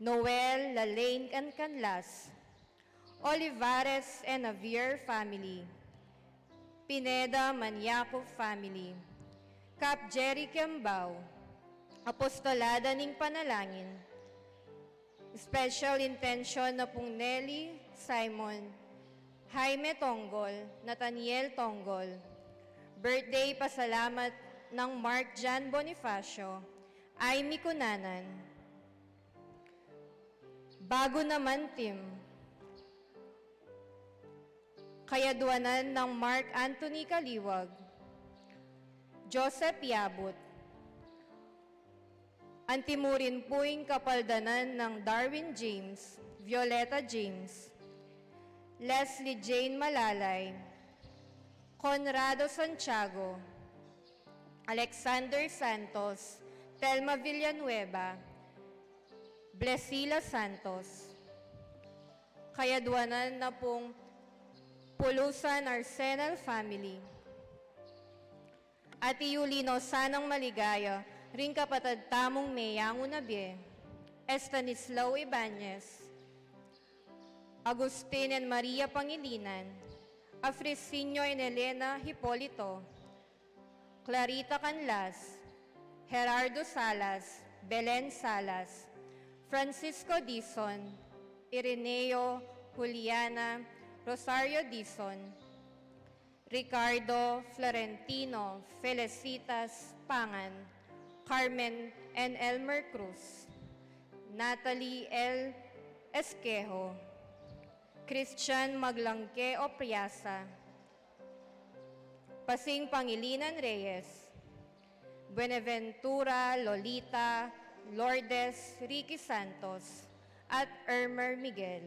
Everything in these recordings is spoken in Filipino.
Noel, Lalaine, and Canlas, Olivares and Javier family, Pineda Maniaco family, Cap Jerry Kiambao, Apostolada ng Panalangin, special intention na pong Nelly, Simon, Jaime Tonggol, Nathaniel Tonggol, birthday pasalamat ng Mark Jan Bonifacio, Aimee Cunanan. Bago naman team, kayadwanan ng Mark Anthony Kaliwag, Joseph Yabut, antimurin puing kapaldanan ng Darwin James, Violeta James, Leslie Jane Malalay, Conrado Santiago, Alexander Santos, Telma Villanueva, Blesila Santos. Kayadwanan na pong Pulusan Arsenal family. Ati Yulino Sanang Maligaya, ring kapatid tamong Meyang Unabie, Estanislao Ibanez, Agustin and Maria Pangilinan, Afrisinio and Elena Hipolito, Clarita Canlas, Gerardo Salas, Belen Salas, Francisco Dizon, Ireneo, Juliana, Rosario Dizon, Ricardo Florentino, Felicitas Pangan, Carmen and Elmer Cruz, Natalie L. Esquejo, Christian Maglangke Opriasa, Pasing Pangilinan Reyes, Buenaventura Lolita Lourdes Ricky Santos, at Ermer Miguel.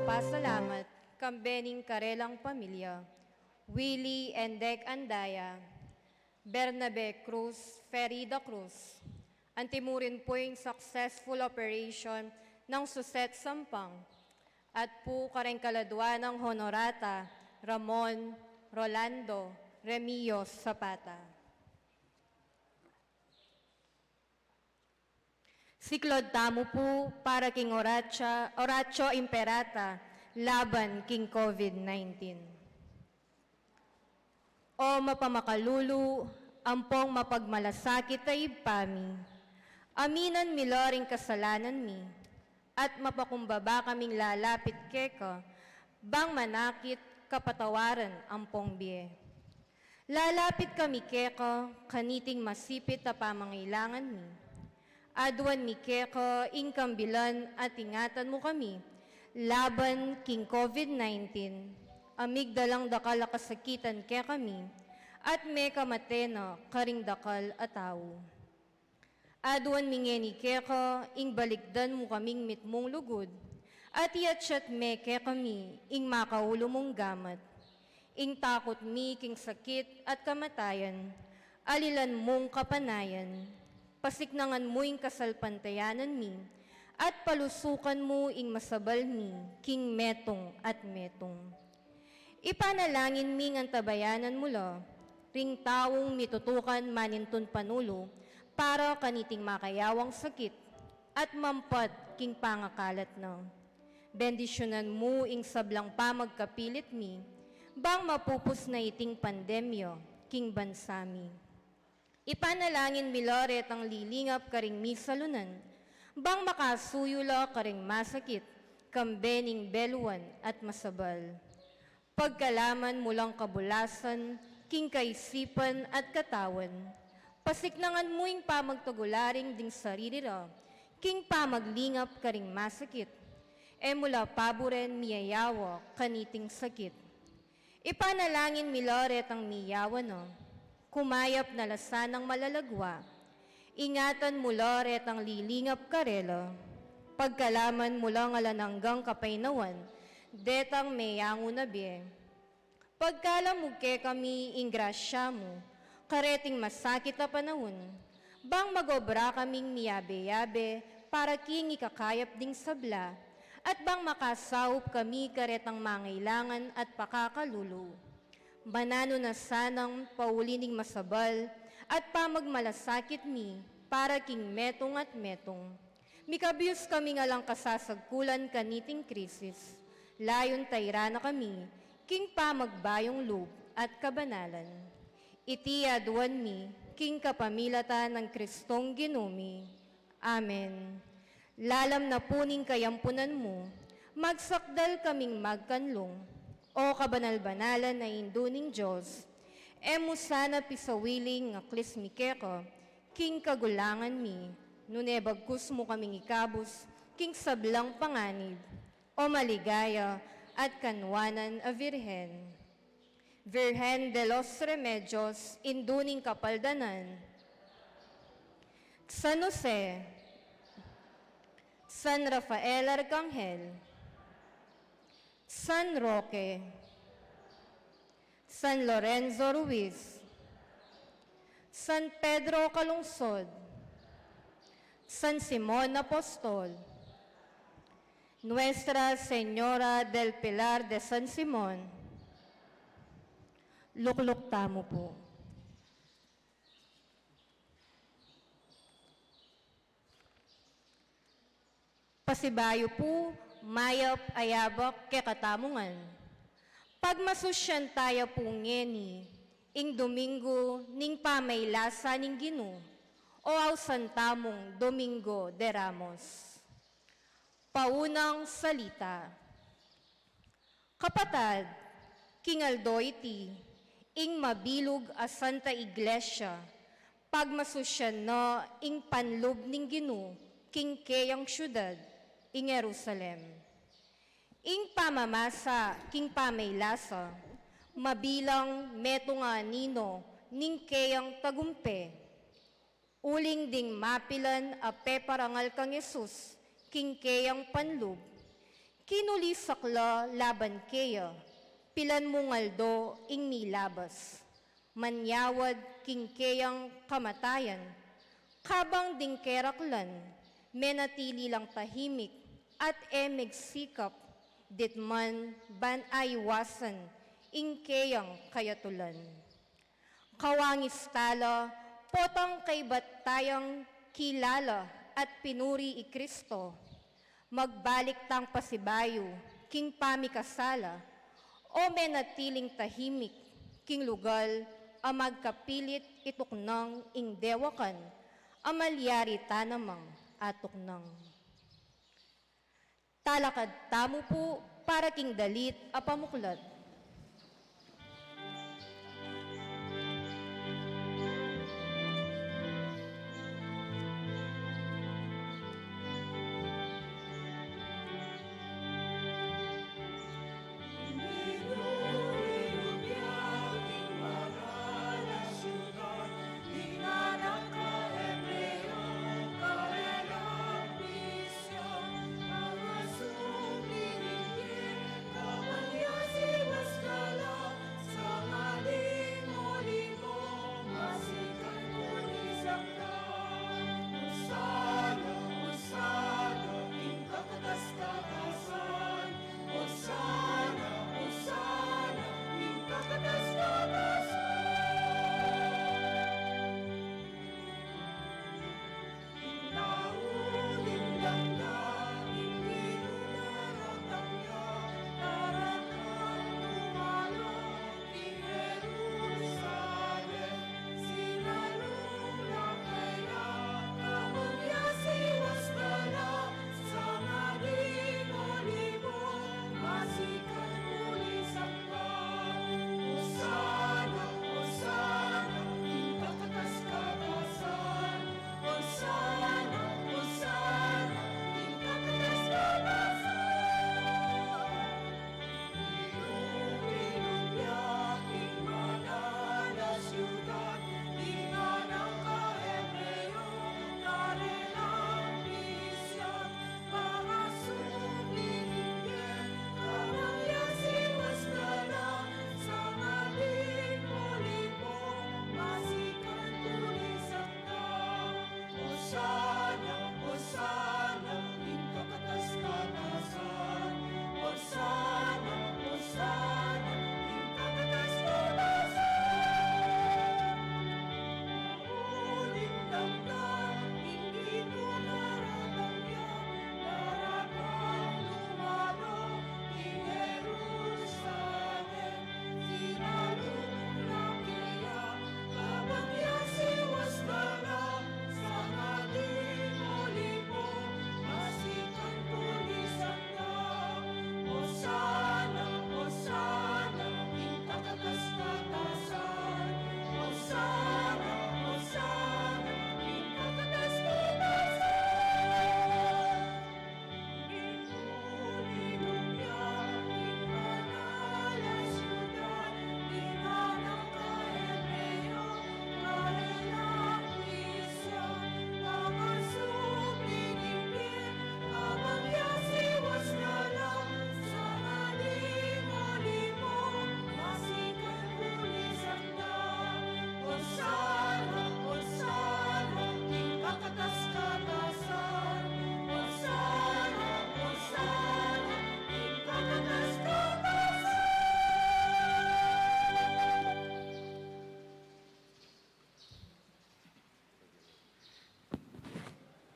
pasalamat kambening karelang pamilya, Willie and Dec Andaya, Bernabe Cruz, Ferida Cruz, ang timurin po'y successful operation ng Suset Sampang, at po kareng kaladwa ng Honorata, Ramon, Rolando, Remillo Zapata. Siklod tamo po para king Horacio Imperata laban king COVID-19. O mapamakalulu, ampong mapagmalasakit ay ipami, aminan mi loring kasalanan mi, at mapakumbaba kaming lalapit keka, bang manakit kapatawaran ampong biye. Lalapit kami keka, kaniting masipit na pamangailangan mi. Adwan mi keko, ingkambilan at ingatan mo kami, laban king COVID-19, amig dalang dakal kasakitan ke kami, at me kamateno karing dakal ataw. Adwan mi ngeni keko, ing balikdan mo kaming mitmong lugod, at iatsyat me ke kami, ing makaulo mong gamat, ing takot mi king sakit at kamatayan, alilan mong kapanayan, pasiknangan mo ing kasalpantayanan mi, at palusukan mo ing masabal mi, king metong at metong. Ipanalangin mi ng tabayanan mo lo, ring taong mitutukan manintun panulo, para kaniting makayawang sakit, at mampat king pangakalat na. Bendisyonan mo ing sablang pamagkapilit mi, bang mapupus na iting pandemyo, king bansami. Ipanalangin mi loret ang lilingap karing misalunan, bang makasuyula karing masakit, kambening beluan at masabal. Pagkalaman mulang kabulasan, king kaisipan at katawan, pasiknangan mo ing pamagtagularing ding sarili ra, king pamaglingap karing masakit, e mula paboren miyayawa kaniting sakit. Ipanalangin mi loret ang miyawa no, kumayap na lasan ng malalagwa, ingatan mo loret ang lilingap karelo, pagkalaman mo lang alananggang kapainawan, detang mayango na biye. Pagkalamugke kami ing grasya mo, kareting masakit na panahon, bang magobra kaming miyabe-yabe, para king ikakayap ding sabla, at bang makasaup kami karetang mangailangan at pakakalulu. Manano na sanang paulining masabal, at pamagmalasakit mi, para king metong at metong. Mikabius kami nga lang kasasagkulan kaniting krisis, layon tayra na kami, king pamagbayong loob at kabanalan. Iti adwan mi, king kapamilatan ng Kristong Ginumi. Amen. Lalam na puning kayampunan mo, magsakdal kaming magkanlong, o kabanal-banalan na induning Diyos, emo sana pisawiling nga klismikeko, king kagulangan mi, nunebagkus mo kaming ikabus, king sablang panganib, o maligaya at kanwanan a Virhen. Virhen de los Remedios, induning kapaldanan. San Jose, San Rafael Arcangel, San Roque, San Lorenzo Ruiz, San Pedro Calungsod, San Simon Apostol, Nuestra Señora del Pilar de San Simon, lukluk tamo po. Pasibayo po, mayap ayabak kekatamungan. Pagmasusyan tayo po ngeni, ing Domingo ning pamaylasa ning Ginu, o aw santamong Domingo de Ramos. Paunang salita. Kapatad, king Aldo iti, ing mabilog a Santa Iglesia, pagmasusyan no ing panlub ning Ginu, king keyang syudad, ing Jerusalem. Ing pamamasa, king pamaylasa, mabilang meto nga nino, ning keyang tagumpe, uling ding mapilan a peparangal kang Yesus, king keyang panlub, Kinuli sakla laban kaya, pilan mo ngaldo ing milabas. Manyawad king kayang kamatayan, kabang ding keraklan, menatili lang tahimik, at emig sikap, ditman ban aywasan, ing kayang kayatulan. Kawangis tala, potang kay batayang kilala at pinuri i Kristo, magbalik tang pasibayo, king pamikasala, o menatiling tahimik, king lugal, amagkapilit ituknang ing dewakan, amalyari tanamang atuknang. Talakad tamo po para king dalit apamuklat.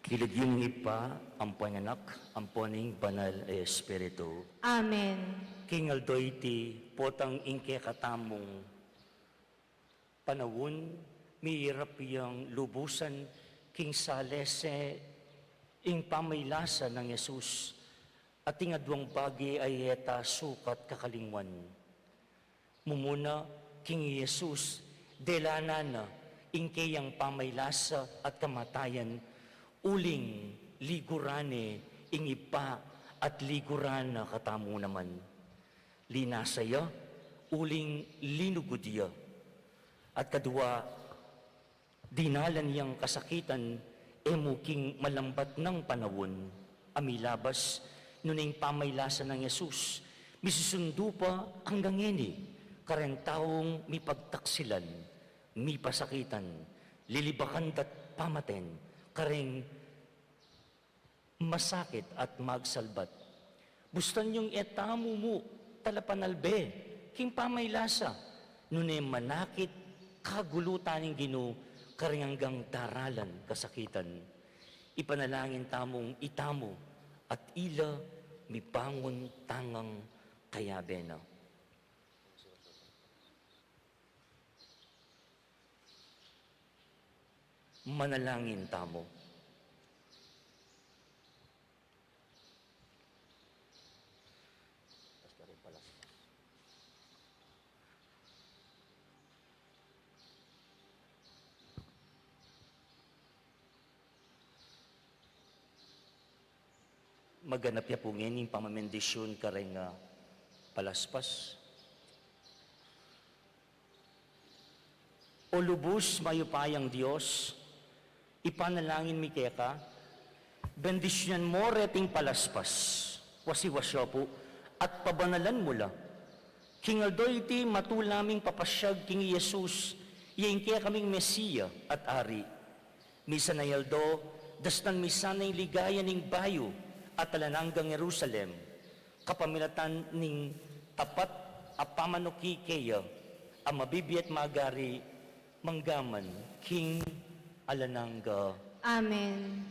Kilid yung ipa, ang panganak, ang poning banal e Espiritu. Amen. King Aldoyti, potang ingke katamong panawon, mihirap yung lubusan, king salese, ing pamaylasa ng Yesus, at ing adwang bagi ay eta sukat kakalingwan. Mumuna, king Yesus, delanana, ingke yung pamaylasa at kamatayan, uling ligurane ing ipa at ligurana katamo naman. Linasaya, uling linugudya. At kadua, dinalan niyang kasakitan, emuking malambat ng panawon, amilabas, Nunay pamaylasan ng Yesus, misusundo pa hanggang ini, karen taong mi pagtaksilan, mi pasakitan, lilibakan dat pamaten, kareng masakit at magsalbat. Bustan yung etamo mo, talapanalbe, king pamaylasa, nunay manakit, kagulutan ng Ginoo, kareng hanggang daralan kasakitan. Ipanalangin tamong itamo, at ila mibangon tangang kayabena. Manalangin tamo. Maganap ya po ngayon pamamendisyon kareng palaspas. O lubos mayupayang Diyos, ipanalangin mi kaya ka, bendisyon mo reping palaspas, wasiwasyo po, at pabanalan mo la. Kingaldoy iti matulaming papasyag king Yesus, yain kaya kaming Mesiya at Ari. Misa na yaldo, dastan misa na ligaya ning bayo, at talananggang Jerusalem, kapamilatan ning tapat apamanuki kaya, ang mabibiyat magari, manggaman, king alanangga. Amen.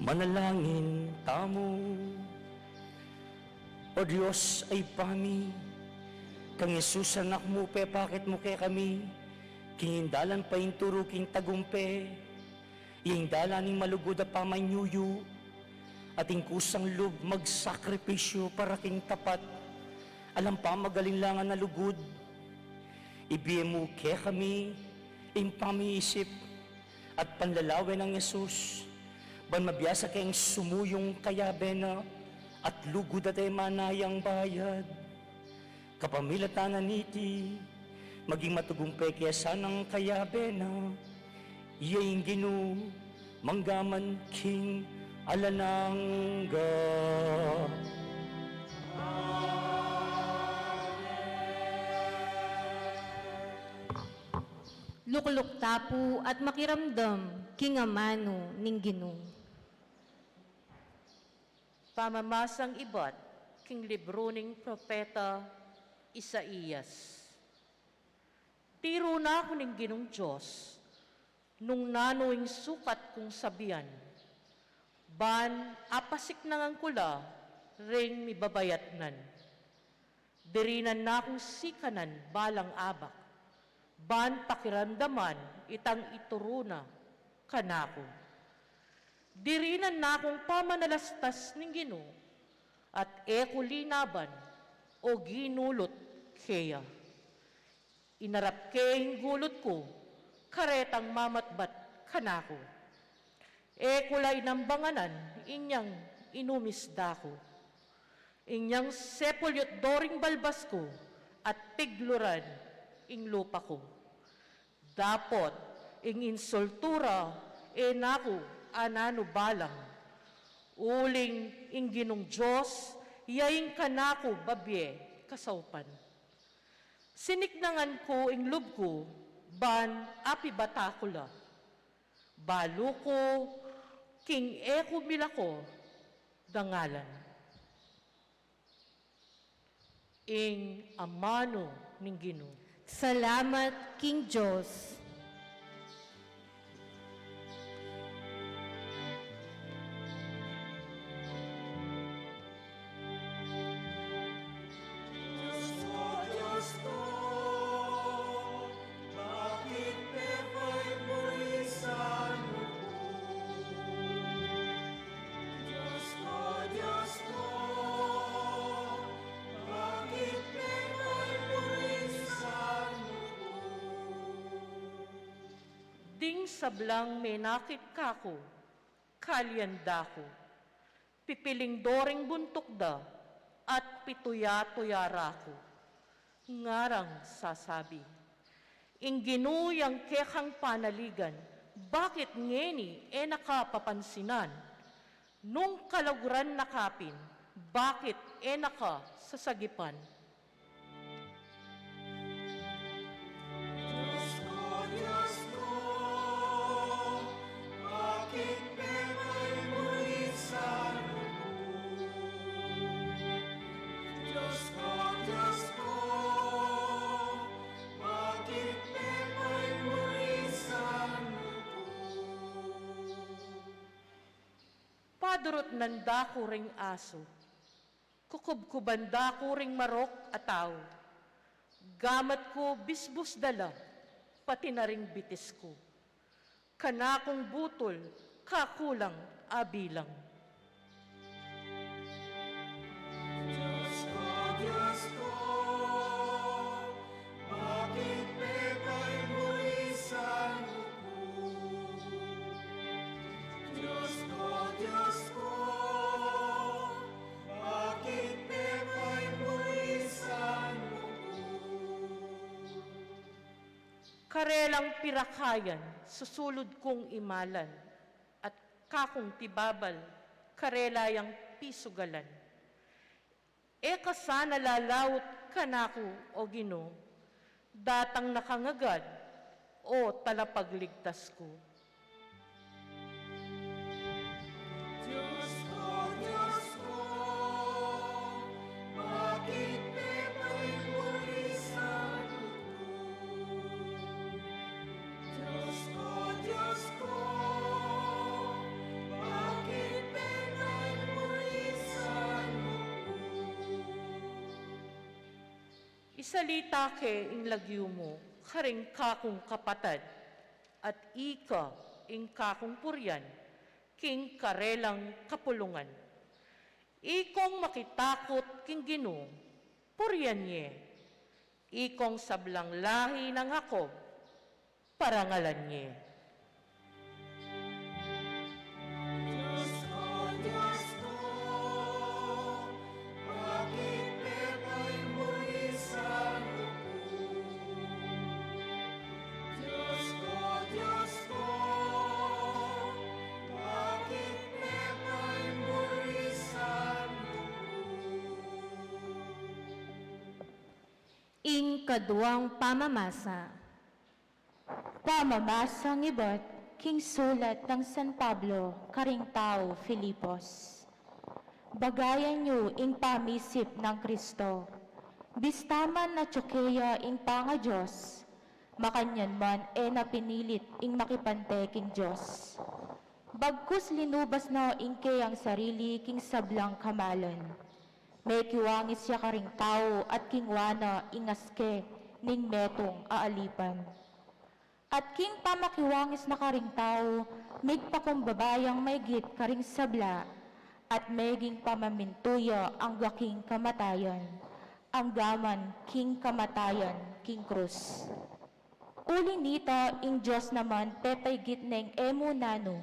Manalangin tamo. O Diyos ay pami, kang Yesus anak mo pe, bakit mo kay kami, kingindalan pa inturo king tagumpe, iingdalan ning malugod a pamanyuyo, ating kusang loob magsakripisyo para king tapat, alam pa magalinlangan na lugod, ibiye mo kay kami, impamiisip, at panlalawin ng Yesus, ban mabiyasa kayong sumuyong kayabe na, at lugod at manayang bayad. Kapamilatanan niti, maging matugumpay kaya sanang kayabe na, iya'y ginu, manggaman king alanangga. Lukluk tapu at makiramdam, kingamano ning Ginoo. Pamamasang ibat, king libro ning propeta Isaías. Tiro na ako ning Ginong Diyos, nung nanoing sukat kong sabihan, ban apasik nangang kula, ring mibabayatnan. Dirinan na akong sikanan balang abak, ban pakiramdaman itang ituruna kanako. Dirinan na akong pamanalastas ng Ginoo at eko linaban o ginulot keya. Inarap keng gulot ko, karetang mamatbat kanako. Eko lay nambanganan, inyang inumisda ko. Inyang sepulyot doring balbas ko at tigluran ing lupa ko. Dapot ing insultura enako anano balang. Uling ing Ginong Diyos, yaing kanako babye kasaupan. Siniknangan ko ing lub ko, ban api batakula. Balo ko, king eko milako, dangalan. Ing amano ning Ginoo. Salamat, King Diyos. Ding sablang menakit kako, kalyanda ko, pipiling doring buntok da, at pituya-tuyara ko. Ngarang sasabi, ing ginuyang kekang panaligan, bakit ngeni nakapapansinan? Nung kalaguran nakapin, bakit naka sasagipan? Padurot nanda ko ring aso, kukubkubanda ko ring marok at tao, gamat ko bisbus dala, pati na ring bitis ko, kanakong butol, kakulang abilang. Diyos ko, bakit pepay mo'y sanuko? Diyos ko, bakit pepay mo'y sanuko? Karelang pirakayan, susulod kong imalan, at kakong tibabal, karelayang pisugalan. Eka sana lalawot kanako o Ginoo, datang nakangagad o talapagligtas ko. Diyos ko, bakit pepay mo'y sanuko? Diyos ko, bakit Salita ke ing lagyo mo, karing kakong kapatad, at ika ing kakong puryan, king karelang kapulungan. Ikong makitakot king Ginoo, puryan niye. Ikong sablang lahi ng Jacob, parangalan niye. Diyos ko, bakit pepa'y bulisan ako? Diyos ko, bakit pepa'y bulisan ako? Ing kaduang pamamasa. Pamamasang iba't king sulat ng San Pablo, karing tao Filipos. Bagayan niyo ing pamisip ng Kristo. Bistaman na tsukeya ing panga Diyos, makanyan man napinilit ing makipante king Diyos. Bagkus linubas na ing kayang sarili king sablang kamalan. May kiwangis siya karing tao at kingwana ingaske ning metong aalipan. At king pamakiwangis na karing tao, migpakumbabayang maygit karing sabla, at mayging pamamintuya ang gaking kamatayan, ang gaman king kamatayan, king krus. Uli nita, ing Diyos naman pepaygit neng emunano,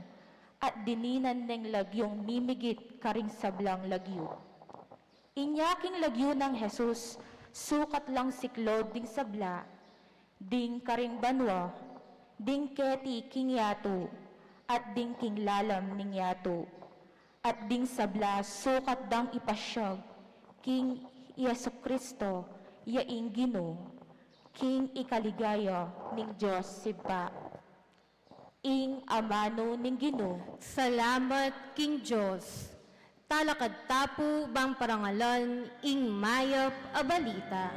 at dininan neng lagyong mimigit karing sablang lagyo. Inyaking lagyo ng Jesus, sukat lang siklod ding sabla, ding karing banwa, ding keti king yato, at ding king lalam ning yato, at ding sabla sukat dang ipasyag, king Yesu Kristo, yaing Ginoo, king ikaligaya ning Diyos sipa. Ing amano ning Ginoo, Salamat king Diyos. Talakad tapu bang parangalan ing mayap a balita.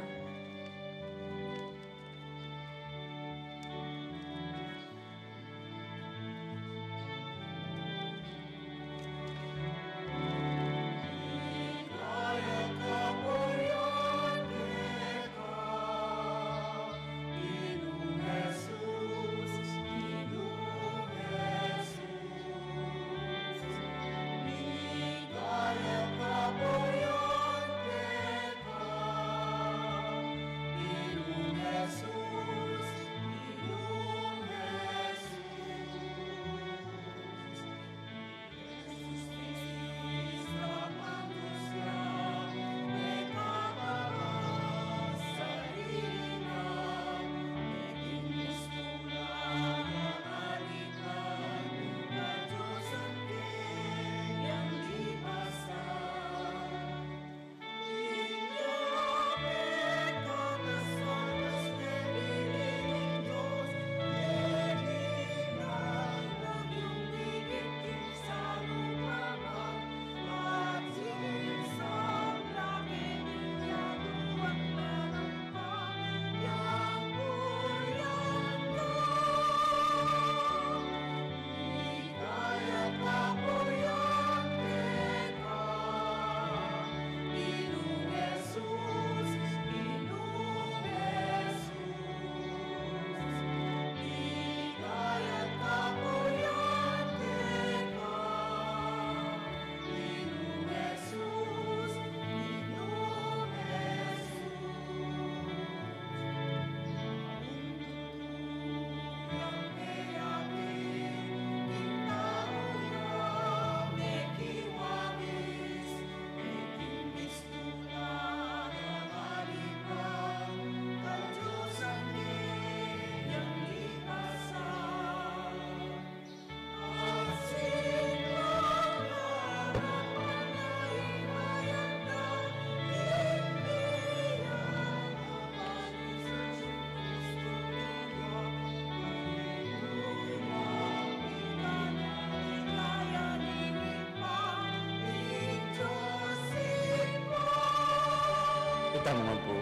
Tama nga po.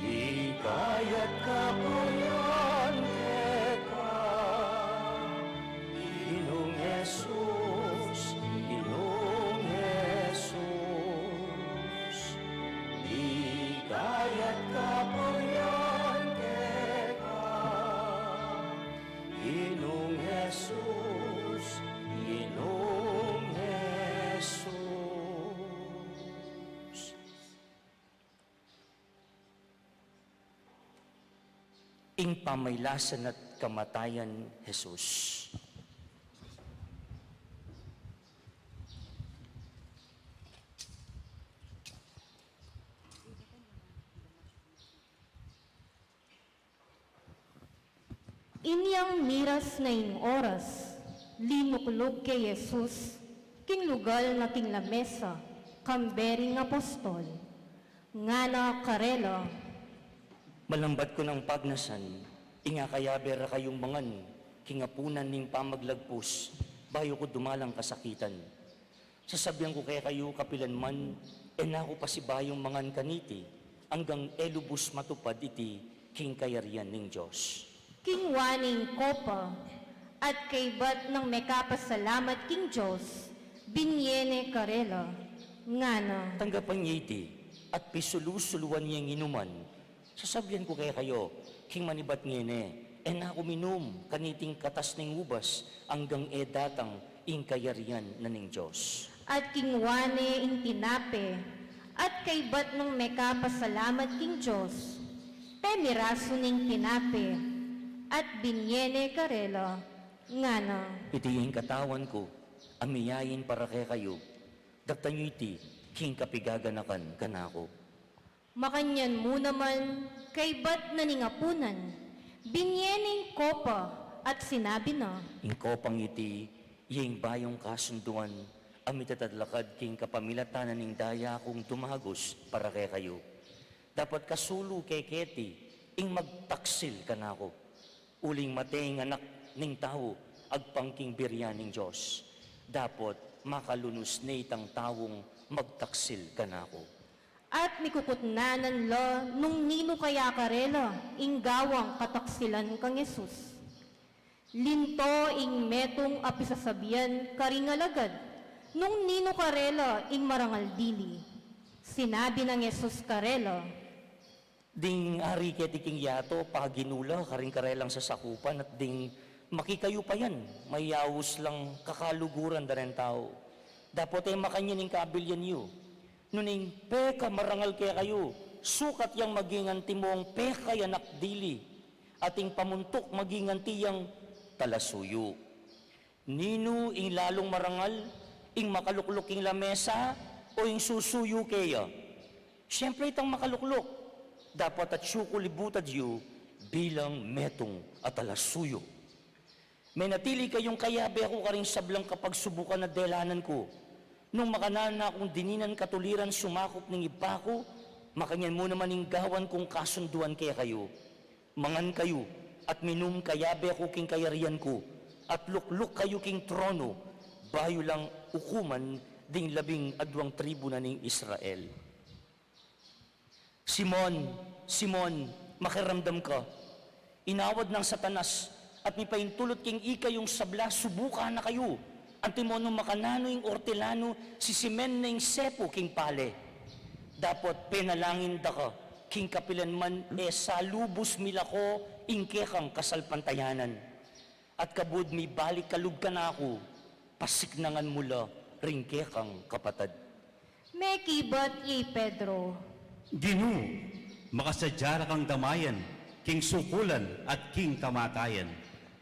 Di kaya't kapuyan teka, Ginoong Jesus, Ginoong Jesus. Di kaya't kapuyan ing pamaylasan at kamatayan, Jesus. Inyang miras na ing oras, linuklog kay Jesus, king lugal na king lamesa, kambering apostol, nga na karela, Malambat ko ng pagnasan, inga kaya bera kayong mangan, kingapunan ning pamaglagpos, bayo ko dumalang kasakitan. Sasabihan ko kaya kayo kapilan man, enako pa si bayong mangan kaniti, hanggang elubus matupad iti, king kayarian ning Diyos. king waning kopa, at kay bat ng mekapasalamat king Diyos, binyene karela, nga na, Tanggapan niya iti, at pisulus-suluan niyang inuman, sasabihan ko kaya kayo, king manibat ngene, enako minum, kaniting katas ning ubas, hanggang edatang ing kayarian na ning Diyos. at king wane ing tinape, at kay bat ng mekapasalamat king Diyos, temiraso ning tinape, at binyene karela, nga na, Iti yung katawan ko, amiyayin para kay kayo, daktan nyo iti, king kapigaganakan kanako. makanyan mo naman, kay bat na ningapunan, binyeneng kopa, at sinabi na, Ingkopang iti, yung bayong kasunduan, amitatadlakad king kapamilatanan ning daya kong tumagos para kay kayo. Dapat kasulo kay Keti, ing magtaksil kanako. Uling mateng anak ning tao, agpangking biryan ning Diyos. Dapat makalunos na itang tawong magtaksil kanako. at mikukutnanan lo, nung nino kaya karela, ing gawang kataksilan kang Yesus. Linto ing metong apisasabian karingalagad, nung nino karela ing marangal dili. Sinabi ng Yesus karela, Ding ari ketiking yato, paginula, karing karelang sa sakupan, at ding makikayo pa yan, may yawos lang kakaluguran da rin tao. Dapat ay makanyan ng kabilyan niyo. Nuning peka marangal kaya kayo, sukat yang maginganti mo ang peka yanak dili, ating pamuntok maginganti yang talasuyo. Nino ing lalong marangal, ing makaluklok ing lamesa, o ing susuyo kaya. Siyempre itang makaluklok, dapat at syuko libutad yu bilang metong at alasuyo. May natili kayong kayabe ako karing sablang kapag subukan na delanan ko. Nung makanan na akong dininan katuliran sumakop ng iba ko, makanyan mo naman ng gawan kong kasunduan kaya kayo. Mangan kayo at minum kayabe ako king kayarian ko, at lukluk kayo king trono, bayo lang ukuman ding 12 tribu na ning Israel. Simon, Simon, makiramdam ka. Inawad ng Satanas at mipaintulot king ika yung sabla, subuka na kayo. Antimono makanano yung ortelano, si Simen na yung sepo king pale. Dapat penalangin da ka, king kapilan man, salubos mila ko, ingke kang kasalpantayanan. At kabud mi balik kalug ka na ako, pasiknangan mula, ringke kang kapatad. may kibat ye Pedro, Ginu, makasadyara kang damayan, king sukulan at king kamatayan.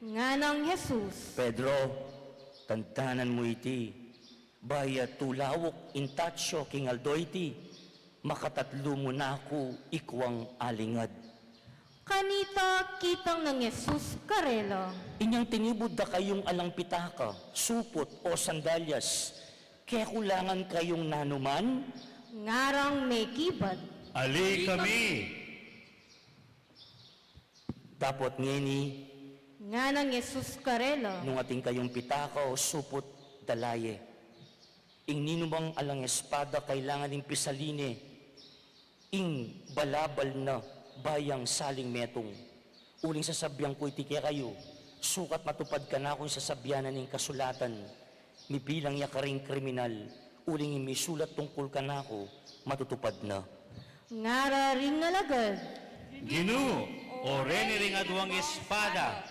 nga ng Jesus. Pedro, tantanan mo iti, baya tulawok intatsyo king aldo iti, makatatlo mo na ako ikwang alingad. Kanita kitang ng Jesus karela, Inyang tinibod da kayong alang pitaka, supot o sandalyas, kaya kulangan kayong nanuman, ngarang may kibat, Ali kami! dapat ngeni, nga ng Jesus karela, nung ating kayong pitaka o supot dalaye. Ing ninumang alang espada kailangan ng pisaline, ing balabal na bayang saling metong. Uling sasabihan ko iti kaya kayo, sukat matupad ka na kung sasabyanan ng kasulatan, mibilang ya karing kriminal, uling imisulat tungkol ka na ako, matutupad na. ngara ring nalagad, Ginu, oreni ring aduang espada.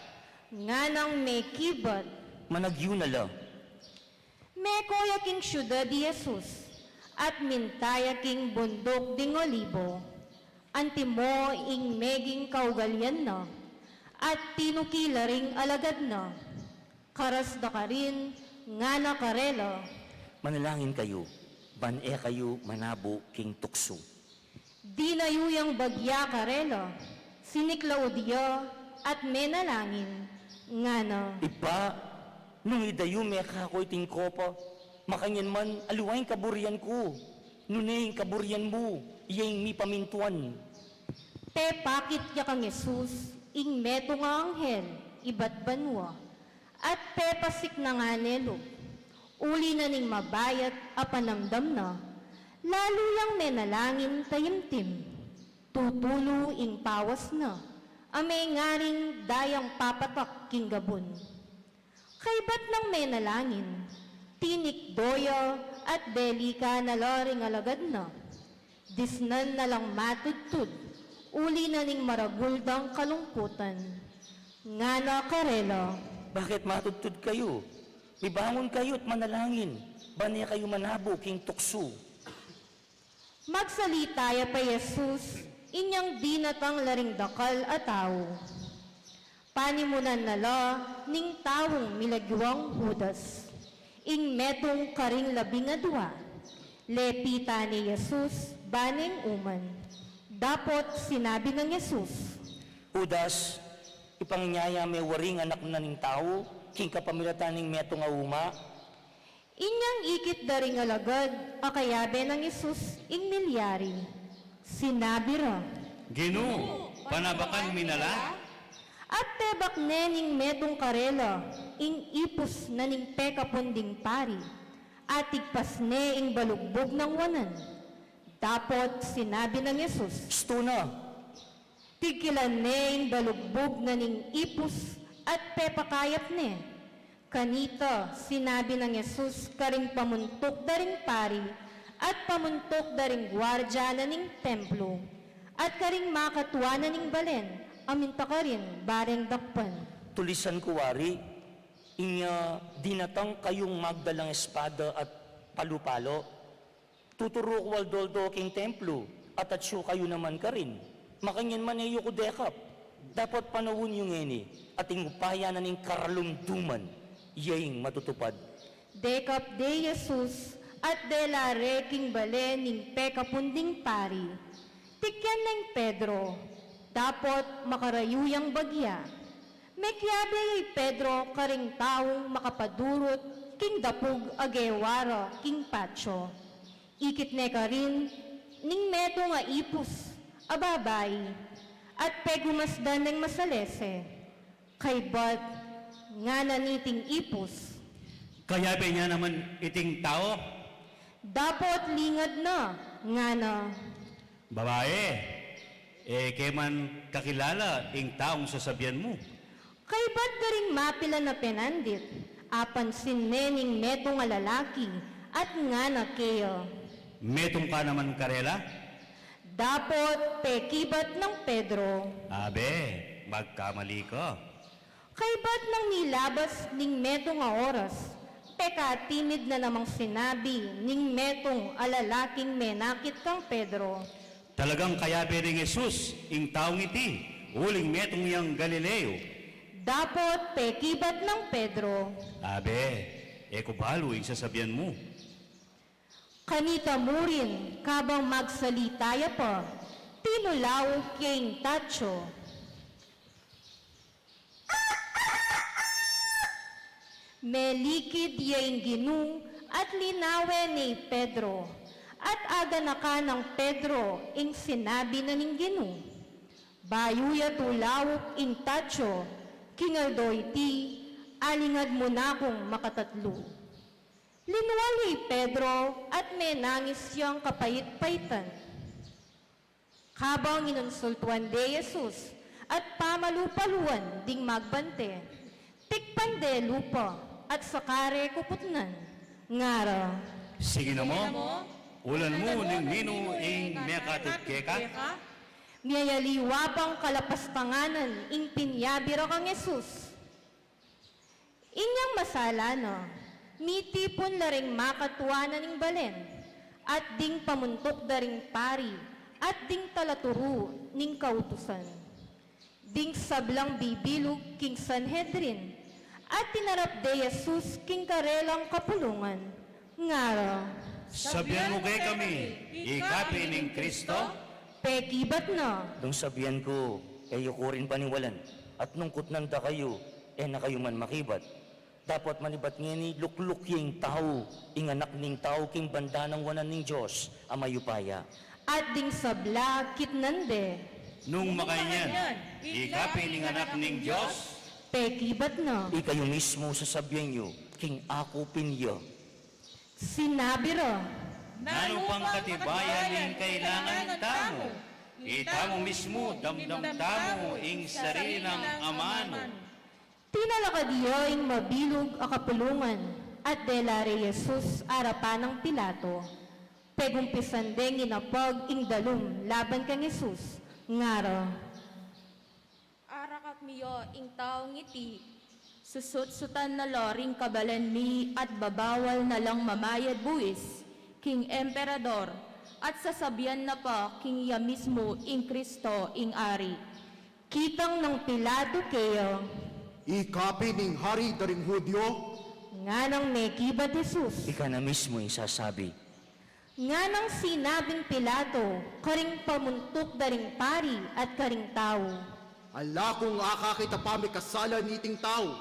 nga ng may kibat, Managyo na la, may koya king syudad di Jesus, at mintaya king bundok ding olibo, antimo ing meging kaugalyan na, at tinukila ring alagad na. Karas da ka rin, nga na karelo. Manalangin kayo, ban-e kayo manabo king tukso. Di nayuyang bagya karelo, siniklao diyo at menalangin, nga na. Iba, nung idayo meka ko iting kopa, makanyan man aluwain kaburian ko. Nunay kaburian mo, iyang mi pamintuan. Te pakit ya kang Jesus, ing meto nga anghel, ibat banwa. At te pasik na nga nelo, uli na ning mabayat a panamdam na, lalo yang menalangin tayimtim, tutulo ing pawas na, ame ngaring dayang papatak king gabon. Kay ba't nang menalangin, tinik doyo at delika na loring alagad na, disnan na lang matudtud, uli na ning maraguldang kalungkutan. Nga na karelo, Bakit matudtud kayo? Ibangon kayo at manalangin. Bane kayo manabo king tukso. magsalita ya pa Jesus, inyang dinatang laring dakal at tao. Panimunan nala, ning tawong milagwang Judas. Ing metong karing labing adwa. Lepita ni Jesus, baning uman. Dapot sinabi ng Jesus, Udas, ipanginyaya may waring anak na ning tao, king kapamilatan ning meto nga uma. inyang ikit daring alagad, akayabe ng Jesus, ing milyari. Sinabi ra, Ginoo, panabakan minala? at tebak nening metong karela, ing ipus na ning pekapunding pari, at tigpas ne ing balugbog ng wanan. Dapot sinabi ng Jesus, Gusto na. tigilan ne ing balugbog na ning ipus at pepakayap ne. Kanito sinabi ng Jesus karing pamuntok daring pari at pamuntok daring gwardya na ning templo at karing makatuwa na ning balen, aminta ka rin bareng dakpan. Tulisan ko wari, inya dinatang kayong magdalang espada at palupalo. Tuturo ko waldoldo king templo at atsyo kayo naman ka rin. Makanyan man ayo ko dekap. Dapat panawon yung eni at ingupaya na ning karalumduman. Iyang matutupad. Dekap de Jesus at de la reking balen ning pekapunding pari. Tikyan ng Pedro, dapot makarayuyang bagya. Mekyabe ay Pedro karing taong makapadurot, king dapug agewara, king patso. Ikit ne ka rin, ning meto nga ipus, ababay, at pegumasdan ng masalese. Kay bat, nga naniting ipus, Kayabe niya naman iting tao? dapot lingad na, nga na. Babae, keman kakilala ing taong sasabihan mo. Kay ba't ka ring mapila na penandit, apan sinening meto nga lalaki, at nga na kayo. Metong ka naman karela? Dapot pekibat ng Pedro, Abe, magkamali ka. kay ba't nang nilabas ning meto nga oras, peka timid na namang sinabi ning metong alalaking menakit kang Pedro. Talagang kayabe ring Jesus, ing taong iti, uling metong yang Galileo. Dapot pekibat ng Pedro, Abe, kubalo ing sasabihan mo. kanita mo rin, kabang magsalitaya pa, tinulaw king tacho. Melikid yaing ginung at linawe ni Pedro, at aga na ka ng Pedro ing sinabi na ning ginung. Bayuya tulawok ing tacho, kingaldoy ti, alingad mo na kong makatatlo. Linuwali Pedro at may nangis siyang kapait-paitan. Habang inonsultuan de Jesus at pamalupaluan ding magbante, tikpan de lupa at sakare kuputnan. Ngara, Sige na mo, ulan mo ning nino ing mekatut keka. miyayaliwapang kalapastanganan ing pinyabira kang Jesus. Inyang masala no, mitipon na ring makatuwanan ning balen, at ding pamuntok da ring pari, at ding talaturo ning kautusan. Ding sablang bibilog king Sanhedrin, at tinarap de Jesus king karelang kapulungan. Ngara, Sabihan mo kay kami, ikapi ning Kristo, pekibat na, Nung sabihan ko, kayo ko rin paniwalan, at nungkot nanda kayo, na kayo man makibat. Dapat manibat nga ni lukluk yung tao, inganak ning tao king banda ng wanan ning Diyos, amayupaya. at ding sabla kitnande, nung makainyan, ikapi ning anak ning Diyos, pekibat na, Ikayo mismo sasabihan nyo, king ako pinyo. sinabi ra, nano pang katibayan ning kailangan tamo, itamo mismo, damdam tamo, ing sarili ng amano. tinalakadiyo ing mabilog a kapulungan, at delare Jesus arapan ng Pilato. Pegumpisan deng inapag ing dalum laban kang Jesus, ngara. Arakak miyo ing taong iti, susut-sutan na loring kabalan mi at babawal na lang mamayad buwis, king emperador, at sasabihan na pa king iya mismo ing Kristo ing ari. Kitang ng Pilato kayo, Ikapi ning hari daring Hudyo, nga nang mekibat Jesus, Ika na mismo yung sasabi. nga nang sinabing Pilato, karing pamuntok daring pari at karing tao. ala kung akakita pa may kasalan niting tao.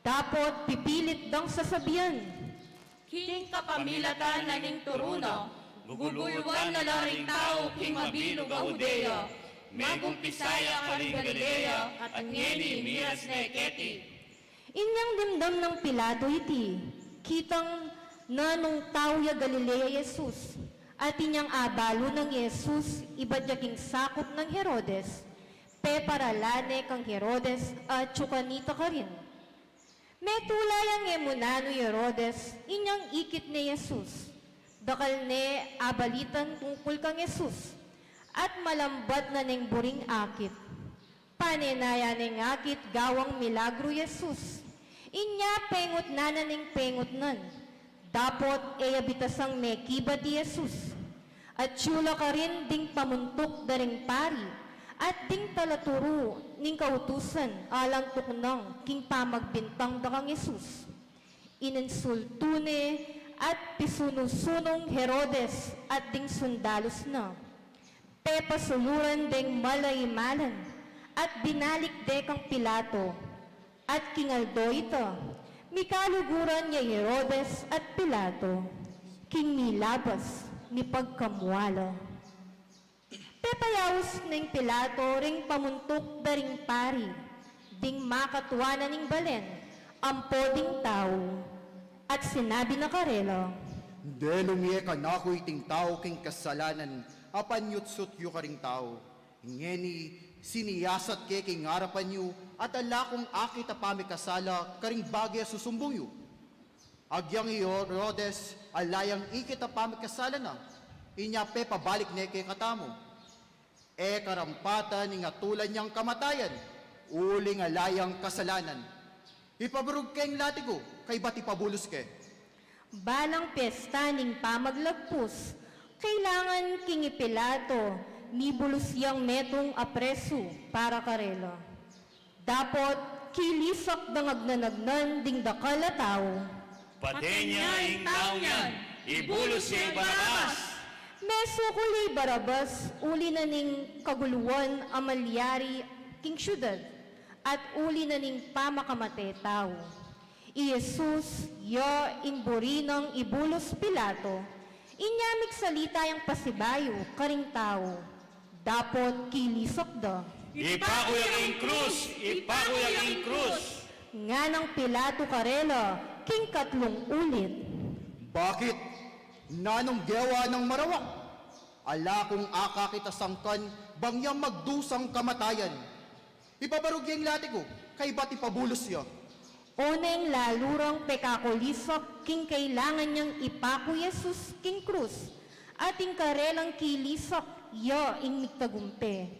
Dapat pipilit dang sasabihan, King kapamilatan na ning turuno, guguluan na loring tao king mabilog a Hudeya, magumpisaya karing Galilea, at ngeni miras na eketi. inyang dimdam ng Pilato iti, kitang nanong tao ya Galilea Jesus, at inyang abalo ng Jesus, ibadyaking sakop ng Herodes, peparalane kang Herodes at tsukanita ka rin. Metulayang emunano Herodes, inyang ikit ni Jesus, dakal ne abalitan tungkol kang Jesus, at malambat na ning buring akit. Paninaya ning akit gawang milagro Jesus, inya pengot na ning pengot nan, dapot eyabitasang mekiba di Jesus, at tsula ka rin ding pamuntok daring pari, at ding talaturo ning kautusan alang tuknang king pamagbintang dakang Jesus. Inensultune at pisunusunong Herodes at ding sundalos na. Pepasuluran ding malaymalan at binalik de kang Pilato. At kingaldo ito, mikaluguran niya Herodes at Pilato. King milabas, ni pagkamwala. Pepayawis ng Pilato ring pamuntok daring pari, ding makatuwanan ning balen, ampo ding tao. At sinabi na karelo, Hindi lumiye ka na ko iting tao king kasalanan, apan yutsut yu ka ring tao. Ngeni, siniyasat ke king harapan yu, at ala kung akita pa may kasala, karing bagay susumbong yu. Agyang iyo, Herodes, alayang ikita pa may kasala na, inya pe pabalik ne ke katamo. Karampatan ni nga tulan niyang kamatayan, uling alayang kasalanan. Ipabarug keng latigo, kay bati pabulos ke. balang pesta ning pamaglagpus, kailangan king Pilato, nibulos yang metong apreso para karelo. Dapot, kilisak dangagnanagnan ding dakal na tao. Patenya ing tao niyan, ibulos si Barabas. Meso kuli Barabas, uli na ning kaguluan amalyari king syudad, at uli na ning pamakamate tao. I Jesus, yo imburinang ibulos Pilato, inyamig salita yung pasibayo, karing tao. Dapot kilisok da. Ipakuyang ing krus, ipakuyang ing krus. Nga ng Pilato karela, king katlong ulit. Bakit? Nanong gewa ng marawak? Ala kung akakita sangkan, bangyang magdusang kamatayan. Ipabarog yung latigo, kay bati pabulos ya. Uneng lalurang pekakulisok, king kailangan niyang ipako Jesus king krus, ating karelang kilisok, yo ing migtagumpe.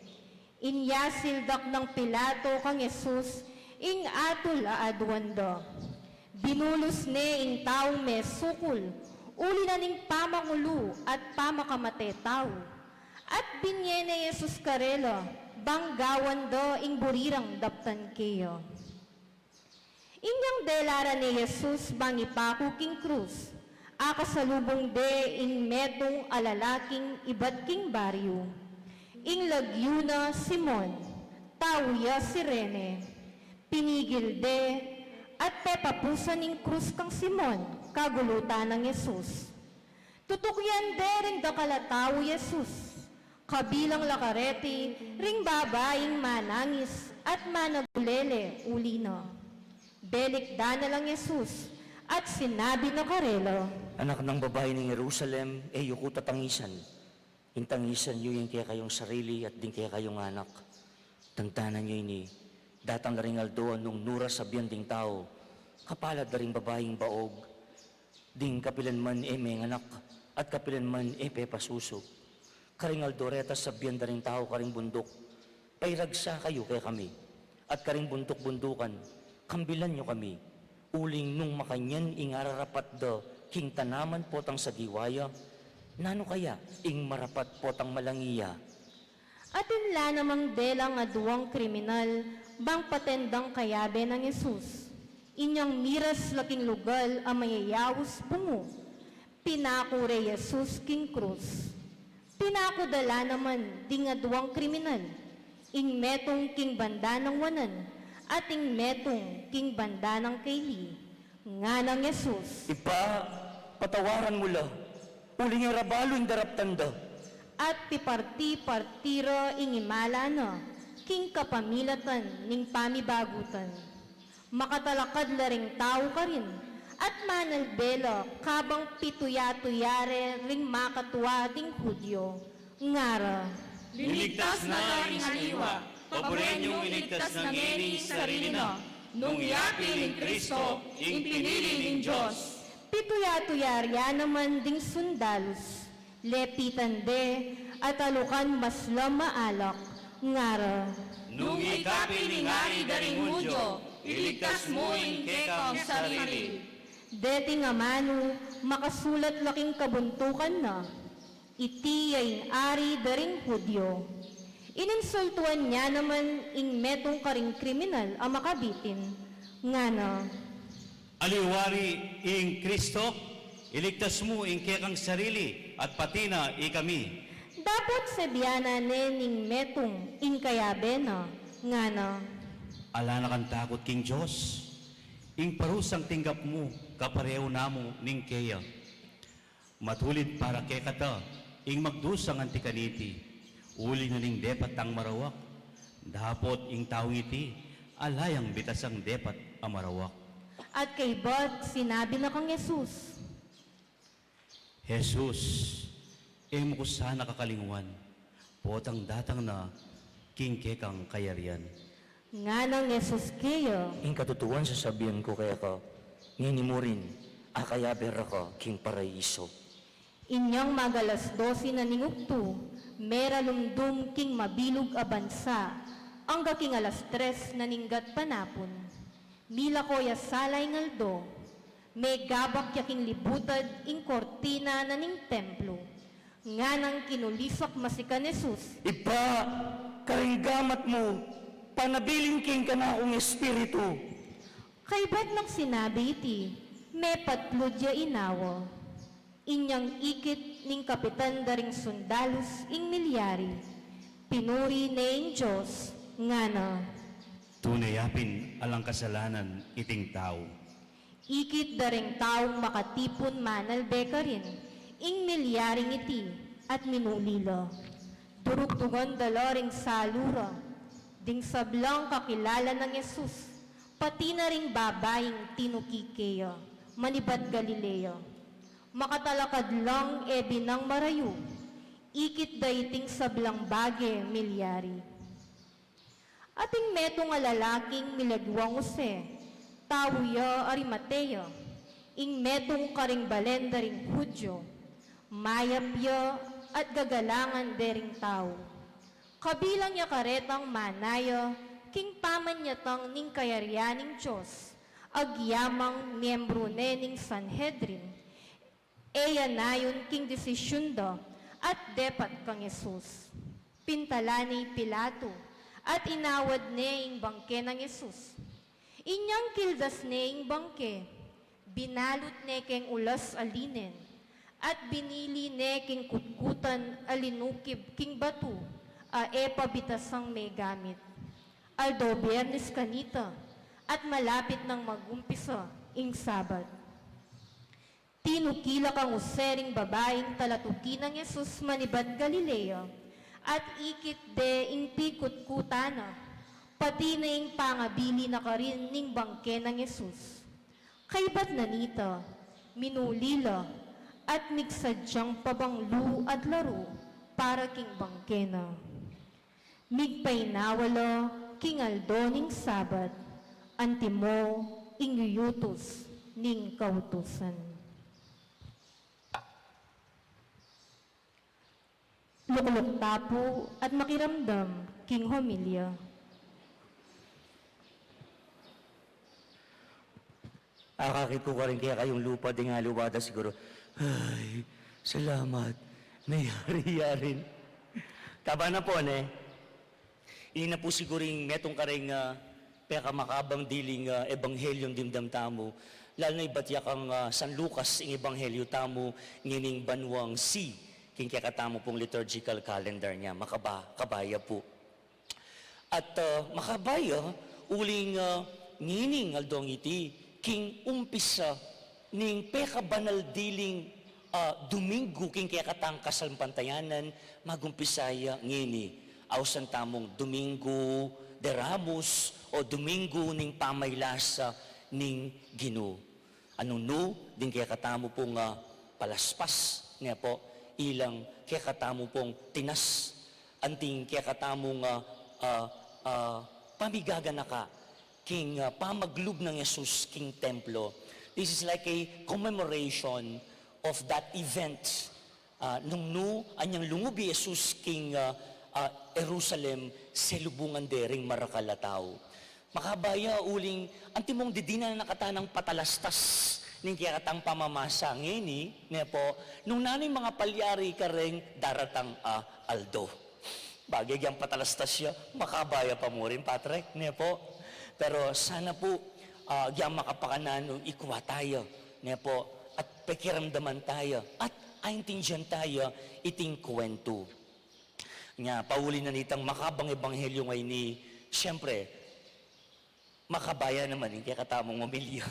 Inya sildak ng Pilato kang Jesus, ing atul aadwando. Binulos ne ing taong mesukul, uli na ning pamangulo at pamakamate tao. At binyene Jesus karelo, banggawan do ing burirang daptan kayo. Inyang delara ni Jesus bang ipako king krus, akasalubong de ing metong alalaking ibat king baryo. Ing lagyuna Simon, tawya si Rene, pinigil de at pepapusan ing krus kang Simon, kagulutan ng Jesus. Tutukyan de ring dakalataw Jesus, kabilang lakareti ring babaeng manangis at managulele ulino. Delikda na lang Jesus at sinabi na karelo, Anak ng babae ng Jerusalem, yuko tatangisan. Intangisan nyo yung kaya kayong sarili at din kaya kayong anak. Tangtanan nyo ini, datang na rin aldoan nung nura sa biyanding tao, kapalad na rin babaeng baog, ding kapilan man may anak, at kapilan man pepasuso. Karing aldoreta sa biyanda rin tao karing bundok, pairagsa kayo kaya kami, at karing bundok-bundukan, kambilan nyo kami, uling nung makanyan ing ararapat do, king tanaman potang sa giwaya, nano kaya ing marapat potang malangiya. at inla namang delang aduang kriminal, bang patendang kayabe ng Jesus. Inyang miras laking lugal ang mayayawos bungo, pinakure Jesus king krus. Pinakudala naman ding aduang kriminal, ing metong king banda ng wanan, ating metong king banda ng kaili, nga ng Jesus. Patawaran mo la, uling yung rabalo yung daraptanda. At piparti-partiro ing imala na, king kapamilatan ning pamibagutan. Makatalakad la ring tao ka rin, at manalbelo kabang pituyatuyare ring makatuwa ding Hudyo. Ngara, Liligtas na ring haliwa, paboren yung iligtas ng ining sarili na, nung yapi ng Kristo, ing pinili ng Diyos. pituyatuyarya naman ding sundalos, lepitan de, at alukan mas lamaalak. Ngara, Nung ikapi ng hari daring Hudyo, iligtas mo ing kekang sarili. deti nga manu, makasulat laking kabuntukan na, iti ay ari daring Hudyo. Ininsultuan niya naman ing metong karing kriminal ang makabitin. Ngana, Aliwari ing Kristo, iligtas mo ing kekang sarili at pati na ikami. dapat sebiyana ning metong ing kayabe na. Ngana, Ala na kang takot king Diyos, ing parusang tinggap mo, kapareho namo ning keya. Matulid para kay kata, ing magdusang antikaniti, uli na ning depat ang marawak, dapot ing taong iti, alayang bitasang depat ang marawak. at kay Bod sinabi na kang Jesus, Jesus, imo ko sana kakalinguan, potang datang na king kekang kayarian. nga ng Jesus kayo, Ing katutuan sa sabihan ko kaya ka, ngini mo rin, akayabera ka, king paraiso. inyong magalas 12 na ningukto, mera lumdum king mabilog a bansa, ang king alas 3 na ninggat panapon. Mila ko ya salay ngaldo, may gabak yaking libutad ing kortina na ning templo. Nga nang kinulisak masikan Jesus, Karinggamat mo, panabiling king ka na akong espiritu. kay ba't nang sinabi iti, may patludya inawa. Inyang ikit ning kapitan daring sundalos ing milyari, pinuri na ing Diyos, nga na. Tunayapin alang kasalanan iting tao. Ikit daring taong makatipon manalbe ka rin, ing milyaring iti at minulila. Durugtugon daloring salura, ding sablang kakilala ng Jesus, pati na ring babaeng tinukikeya, manibad Galilea. Makatalakad lang binang marayo, ikit daiting sablang bage milyari. Ating metong nga lalaking milagwang Jose, tawya Arimatea, ing metong karing balenda ring Hudyo, mayapya at gagalangan dering tao. Kabilang niya karetang manaya, king pamanyatang ning kayaryaning Diyos, agyamang miyembro ning Sanhedrin, eya nayon king desisyunda at depat kang Jesus. Pintala ni Pilato, at inawad ne ing bangke ng Yesus. Inyang kildas ne ing bangke, binalot ne keng ulas alinen, at binili ne king kutkutan alinukib king batu, pabitasang may gamit. Aldo Biyernes kanita, at malapit nang magumpisa ing Sabat. Tinukila kang usering babaeng talatuki ng Yesus manibad Galilea, at ikit de ing pikut-kutana, pati na ing pangabili na karin ning bangke ng Yesus. Kaybat nanita, minulila, at migsadyang pabanglu at laro para king bangke na. Migpainawala king aldo ning Sabat, antimo ing yutos ning kautusan. Lukluk tapo at makiramdam king homilya. Akakit ko ka rin kaya kayong lupa di nga luwada siguro. Ay, salamat. Nayari-yarin. Taba na po, ne? Ini na po siguring metong karing peka makabang diling ebanghelyong dimdam tamo. Lalo na ibatya kang San Lucas ing ebanghelyo tamo ngining banwang C. King kaya katamo pong liturgical calendar niya. Makabaya po. At makabaya, uling ngining aldong iti, king umpisa ning peka banal diling Domingo king kaya katang kasalpantayanan magumpisaya ngini. Ausan tamong Domingo de Ramos o Domingo ning pamaylasa ning Ginoo. Anong no, din kaya katamo pong palaspas niya po, ilang kaya katamo pong tinas, anting kaya katamong pamigaga na ka, king pamaglub ng Jesus king templo. This is like a commemoration of that event. Nung no, anyang lungubi Jesus king Jerusalem, selubungan dering marakalataw. Makabaya uling, antimong didina na nakatanang patalastas ning kaya katang pamamasa ngini, niya po, nung nano'y mga palyari ka ring daratang aldo. Bagay yung patalastas siya, makabaya pa mo rin, Patrick, niya po. Pero sana po, yung makapakanan, ikuha tayo, niya po, at pekiramdaman tayo, at aintindihan tayo, iting kwento. Nga, pauli na nitang makabang ebanghelyo ngay ni, siyempre, makabaya naman, kaya katamong mamilyo.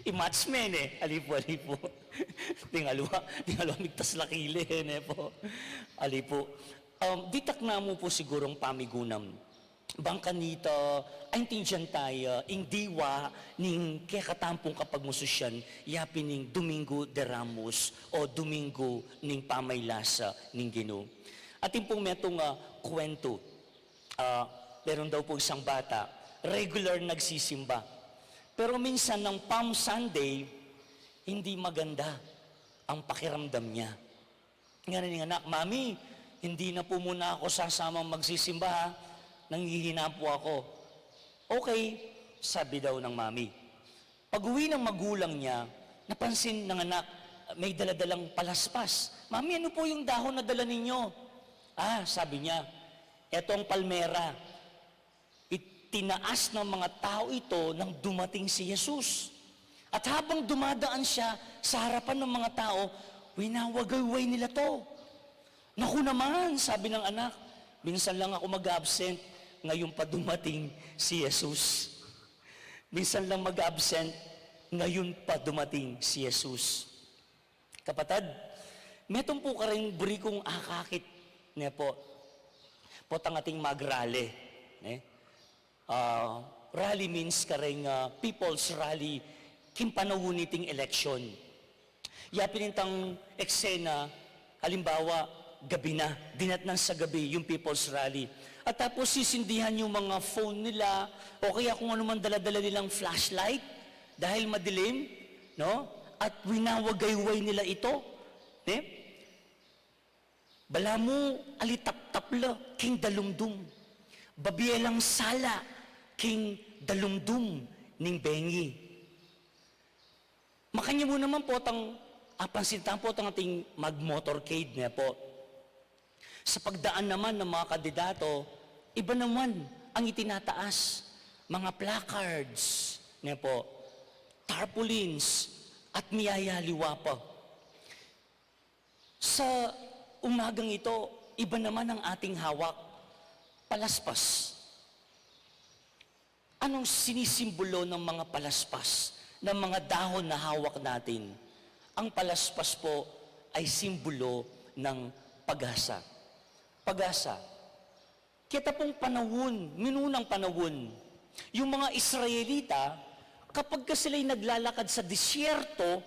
I-matchmen alipo. Tingalawa, migtas lakili, po. Alipo. Ditak na mo po sigurong pamigunam. Bangka nito, ay tindihan tayo, ing diwa, ning kaya katampong kapag mususyan, yapin ning Domingo de Ramos, o Domingo ning pamaylasa ning Ginoo. At yung pong metong kwento, meron daw po isang bata, regular nagsisimba. Pero minsan ng Palm Sunday, hindi maganda ang pakiramdam niya. Nga rin anak, Mami, hindi na po muna ako sasamang magsisimba ha. Nanghihina po ako. Okay, sabi daw ng Mami. Pag-uwi ng magulang niya, napansin ng anak, may daladalang palaspas. Mami, ano po yung dahon na dala ninyo? Sabi niya, etong palmera. Tinaas ng mga tao ito nang dumating si Jesus. At habang dumadaan siya sa harapan ng mga tao, winawagayway nila to. Naku naman, sabi ng anak, minsan lang ako mag-absent, ngayon pa dumating si Jesus. Minsan lang mag-absent, ngayon pa dumating si Jesus. Kapatid, metong po ka rin burikong akakit niya po. Potang ating magrally. Rally means kareng people's rally kin panawuniting election. Yapin itang eksena, halimbawa, gabi na, dinatnan sa gabi yung people's rally. At tapos sisindihan yung mga phone nila, o kaya kung ano man dala-dala nilang flashlight, dahil madilim, no? At winawagayway nila ito. Bala mo, alitap-tapla, king dalumdum. Babielang sala, king dalumdum ning bengi. Makanya mo naman po pansintahan po ating mag-motorcade niya po. Sa pagdaan naman ng mga kandidato, Iba naman ang itinataas, mga placards, ne po, tarpaulins, at niyayaliwa pa. Sa umagang ito, iba naman ang ating hawak, palaspas. Anong sinisimbolo ng mga palaspas, ng mga dahon na hawak natin? Ang palaspas po ay simbolo ng pag-asa. Pag-asa. Kita pong panahon, minunang panahon, yung mga Israelita, kapag ka sila'y naglalakad sa disyerto,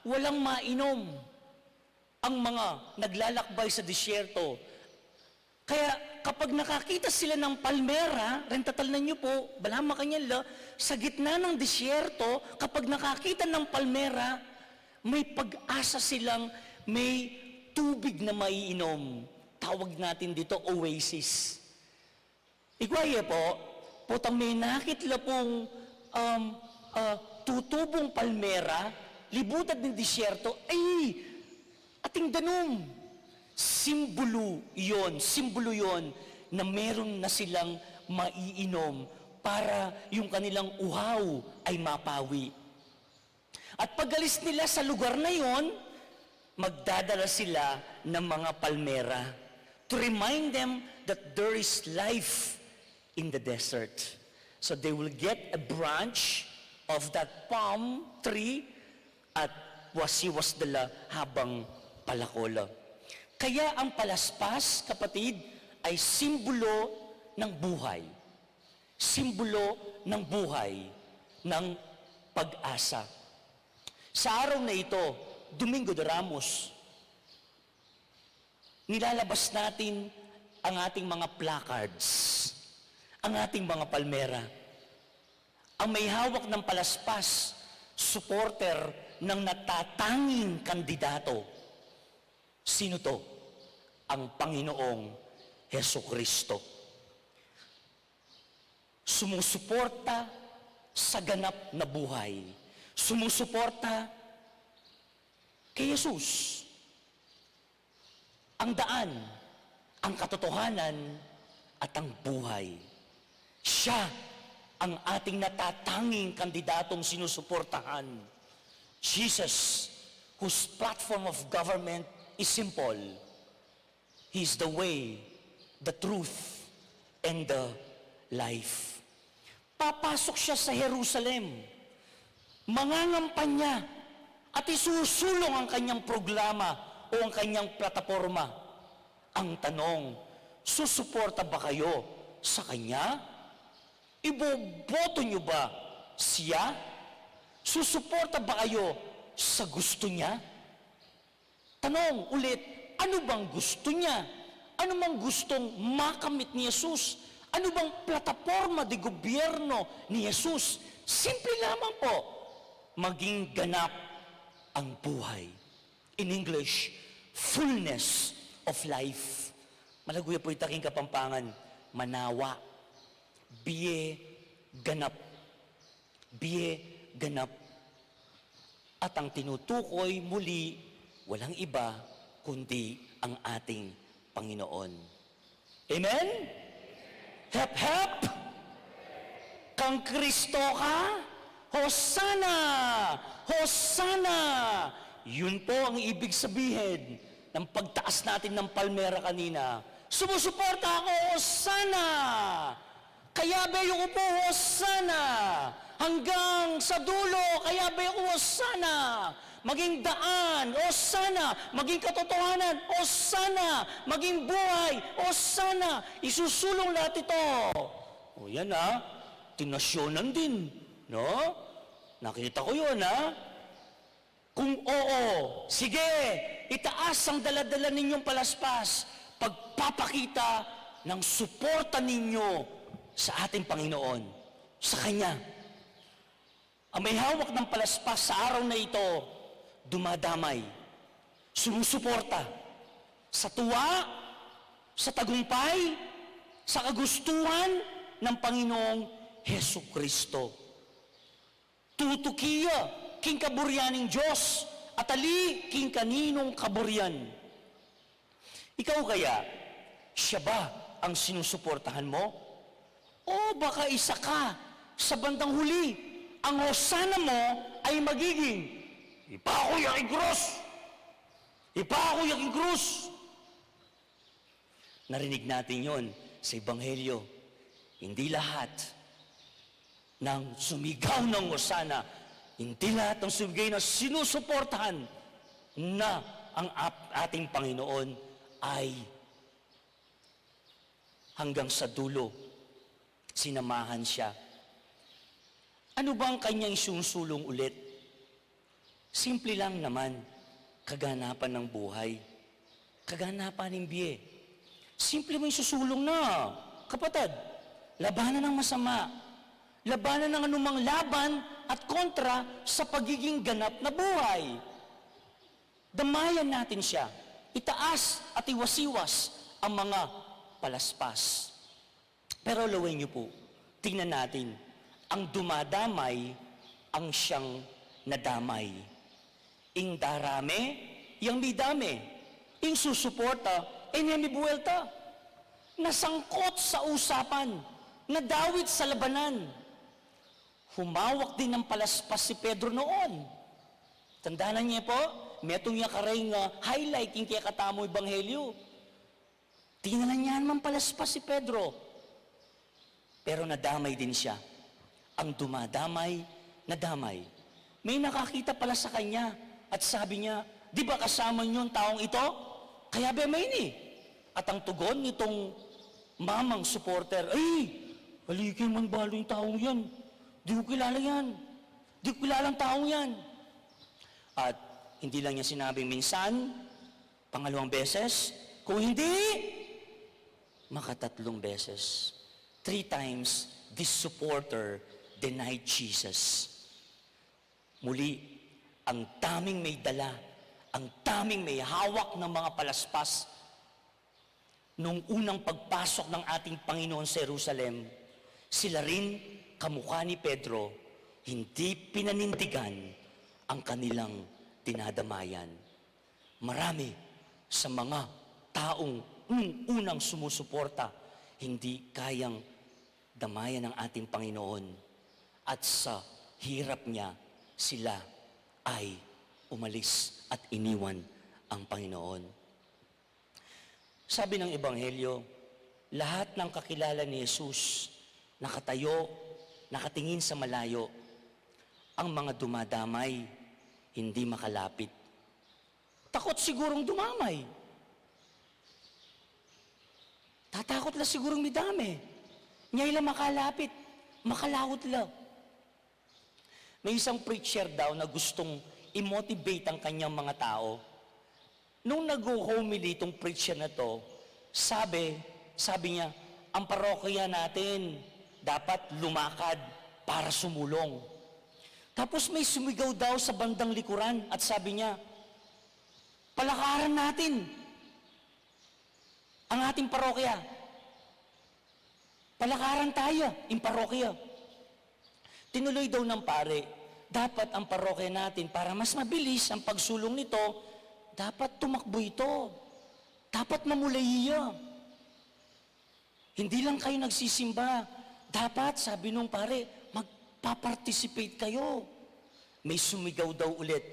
walang mainom ang mga naglalakbay sa disyerto. Kaya kapag nakakita sila ng palmera, rentatalnan niyo po, balama kanyala, sa gitna ng disyerto, kapag nakakita ng palmera, may pag-asa silang may tubig na maiinom. Tawag natin dito oasis. Igwaya po, putang may nakitla pong tutubong palmera, libutan ng disyerto, ay, ating danom. Simbolo yon na meron na silang maiinom para yung kanilang uhaw ay mapawi. At pag-alis nila sa lugar na yon, magdadala sila ng mga palmera to remind them that there is life in the desert. So they will get a branch of that palm tree at wasiwas dala habang palakola. Kaya ang palaspas, kapatid, ay simbolo ng buhay. Simbolo ng buhay, ng pag-asa. Sa araw na ito, Domingo de Ramos, nilalabas natin ang ating mga placards, ang ating mga palmera. Ang may hawak ng palaspas, supporter ng natatanging kandidato. Sino to? Ang Panginoong Hesukristo. Sumusuporta sa ganap na buhay. Sumusuporta kay Jesus. Ang daan, ang katotohanan, at ang buhay. Siya ang ating natatanging kandidatong sinusuportahan. Jesus, whose platform of government is simple. He's the way, the truth, and the life. Papasok siya sa Jerusalem, mangangampanya, at isusulong ang kanyang programa o ang kanyang plataforma. Ang tanong, susuporta ba kayo sa kanya? Iboboto niyo ba siya? Susuporta ba kayo sa gusto niya? Tanong ulit, ano bang gusto niya? Ano bang gustong makamit ni Jesus? Ano bang plataforma de gobyerno ni Jesus? Simple lamang po, maging ganap ang buhay. In English, fullness of life. Malaguya po itaking Kapampangan, manawa, biye, ganap. Biye, ganap. At ang tinutukoy muli, walang iba kundi ang ating Panginoon. Amen? Hep, hep! Kang Kristo ka? Hosana! Hosana! Yun po ang ibig sabihin ng pagtaas natin ng palmera kanina. Sumusuporta ako, Hosana! Kaya bayo ko po, Hosana! Hanggang sa dulo, kaya bayo ko, Hosana! Maging daan, o sana, maging katotohanan, o sana, maging buhay, o sana, isusulong lahat ito. O yan tinasyonan din, no? Nakita ko yun, Kung oo, sige, itaas ang daladala ninyong palaspas, pagpapakita ng suporta ninyo sa ating Panginoon, sa Kanya. Ang may hawak ng palaspas sa araw na ito, dumadamay, sumusuporta sa tuwa, sa tagumpay, sa kagustuhan ng Panginoong Hesukristo. Tutukiya king kaburyaning Diyos at ali king kaninong kaburyan. Ikaw kaya, siya ba ang sinusuportahan mo? O baka isa ka sa bandang huli, ang hosana mo ay magiging, ipa ako yaking krus! Ipa ako yaking krus! Narinig natin yon sa Ebanghelyo. Hindi lahat ng sumigaw ng hosana, hindi lahat ng sumigaw na sinusuportahan na ang ating Panginoon ay hanggang sa dulo, sinamahan siya. Ano ba ang kanyang susulong ulit? Simple lang naman, kaganapan ng buhay, kaganapan ng biye. Simple mo yung susulong na, kapatid, labanan ng masama, labanan ng anumang laban at kontra sa pagiging ganap na buhay. Damayan natin siya, itaas at iwasiwas ang mga palaspas. Pero lawin niyo po, tingnan natin, ang dumadamay, ang siyang nadamay. Ing darame, yang midame. Ing susuporta, may buwelta. Nasangkot sa usapan, nadawit sa labanan. Humawak din ng palaspas si Pedro noon. Tandaan niya po, metong niya kareng highlight yung kaya katamo Ebanghelyo. Tingnan niya naman palaspas si Pedro. Pero nadamay din siya. Ang dumadamay, nadamay. May nakakita pala sa kanya at sabi niya, di ba kasama niyo ang taong ito? Kaya bemay ni. At ang tugon nitong mamang supporter, ay, haligay man balo yung taong yan. Di ko kilala yan. Di ko kilala ang taong yan. At hindi lang niya sinabing minsan, pangalawang beses, kung hindi, makatatlong beses. 3 times, this supporter denied Jesus. Muli, ang daming may dala, ang daming may hawak ng mga palaspas. Nung unang pagpasok ng ating Panginoon sa Jerusalem, sila rin, kamukha ni Pedro, hindi pinanindigan ang kanilang dinadamayan. Marami sa mga taong unang sumusuporta, hindi kayang damayan ng ating Panginoon. At sa hirap niya, sila ay umalis at iniwan ang Panginoon. Sabi ng Ebanghelyo, lahat ng kakilala ni Jesus, nakatayo, nakatingin sa malayo, ang mga dumadamay, hindi makalapit. Takot sigurong dumamay. Tatakot lang sigurong midami. Ngayon lang makalapit, makalawot lang. May isang preacher daw na gustong i-motivate ang kanyang mga tao. Nung nag-homily itong preacher na to, sabi niya, ang parokya natin dapat lumakad para sumulong. Tapos may sumigaw daw sa bandang likuran at sabi niya, palakaran natin ang ating parokya. Palakaran tayo, yung parokya. Tinuloy daw ng pare, dapat ang parokya natin, para mas mabilis ang pagsulong nito, dapat tumakbo ito. Dapat mamulay iya. Hindi lang kayo nagsisimba. Dapat, sabi nung pare, magpa-participate kayo. May sumigaw daw ulit.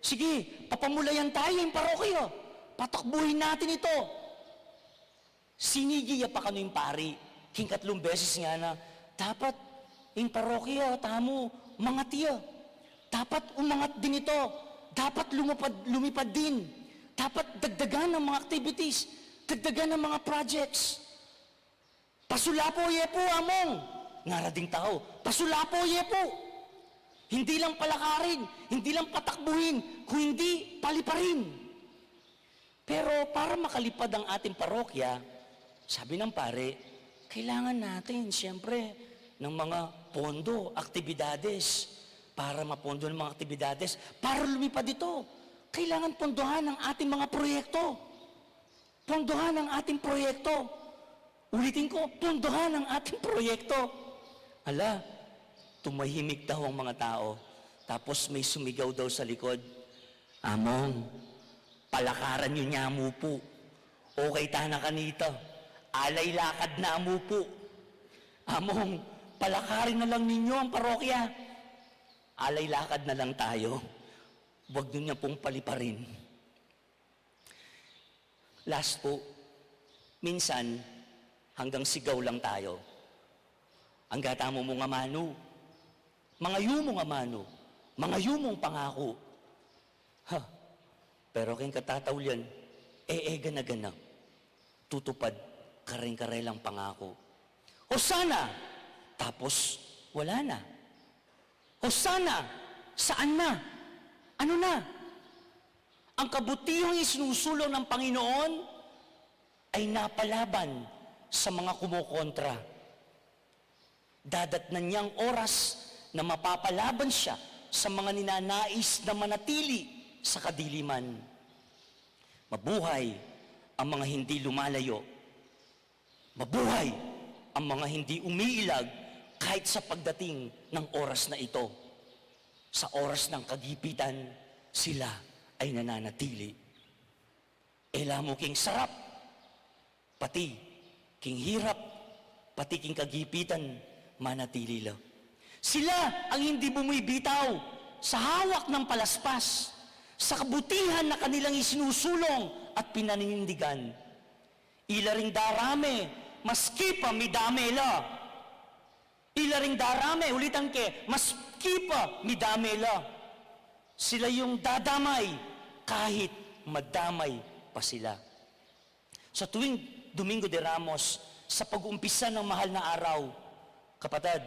Sige, papamulayan tayo yung parokya. Patakbuhin natin ito. Sinigiya pa kano yung pare. Hingkatlong beses nga na, dapat yung parokya, tamo, mga tiya. Dapat umangat din ito. Dapat lumipad din. Dapat dagdagan ng mga activities. Dagdagan ng mga projects. Pasulapo, yepo, among. Ngarading tao, pasulapo, yepo. Hindi lang palakarin, hindi lang patakbuhin, kung hindi, paliparin. Pero para makalipad ang ating parokya, sabi ng pare, kailangan natin, siyempre, ng mga pondo, aktibidades, para mapondo ng mga aktibidades, para lumipad ito. Kailangan pondohan ang ating mga proyekto. Pondohan ang ating proyekto. Ulitin ko, pondohan ang ating proyekto. Ala, tumahimik daw ang mga tao. Tapos may sumigaw daw sa likod, Among, palakaran nyo niya mo po. Okay ta na kanito. alay lakad na amo po. Among, palakarin na lang ninyo ang parokya. Alay lakad na lang tayo. Huwag nyo niya pong paliparin. Last po, minsan, hanggang sigaw lang tayo. Ang gata mo nga mano, mga yumo nga mano, mga yumong pangako. Ha, pero kayong katatawlyan, gana-gana, tutupad karing-karelang pangako. O sana, tapos wala na. O sana, saan na? Ano na? Ang kabutihang isinusulong ng Panginoon ay napalaban sa mga kumukontra. Dadatnan niyang oras na mapapalaban siya sa mga ninanais na manatili sa kadiliman. Mabuhay ang mga hindi lumalayo. Mabuhay ang mga hindi umiilag kahit sa pagdating ng oras na ito. Sa oras ng kagipitan, sila ay nananatili. Mo king sarap, pati king hirap, pati king kagipitan, manatili lang. Sila ang hindi bumibitaw sa hawak ng palaspas, sa kabutihan na kanilang isinusulong at pinaninindigan. Ilaring darame, maski pa midamela. Ilaring darame, ulitan ke, maski pa midamela. Sila yung dadamay kahit madamay pa sila. Sa tuwing Domingo de Ramos, sa pag-umpisa ng mahal na araw, kapatid,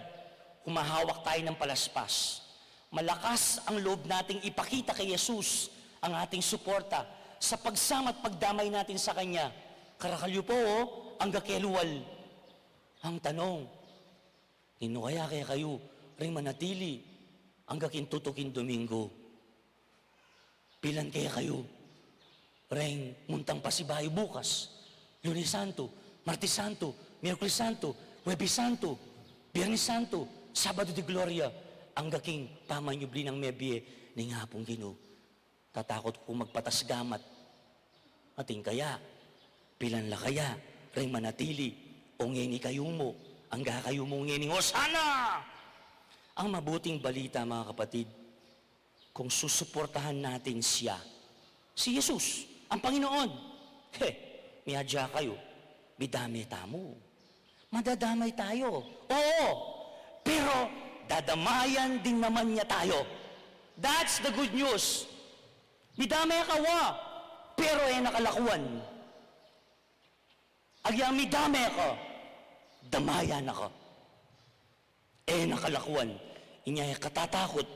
humahawak tayo ng palaspas. Malakas ang loob nating ipakita kay Jesus ang ating suporta sa pagsama at pagdamay natin sa Kanya. Karakalyo po, ang gakeluwal. Ang tanong, nino kaya kayo rin manatili ang gakintutukin Domingo? Pilan kaya kayo rin muntang pasibayo bukas? Lunes Santo, Martes Santo, Miyerkules Santo, Huwebes Santo, Biyernes Santo, Sabado de Gloria, ang gaking pamanyubli ng mebye ni nga pong Ginoo. Tatakot ko magpatasgamat. Ating kaya, pilan la kaya, ring manatili, o ngeni kayo mo, ang gakayo mo ngeni, Hosana! Ang mabuting balita, mga kapatid, kung susuportahan natin siya, si Jesus, ang Panginoon, miyadya kayo, bidami tamo. Madadamay tayo. Oo, pero dadamayan din naman niya tayo. That's the good news. Midamay kawa, pero nakalakuan. Agyang midamay ka, damayan ako. Nakalakuan. Inyay katatakot,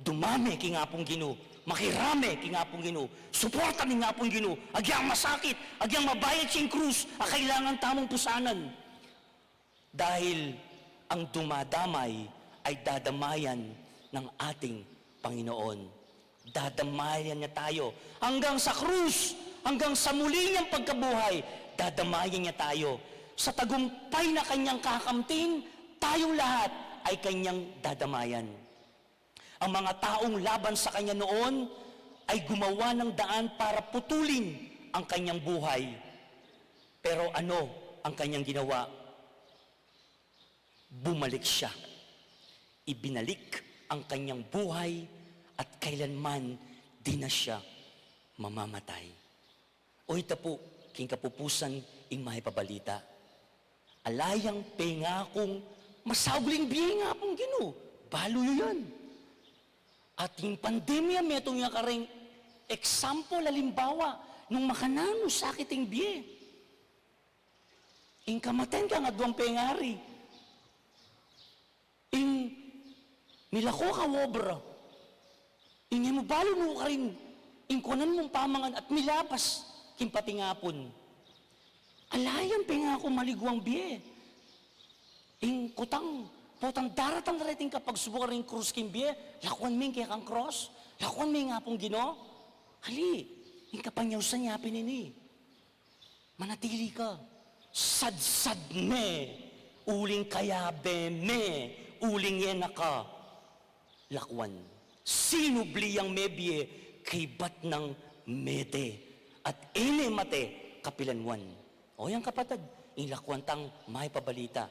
dumami ki nga pong Ginoo, makirame ki nga pong Ginoo, suporta ni nga pong Ginoo, agyang masakit, agyang mabayad siyang krus, kailangan tamong pusanan. Dahil ang dumadamay ay dadamayan ng ating Panginoon. Dadamayan niya tayo hanggang sa krus, hanggang sa muli niyang pagkabuhay, dadamayan niya tayo. Sa tagumpay na kanyang kakamtin, tayong lahat ay kanyang dadamayan. Ang mga taong laban sa kanya noon ay gumawa ng daan para putulin ang kanyang buhay. Pero ano ang kanyang ginawa? Bumalik siya. Ibinalik ang kanyang buhay at kailanman di na siya mamamatay. O ito po, king kapupusan ing mahipabalita. Alayang pengakong masabling biye nga pong Ginoo. Balo yan. At yung pandemya, may itong yung karing example, halimbawa, nung makanano sakit yung biye. Ing kamaten ka nga duwang pengari. Ing milako ka wobra. Ing mo balo mo ka rin. Ing kunan mong pamangan at milapas kimpatingapon. Alayang pengako maliguang biye. Ing kutang, potang daratang rating kapag subukan rin krus kimbiye, lakuan ming kaya kang cross, lakuan ming nga pong Ginoo. Hali, ing kapanyaw sa niya pinini. Manatili ka. Sad-sad me, uling kayabe me, uling yena ka. Lakwan, sinubli ang mebye kay bat ng mete at ene mate kapilanwan. O yan kapatid, ing lakwantang may pabalita.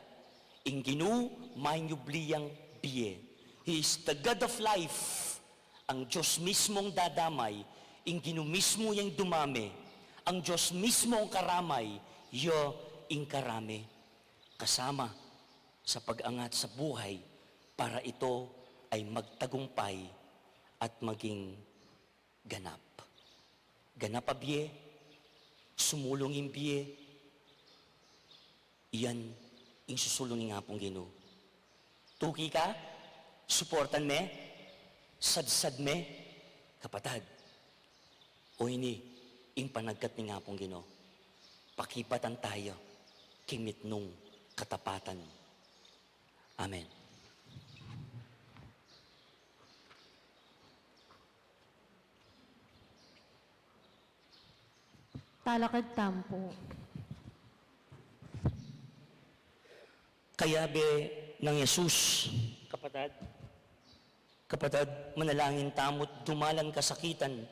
Ing Ginoo may nyubliyang biye. He is the God of life. Ang Diyos mismong dadamay, ing Ginoo mismo yung dumami. Ang Diyos mismo ang karamay, yo ing karami. Kasama sa pag-angat sa buhay para ito ay magtagumpay at maging ganap. Ganap a biye, sumulong yung biye, iyan yung susulong nga pong Ginoo. Tuki ka, suportan me, sadsad me, kapatad. O ini, ing panagkat ni nga pong Ginoo. Pakipatan tayo, kimit nung katapatan. Amen. Talakad tampo. Kaya be ng Yesus, kapatad, manalangin tamot, dumalan kasakitan,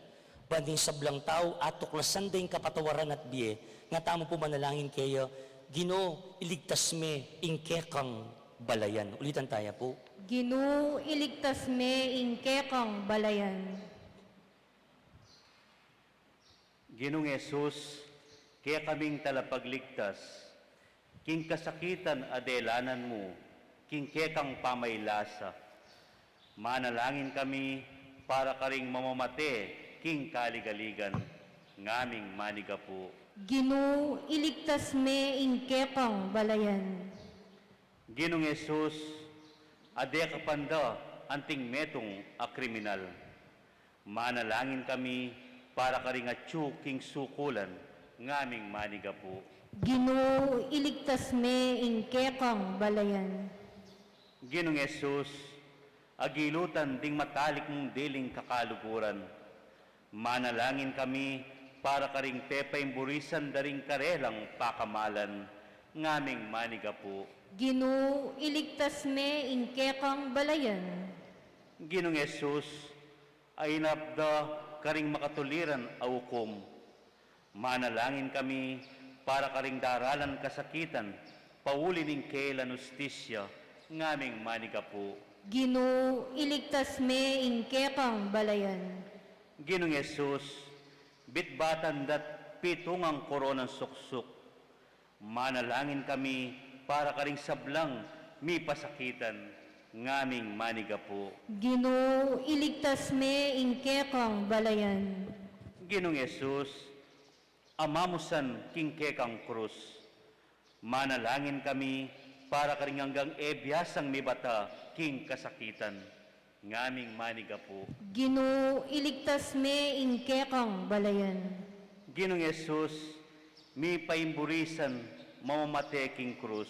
banding sablang tao, at tuklasan din kapatawaran at biye, nga tamo po manalangin kayo, Ginoo, iligtas me, ingkekang balayan. Ulitan tayo po. Ginoo, iligtas me ingkekang balayan. Ginong Yesus, kaya kaming talapagligtas, king kasakitan adelanan mo, king kekang pamaylasa. Manalangin kami para karing mamamate, king kaligaligan, ngaming maniga po. Ginoo, iligtas me ingkekang balayan. Ginong Yesus, ade kapanda, anting metong a kriminal. Manalangin kami para karing atyu king sukulan, ngaming maniga po. Ginoo, iligtas me ingkekang balayan. Ginong Yesus, agilutan ding matalik mong diling kakaluguran. Manalangin kami para karing pepaing burisan daring karelang pakamalan, ngaming maniga po. Ginoo, iligtas me ingkekang balayan. Ginong Yesus, ay napda karing makatuliran aukom. Manalangin kami para karing daralan kasakitan, pauli ning kailan ustisya, ngaming maniga po. Ginoo, iligtas me ingkekang balayan. Ginong Yesus, bitbatan dat pitungang koronang suksuk. Manalangin kami para karing sablang mi pasakitan, ngaming maniga po. Ginoo, iligtas me ingkekang balayan. Ginong Yesus, amamusan king kekang krus. Manalangin kami para karing hanggang ebyasang mi bata king kasakitan, ngaming maniga po. Ginoo, iligtas me ingkekang balayan. Ginong Yesus, mi paimburisan mamamate king krus.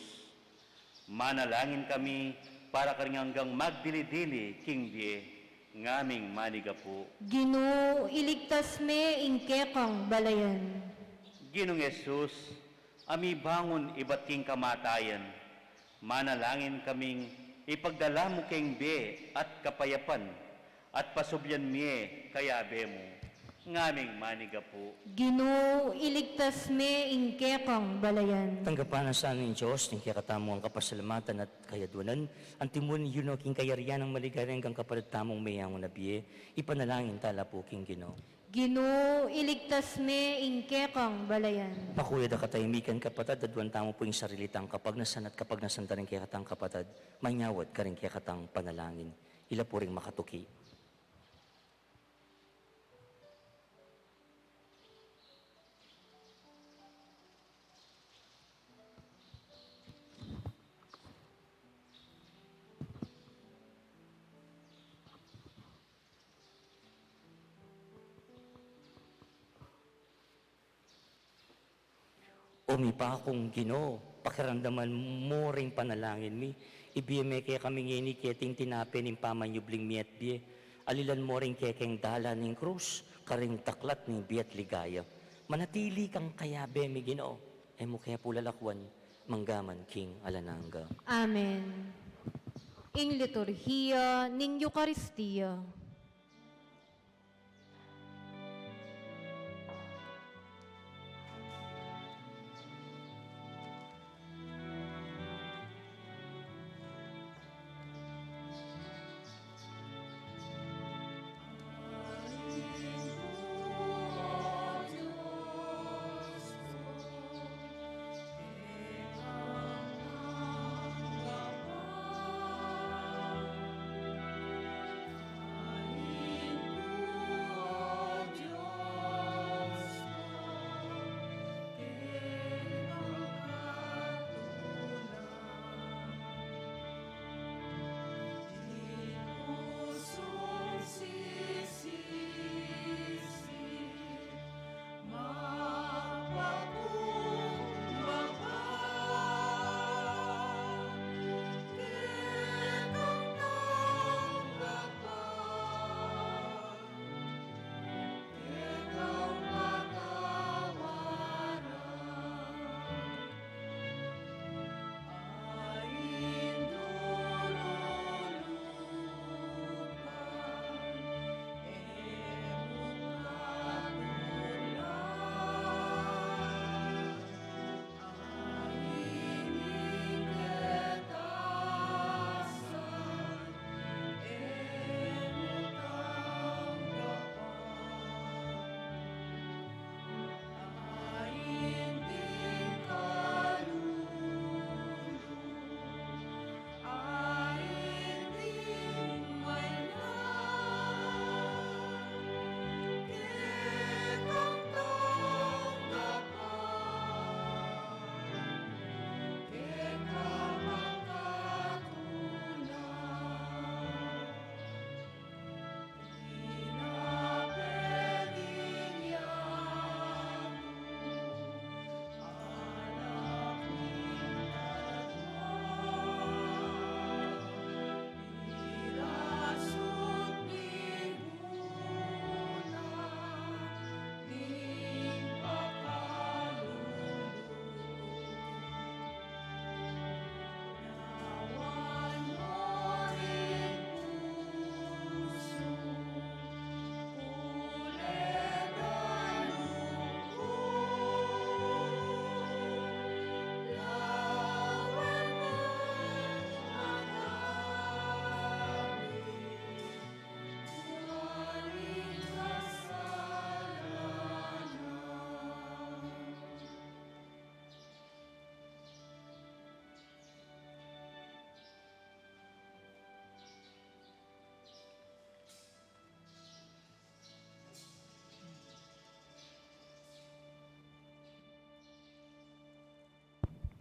Manalangin kami para karing hanggang magdili-dili king biye, ngaming maniga po. Ginoo, iligtas me ingkekang balayan. Ginong Yesus, ami bangon iba't king kamatayan. Manalangin kaming ipagdala mo king biye at kapayapan, at pasubyan miye kayabe mo, ngaming maniga po. Ginoo, iligtas me ingkekang balayan. Tanggapan sa aming Diyos, ning kayakatamo ang kapasalamatan at kayadunan, ang timun yun o king kayarian ng maligaring kang kapalitamong mayamon na biye, ipanalangin tala po king Ginoo. Ginoo, iligtas me ingkekang balayan. Pakuya da katahimikan kapatad, dadwan tamo po yung sarilitang kapag nasan at kapag nasanta rin kaya katang kapatad, manyawad ka rin kaya katang panalangin. Ila po rin makatuki. Umipa akong Ginoo, pakiramdaman mo ring panalangin mi. Ibiyeme kaya kami ngini keting tinapin ng pamanyubling miat biye. Alilan mo ring kekeng dala ng krus, karing taklat ng biat ligaya. Manatili kang kayabe mi Ginoo. Emo kaya pulalakwan, manggaman king alananga. Amen. Ing liturhiya ning Eukaristiya.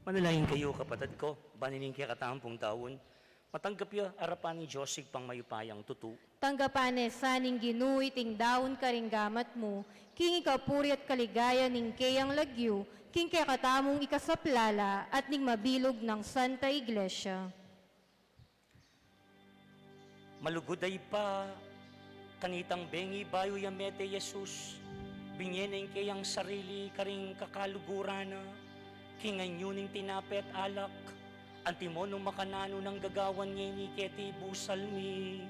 Manalangin kayo, kapatid ko, banining kaya katampong taon. Matanggap ya arapan ni Josig pang mayupayang tutu. Tanggapan saning ginuiting daon karinggamat mo, king ikapuri at kaligaya ning kayang lagyo, king kaya katamong ikasaplala at ning mabilog ng Santa Iglesia. Maluguday pa, kanitang bengi bayo yamete Jesus, binyening kayang sarili karing kakalugurana, kinganyuning tinapet alak, antimonong makanano ng gagawan niya ni keti busalmi.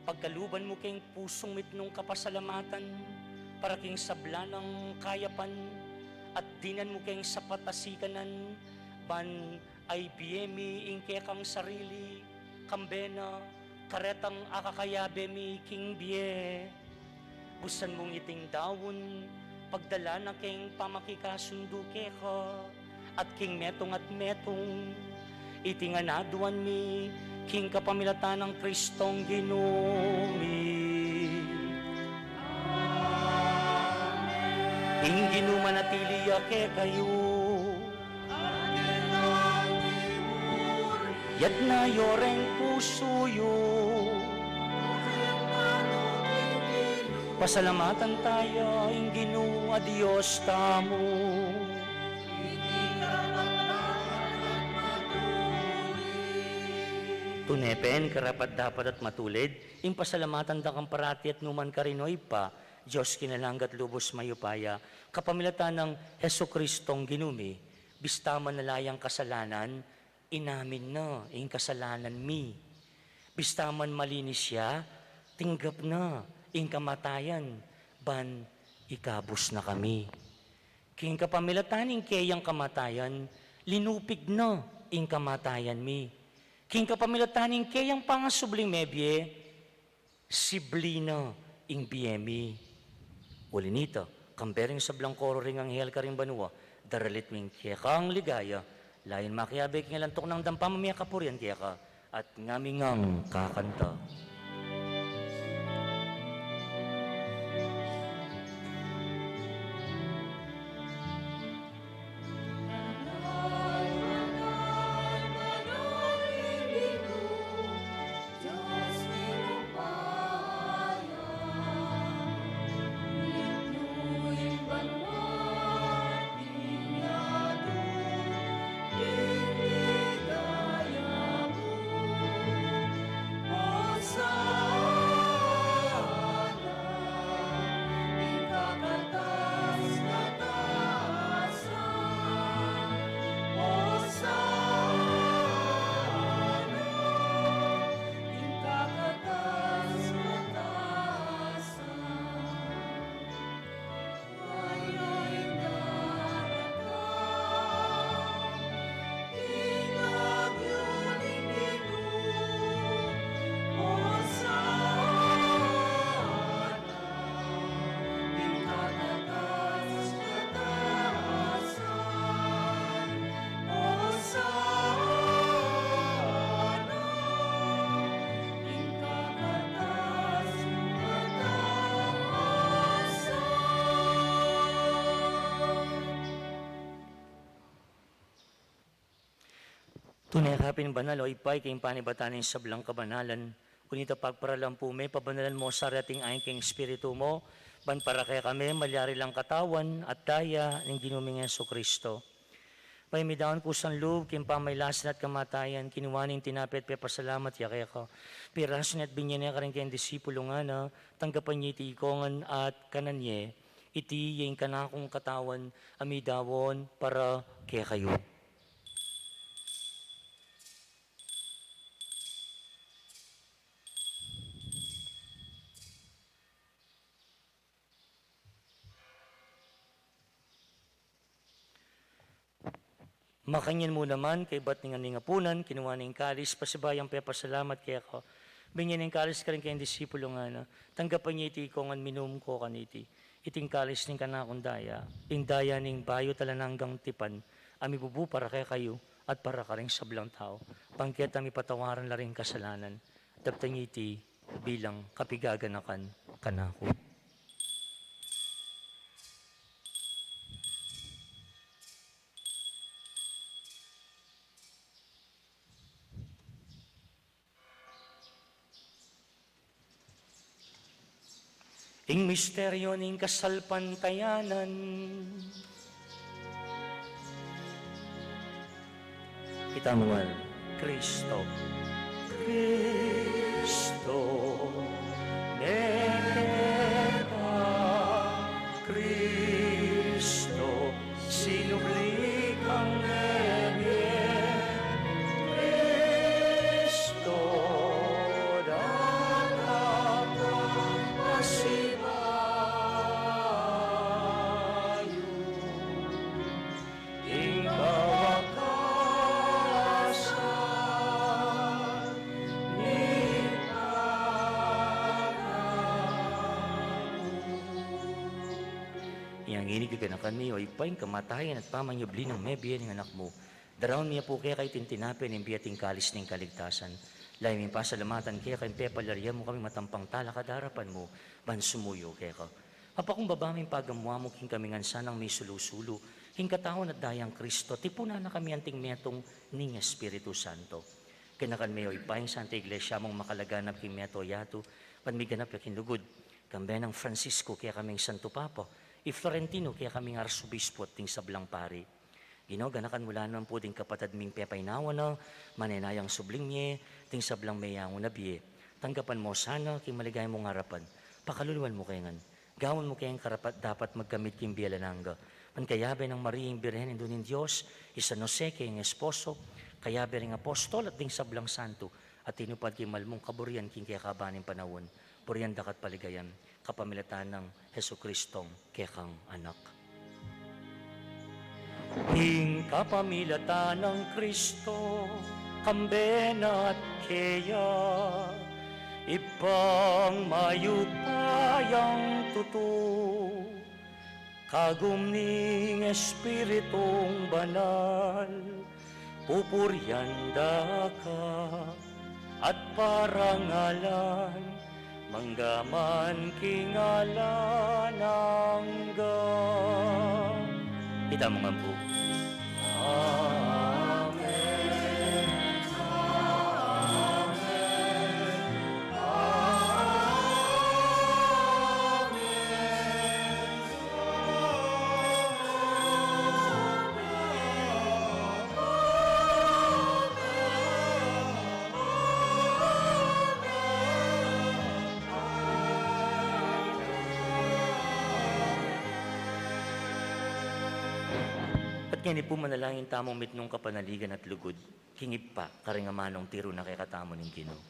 Pagkaluban mo kayong pusong mitnong kapasalamatan, para king sabla ng kayapan, at dinan mo kayong sapatasikanan, ban ay biyemi ingke kang sarili, kambena, karetang akakayabe mi king biye. Busan mong iting dawon, pagdala na keng pamakikasundo keka, at king metong at metong, itinganaduan mi, king kapamilatan ng Kristong ginumi. Ing ginumanatili ke kayo, yat na yoreng puso yo. Pasalamatan tayo, ing ginu a Diyos tamo. Tunepen, karapat dapat at matulid, ing pasalamatan da kang parati at numan karinoy pa, Diyos kinalanggat lubos mayupaya, kapamilatan ng Heso Kristong ginumi, bistaman nalayang kasalanan, inamin na, ing kasalanan mi. Bistaman malinis siya, tinggap na, ing kamatayan, ban ikabos na kami. King kapamilatan ing kayang kamatayan, linupig na, ing kamatayan mi. King kapamilatan ing kayang pangasubling mebye, siblina, ing biyemi. Ulinito, kampering sa blangkoro ring anghel ka rin banua, daralit ming kaya kang ligaya, layan makiabe king lantok ng dampa mamaya kapurian kaya ka, at ngamingang kakanta. Tunay kapin banal o ipay kayong panibatanin sa blang kabanalan. Kunita pagparalang pume, pabanalan mo sa rating ayon kayong espiritu mo, ban para kaya kami, malyari lang katawan at daya ng ginuming Yesu Kristo. Paimidaon po sa loob, kayong pamaylasan at kamatayan, kinuwaning tinapit, pasalamat ya kaya ka. Pirasin at binyan niya ka rin kayong disipulo nga na, tanggapan niya iti ikongan at kananye, iti yung kanakong katawan, amidawon para kaya kayo. Makanyan mo naman, kay ba't nga punan, kinuha ng kalis, pasibayang pasalamat kaya ko. Binyan ng kalis ka rin kayong disipulo nga na, tanggapan niya iti kongan minum ko kaniti. Iting kalis ng kanakong daya, ing daya ng bayo talananggang tipan, ami bubu para kaya kayo, at para ka rin sablang tao. Pangkit ami patawaran na rin kasalanan, daptan niya iti bilang kapigaganakan kanako. ing misteryo ning kasalpantayanan. Kita mo nga, Kristo. Kristo, neka, Kristo, sinubli kang nebie, Kristo, pasibayo, ikaw wakasan, Yang ini kaganakan niyo, ipaing kamatayan at pamanyubli ng mebiya ng anak mo. Daraon niya po kaya kay tintinapin ng biyating kalis ng kaligtasan. Lahi min pasalamatan kaya kay pepalarya mo kami matampang tala kadarapan mo, bansumuyo kaya ka. Apakong babaming pagamuha mo king kami ngansan ng may sulusulo, king katawon at dayang Kristo, tipuna na kami anting metong ning Espiritu Santo. Kinakan mayo ipaing Santa Iglesia mong makalaganap king meto yato, panmiganap yakin lugod. Kambe ng Francisco kaya kaming Santo Papa, Florentino kaya kaming Arsobispo at ting sablang pari. Ginoo, ganakan mula naman po ding kapatad ming pepaynawa na, manenayang subling niye, ting sablang mayango na biye. Tanggapan mo sana, king maligay mong harapan. Pakaluluan mo kayangan. Gawon mo kayang karapat dapat magkamit king biyalananga. Pankayabe ng Mariing Birhen ng Diyos, isa no se kayang esposo, kayabe ring apostol at ding sablang santo, at tinupad king malmong kaburian king kaya kabaning panawon. Puriyan dakat paligayan, kapamilatan ng Heso Kristong kekang anak. Ing kapamilatan ng Kristo, kambena at keya, ipang mayupayang tuto, kagumning Espiritong banal, pupuryanda ka at parangalan, manggaman kingalan hangga. Kita mo nga po. Amen. At ngayon po manalangin tamong mitnong kapanaligan at lugod, kingip pa, karingamanong tiro na kay katamo ng Ginoo.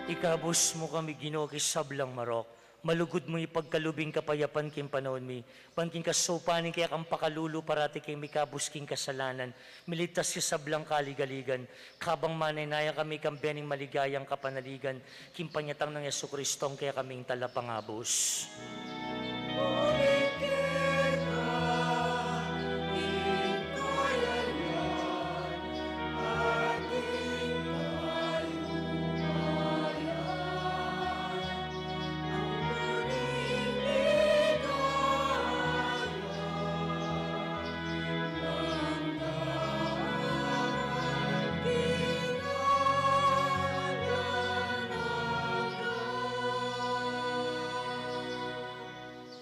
Ikabos mo kami ginokis sablang marok. Malugod mo ipagkalubing kapayapan king panahon mi. Panking kasupanin kaya kang pakalulu parati kay mikabos king kasalanan. Militas ka sablang kaligaligan. Kabang manay kami kang bening maligayang kapanaligan. Kimpanyatang ng Yesu Kristong kaya kaming talapangabos.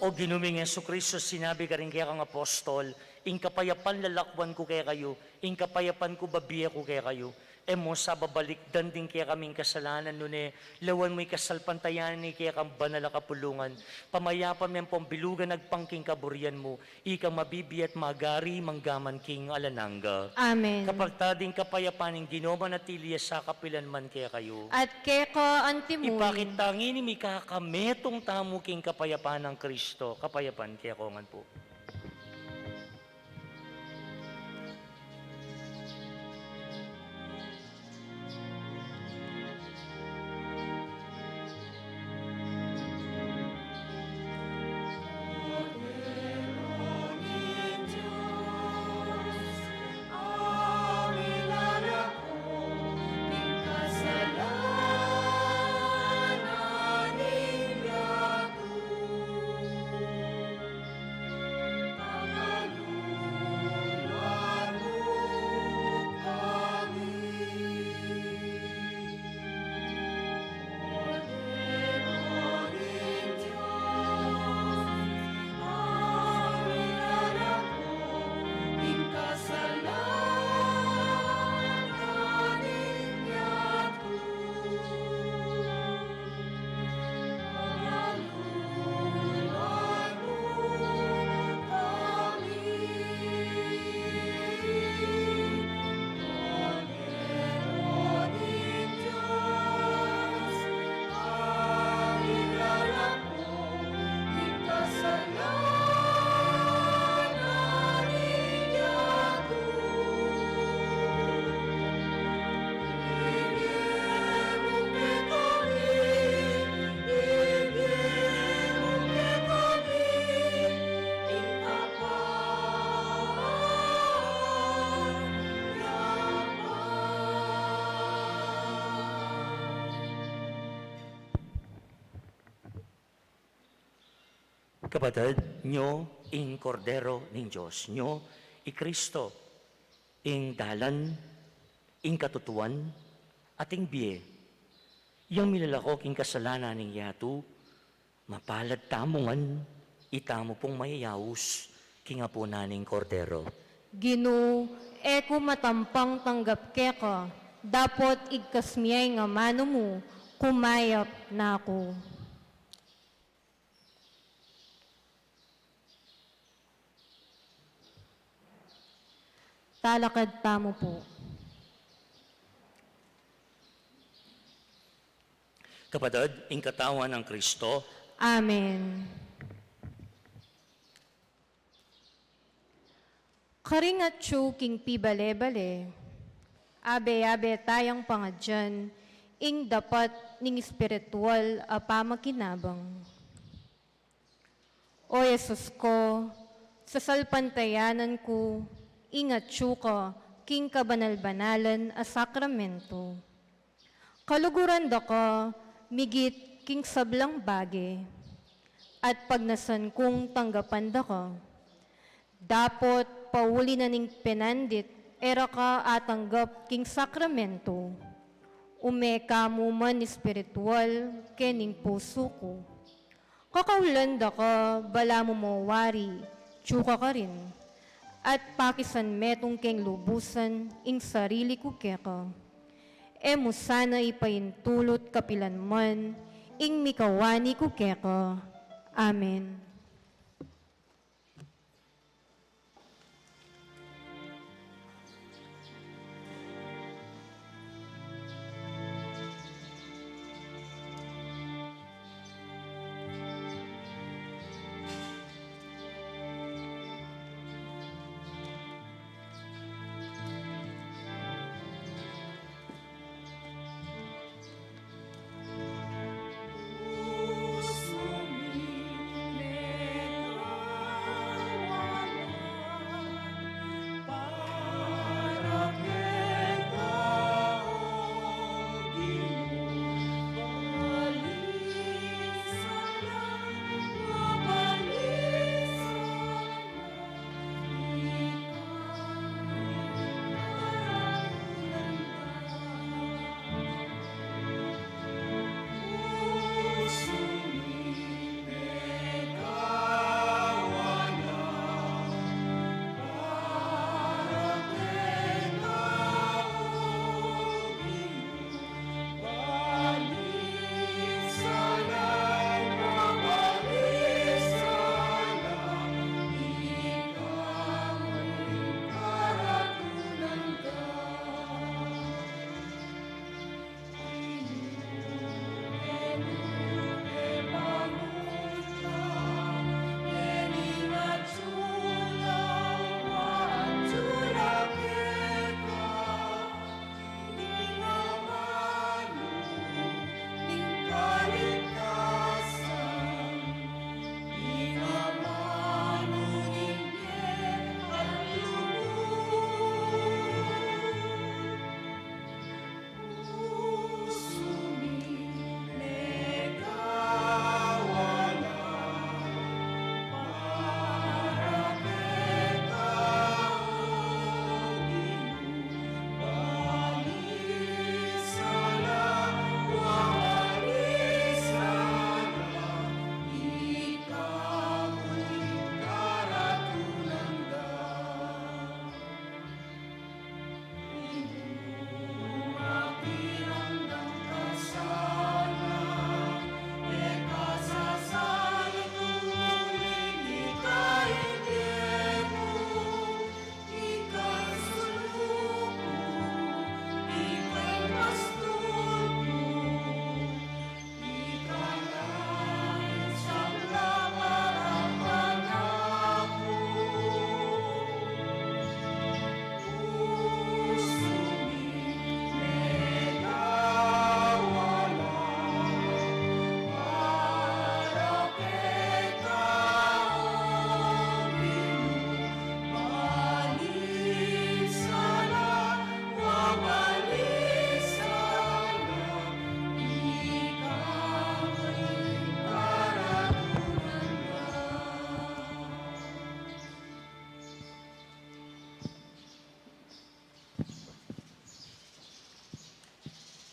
O ginuming Yesu Kristo, sinabi ka rin kaya kang apostol, ing kapayapan lalakwan ko kaya kayo, ing kapayapan ko babiya ko kaya kayo. Mo sa babalikdan din kaya kaming kasalanan nun lawan mo'y kasalpantayan ni kaya kang banala kapulungan. Pamayapan men pong bilugan nagpangking kaburian mo, ikang mabibiyat magari manggaman king alananga. Amen. Kapag tading kapayapaning ginoma na tiliya sa kapilan man kaya kayo. At keko antimun. Ipakitangin ni mi kakametong tamo king kapayapaan ng Kristo. Kapayapan kaya kongan po. Kapatid, nyo ing kordero ning Diyos, nyo i Kristo, ing dalan, ing katutuan, at ing biye. Yang milalakok ing kasalanan ning yatu, mapalad tamongan, itamo pong mayayawus, kinga po naning kordero. Ginu, eko matampang tanggap keko, dapot igkasmiyay nga mano mo, kumayap na ako. Talakad tamo po. Kapatid, ing katawan ng Kristo, Amen. Karingat king pibale-bale, abe-abe tayang pangadyan, ing dapat ning espiritual a pamakinabang. O Yesus ko, sa salpantayanan ko, ingat ka, king kabanal-banalan a sakramento. Kaluguran da ka, migit king sablang bage, at pagnasan kong tanggapan da ka. Dapot pauli na ning penandit, era ka atanggap king sakramento. Umeka mo man espiritual, kening puso ko. Kakaulan da ka, bala mo mawari, tsuka ka rin. At pakisan metong keng lubusan, ing sarili ko keka. Mo sana ipahintulot kapilan man, ing mikawani ko keka. Amen.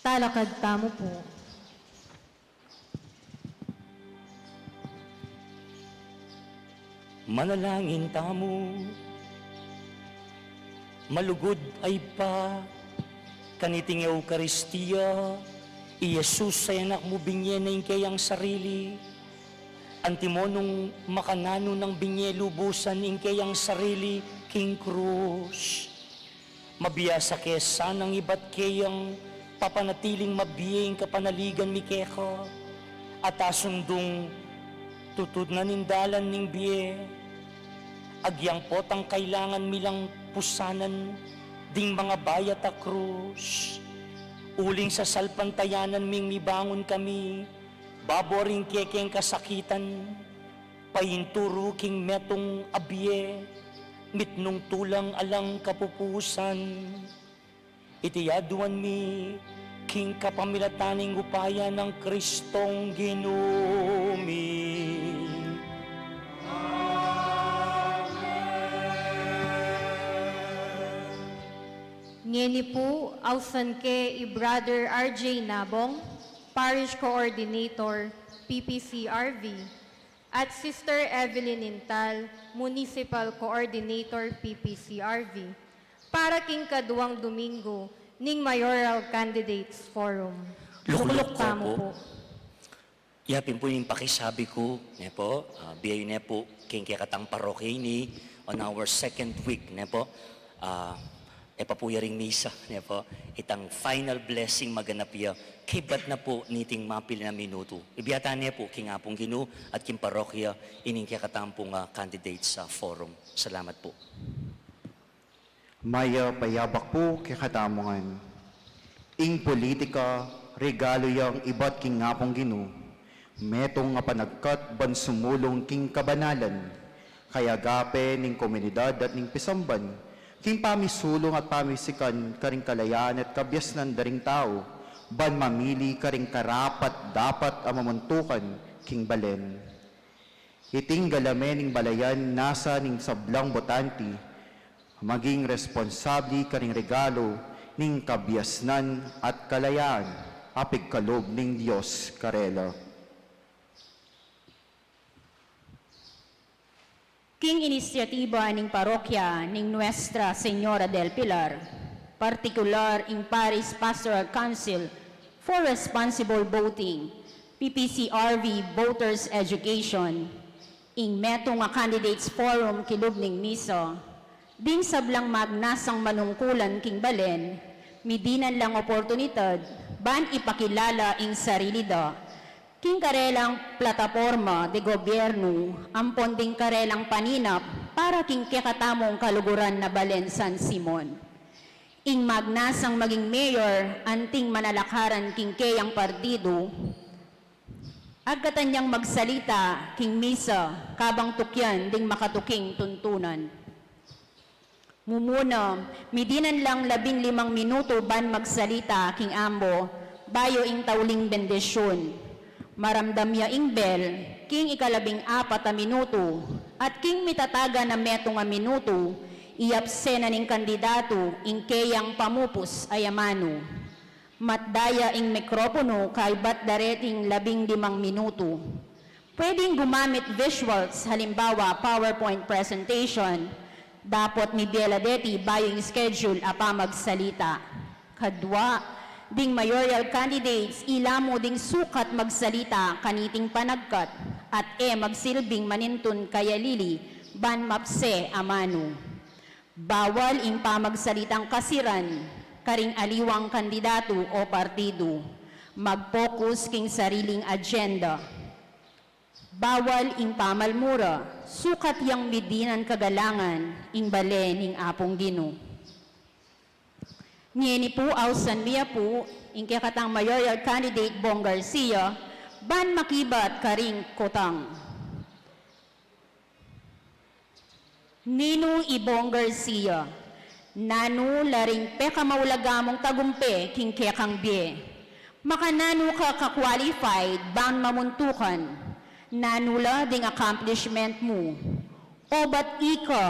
Talakad tamo po. Manalangin tamo, malugod ay pa, kaniting Eukaristiya, i Jesus ay anak mo binye na kayang sarili, antimonong makanano ng binye lubusan kayang sarili, king krus. Mabiyasa kesa ng iba't kayang papanatiling mabiyeng kapanaligan mi keka, at asundong tutud na nindalan ning biye, agyang pot ang kailangan milang pusanan, ding mga bayat a krus. Uling sa salpantayanan ming mibangon kami, baboring kekeng kasakitan, pahinturo king metong abye, mitnong tulang alang kapupusan. Itiyaduan mi, king kapamilataning upaya ng Kristong Ginumi. Ngeni po, ausan ke i-Brother RJ Nabong, Parish Coordinator, PPCRV, at Sister Evelyn Intal, Municipal Coordinator, PPCRV, para king kaduang Domingo ning Mayoral Candidates Forum. Lukluk ko tamo po. Yapin po yung pakisabi ko, ne po, biyayo ne po, king kakatang parokya ni on our second week, ne po, epapuyaring misa, ne po, itang final blessing maganap ya, kibat na po niting mapil na minuto. Ibiyata ne po, king apong ginu at king parokya, ining kakatampong candidates sa forum. Salamat po. Maya payabak po kikatamongan. Ing politika, regalo yang iba't king ngapong ginu, metong nga panagkat ban sumulong king kabanalan, kaya gape ning komunidad at ning pisamban, king pamisulong at pamisikan karing kalayaan at kabyasnan daring tao, ban mamili karing karapat dapat amamuntukan king balen. Iting galame ning balayan nasa ning sablang botanti, maging responsabli karing regalo ning kabyasnan at kalayaan, apig kalob ning Diyos karela. King inisyatiba ning parokya ning Nuestra Señora del Pilar, particular ing Paris Pastoral Council for Responsible Voting, PPCRV Voters Education, ing metong nga Candidates Forum kilub ning miso, ding sablang magnasang manungkulan king balen, midinan lang oportunidad, ban ipakilala ing sarili da, king karelang plataforma de gobyerno, ampon ding karelang paninap para king kakatamong kaluguran na balen San Simon. Ing magnasang maging mayor, anting manalakaran king kayang partido, agkatanyang magsalita king misa, kabang tukyan ding makatuking tuntunan. Mumuna, midinan lang 15 minuto ban magsalita king ambo, bayo ing tauling bendisyon. Maramdam ya ing bel, king 14 minuto, at king mitataga na metong nga minuto, iapsena ning kandidato ing kayang pamupos ayamano. Matdaya ing mikropono kay bat dareting 15 minuto. Pwedeng gumamit visuals, halimbawa PowerPoint presentation, dapat mi Bieladeti bayong schedule apa magsalita. Kadwa, ding mayoral candidates ilamo ding sukat magsalita kaniting panagkat at magsilbing manintun kaya lili ban mapse amano. Bawal ing pamagsalitang kasiran karing aliwang kandidato o partido. Mag-focus king sariling agenda. Bawal ing pamalmura, sukat yang midinan kagalangan, ing bale ning apong gino. Ngeni po ausan miya po, ing kakatang mayoral candidate Bong Garcia, ban makibat karing kotang. Nino Ibong Garcia, nanu laring peka maulagamong tagumpe king kekang bie. Makananu ka ka-qualified ban mamuntukan, nanula ding accomplishment mo. O ba't ika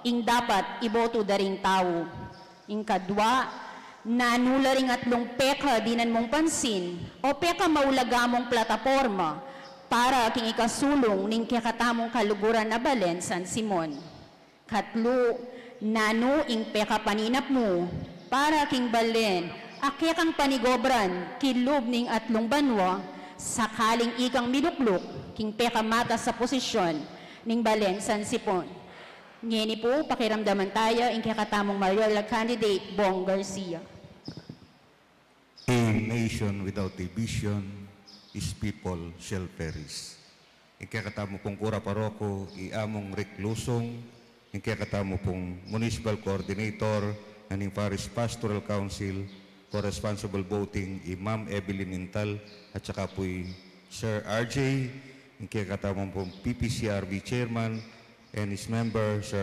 ing dapat iboto daring tao. Ing kadwa, nanula ring atlong peka dinan mong pansin, o peka maulaga mong plataporma, para king ikasulong ning kakatamong kaluguran na Balen, San Simon. Katlo, nano ing peka paninap mo, para king Balen, akya kang panigobran, kilub ning atlong banwa, sakaling ikang milukluk, king peka mata sa posisyon, ning Balen, San Simon. Ngeni po, pakiramdaman tayo ing kakatamong mayoral candidate, Bong Garcia. A nation without a vision, is people shall perish. Ikakatamo pong Kura Paroko, iamong Rick Lusong, ikakatamo pong Municipal Coordinator, ng Paris Pastoral Council, for responsible voting, Ma'am Evelyn Intal, at saka po Sir RJ, ikakatamo pong PPCRB Chairman, and his member, Sir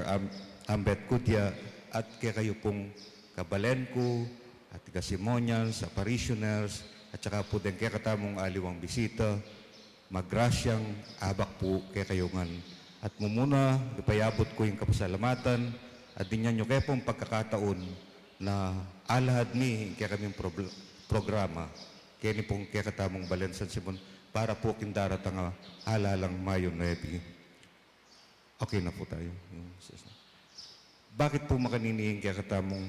Ambet Kudya, at kaya kayo pong Kabalenko, at Kasimonians, sa parishioners, at saka po din kaya katamong aliwang bisita, magrasyang abak po kaya kayungan. At mumuna, ipayabot ko yung kapasalamatan, at din nyo kaya pong pagkakataon na alahad ni kaya kaming programa, kaya ni pong kaya katamong Balen, San Simon, para po kindarat ang halalang Mayo 9. Okay na po tayo. Bakit po makaniniing kaya katamong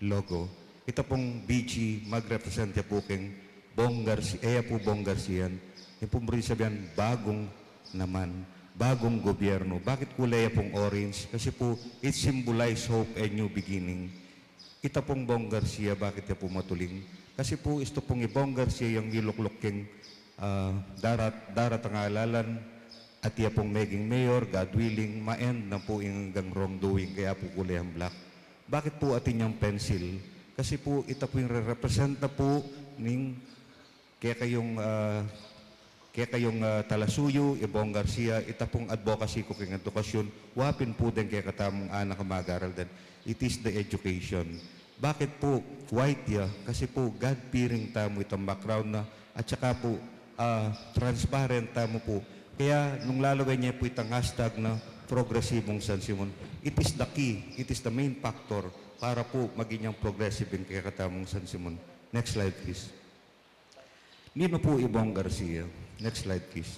logo? Ito pong BG, mag-represent po keng Bong Garcia, po Bong Garcia. Yung pong rin sabihan, bagong naman, bagong gobyerno. Bakit kulay pong orange? Kasi po, it symbolize hope and new beginning. Ito pong Bong Garcia, bakit niya po matuling? Kasi po, ito pong Bong Garcia, yung niluklok keng darat ang alalan, at iya pong maging mayor, God willing, ma-end na po yung hanggang wrongdoing, kaya po kulay ang black. Bakit po atin yung pencil? Kasi po, ito po yung re-represent na po ning kaya kayong Talasuyo, Bong Garcia, ito pong advocacy ko kayong edukasyon, wapin po din kaya katamong anak ka mag-aral din. It is the education. Bakit po white ya? Kasi po God-fearing tamo itong background na, at saka po transparent tamo po. Kaya nung lalagay niya po itang hashtag na progresibong San Simon, it is the key, it is the main factor para po maging yung progressive yung kaya katamong San Simon. Next slide, please. Nino po Bong Garcia. Next slide, please.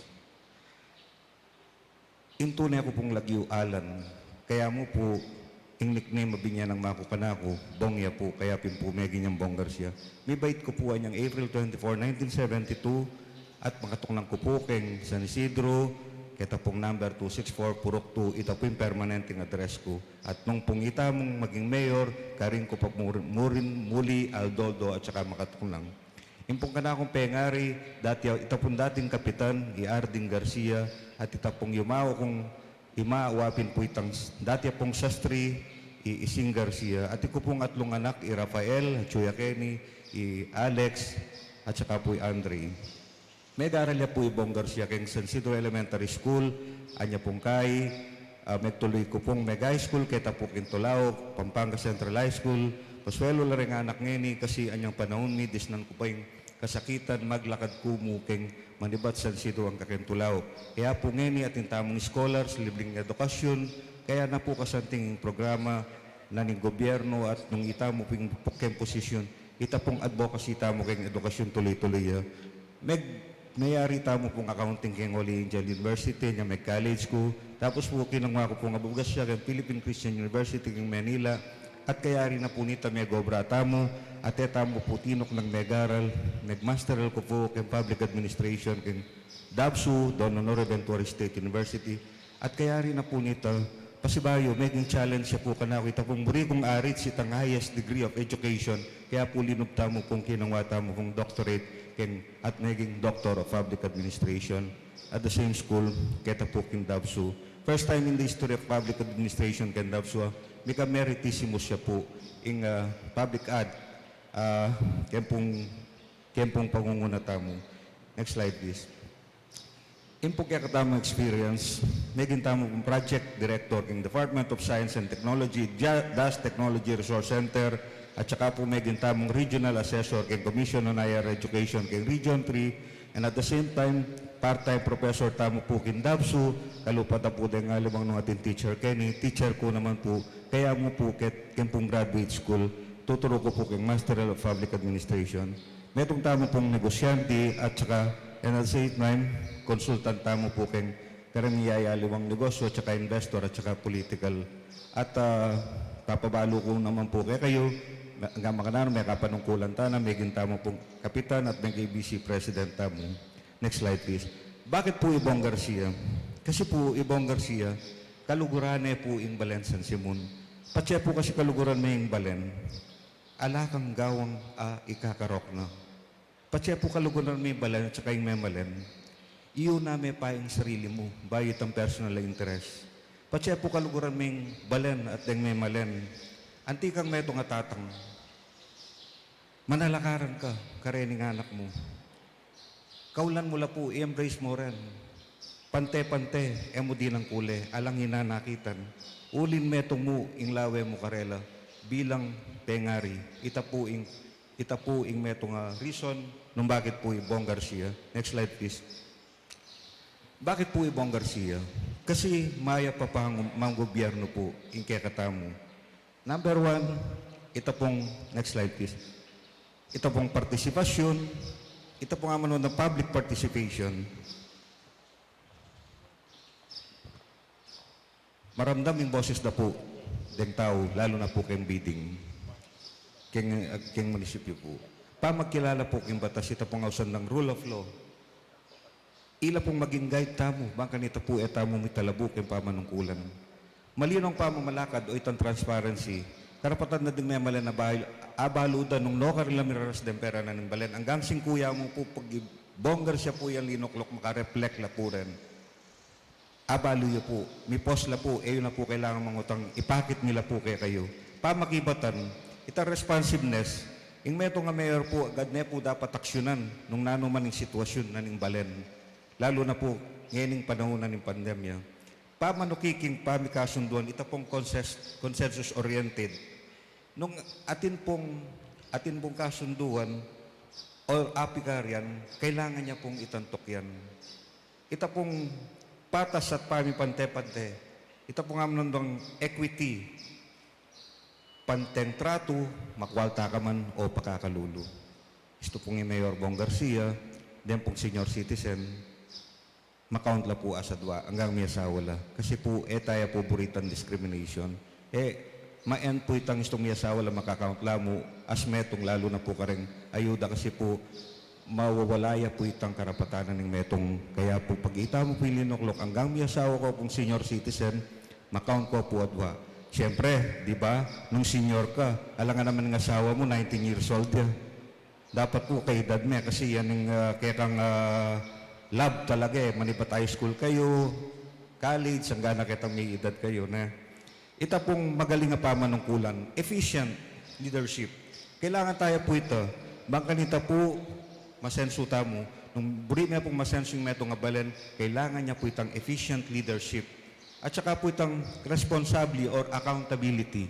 Into na ako pong Lagyo Alan. Kaya mo po, yung nickname mabinya ng mako kanako, Bongya po, kaya pin po may ganyang Bong Garcia. May bait ko po anyang April 24, 1972, at makatunglang ko po keng San Isidro, kita pong number 264, Purok 2, ito po yung permanenteng address ko. At nung pong ita mong maging mayor, karing ko pa muli, Aldoldo, at saka makatunglang. Yung pong kanakong pengari, ito pong dating kapitan, Arding Garcia, at ito pong yumao kong imaawapin po itang dati pong sastri, Ising Garcia, at ito pong atlong anak, Rafael, Chuya Kenny, Alex, at saka po Andre. May garal niya po Bong Garcia keng San Isidro Elementary School, anya pong kay, megtuloy ko pong Mega High School, kita po Kintulaok, Pampanga Central High School, paswelo la rin anak ngeni kasi anyang panahon ni, disnan ko pa yung kasakitan, maglakad ko mukeng manibat San Isidro ang Kakintulaok. Kaya po ngeni ating tamong scholars, libreng edukasyon, kaya na po kasanting programa na ng gobyerno at nung ita mo pong posisyon, ita pong advocacy tamo keng edukasyon tuloy-tuloy. Mayari tamo pong accounting keng Holy Angel University, niya may college ko. Tapos po kinangwa ko pong abugas siya keng Philippine Christian University keng Manila. At kaya rin na po nita may gobra tamo. At tamo po tinok ng megaral. Nagmasteral ko po keng Public Administration keng DABSU, Don Honore Ventura State University. At kaya rin na po nita, pasibayo, making challenge siya po kanako. Ita pong muri kong arit sitang highest degree of education. Kaya po linubta mo pong kinangwata mo pong doctorate at naging Doctor of Public Administration at the same school, kita po kin DABSU. First time in the history of public administration kin DABSU, may ka-meritissimus siya po in public ad, kaya pong pangungunata mo. Next slide, please. In po kaya katamang experience, naging tamo pong project director in Department of Science and Technology, DAS Technology Resource Center, at saka po may gintamong regional assessor kay Commission on Higher Education kay Region 3, and at the same time, part-time professor tamo po kin DABSU, kalupata po din nga limang nung ating teacher Kenny, teacher ko naman po, kaya mo po ken pong graduate school, tuturo ko po kay Master of Public Administration. Metong tamo pong negosyante at saka and at the same time, consultant tamo po kay karamiyaya liwang negosyo at saka investor at saka political. At papabalo ko naman po kayo, hanggang makanano may kapanungkulan tana, may gintamo pong kapitan at may KBC president tamo. Next slide please. Bakit po Ibong Garcia? Kasi po Ibong Garcia, kalugurane po ing Balen San Simon. Patya po kasi kaluguran may ing Balen, alakang gawang ikakarok na. Patya po kaluguran may Balen at saka ing Memalen, iyo na may paing sarili mo, bayit ang personal interest. Patya po kaluguran may Balen at ing Memalen, antikang may itong atatang, manalakaran ka, karening anak mo. Kaulan mula po, i-embrace mo rin. Pante-pante, emo din ang kule, alang hinanakitan. Ulin metong mo, ing lawe mo karela, bilang pengari, itapuing metong reason, nung bakit po Ibong Garcia. Next slide please. Bakit po Ibong Garcia? Kasi maya pa pang mga gobyerno po, ing kekatamo. Number one, ito pong, next slide please. Ito pong partisipasyon, ito pong amano ng public participation. Maramdam yung boses na po ng tao, lalo na po kayong bidding, kayong munisipyo po. Pamagkilala po kayong batas, ito pong ausan ng rule of law. Ila pong maging guide tamo, bangka nito po etamo mitalabu kayong pamanungkulan. Malinong pamamalakad o itong transparency, karapatan na din may malan na abaluda nung no karilamiras den pera na ng balen. Hanggang singkuya mo po pag bonggar siya po yung linoklok makareflect la po rin. Abaluyo po, may post la po, na po kailangan mangutang, ipakit nila po kayo. Pamakibatan, itang responsiveness, ing meto nga mayor po, agad na po dapat aksyonan nung nanuman ng sitwasyon na ng balen. Lalo na po, ngayon panahon na ng pandemya. Pamanukiking pamikasunduan, ito pong consensus-oriented. Nung atin pong kasunduan o apikaryan, kailangan niya pong itantok yan. Ito pong patas at pamipante-pante. Ito pong amnandong equity, panteng trato, makwalta ka man o pakakalulu. Ito pong yung Mayor Bong Garcia, then pong senior citizen, makaunt la po asadwa hanggang may asawa la. Kasi po, tayo po buritan discrimination. Ma-end po itang istong may asawa la makakaunt la mo, as metong lalo na po kareng ayuda kasi po, mawawalaya po itang karapatanan ng metong. Kaya po, pag ita mo po yung linoklok, hanggang may asawa ko pong senior citizen, makaunt ko po adwa. Siyempre, di ba, nung senior ka, alangan naman ng asawa mo, 19 years old ya. Dapat po kay edad mo, kasi yan yung kaya kang love talaga manipat high school kayo, college, hanggang nakitang may edad kayo na. Ito pong magaling na pamanungkulan, efficient leadership. Kailangan tayo po ito, bangka nito po, masenso tamo, nung buri nga pong masenso yung metong abalen, kailangan niya po itang efficient leadership. At saka po itang responsibly or accountability.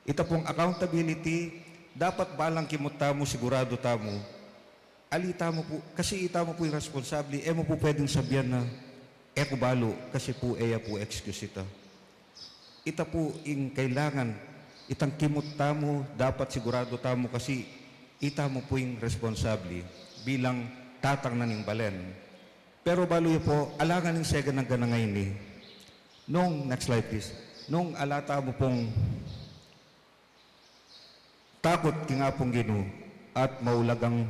Ito pong accountability, dapat balang kimot tamo, sigurado tamo, alita mo po, kasi ita mo po yung responsibly, mo po pwedeng sabihan na, ko balo, kasi po po excuse ita. Ita po yung kailangan, itang kimot tamo, dapat sigurado tamo, kasi ita mo po yung responsibly, bilang tatang na ning balen. Pero balo yun po, alangan ng sega ng ganangay ni, nung, next slide please, nung alata mo pong takot kinga pong gino at maulagang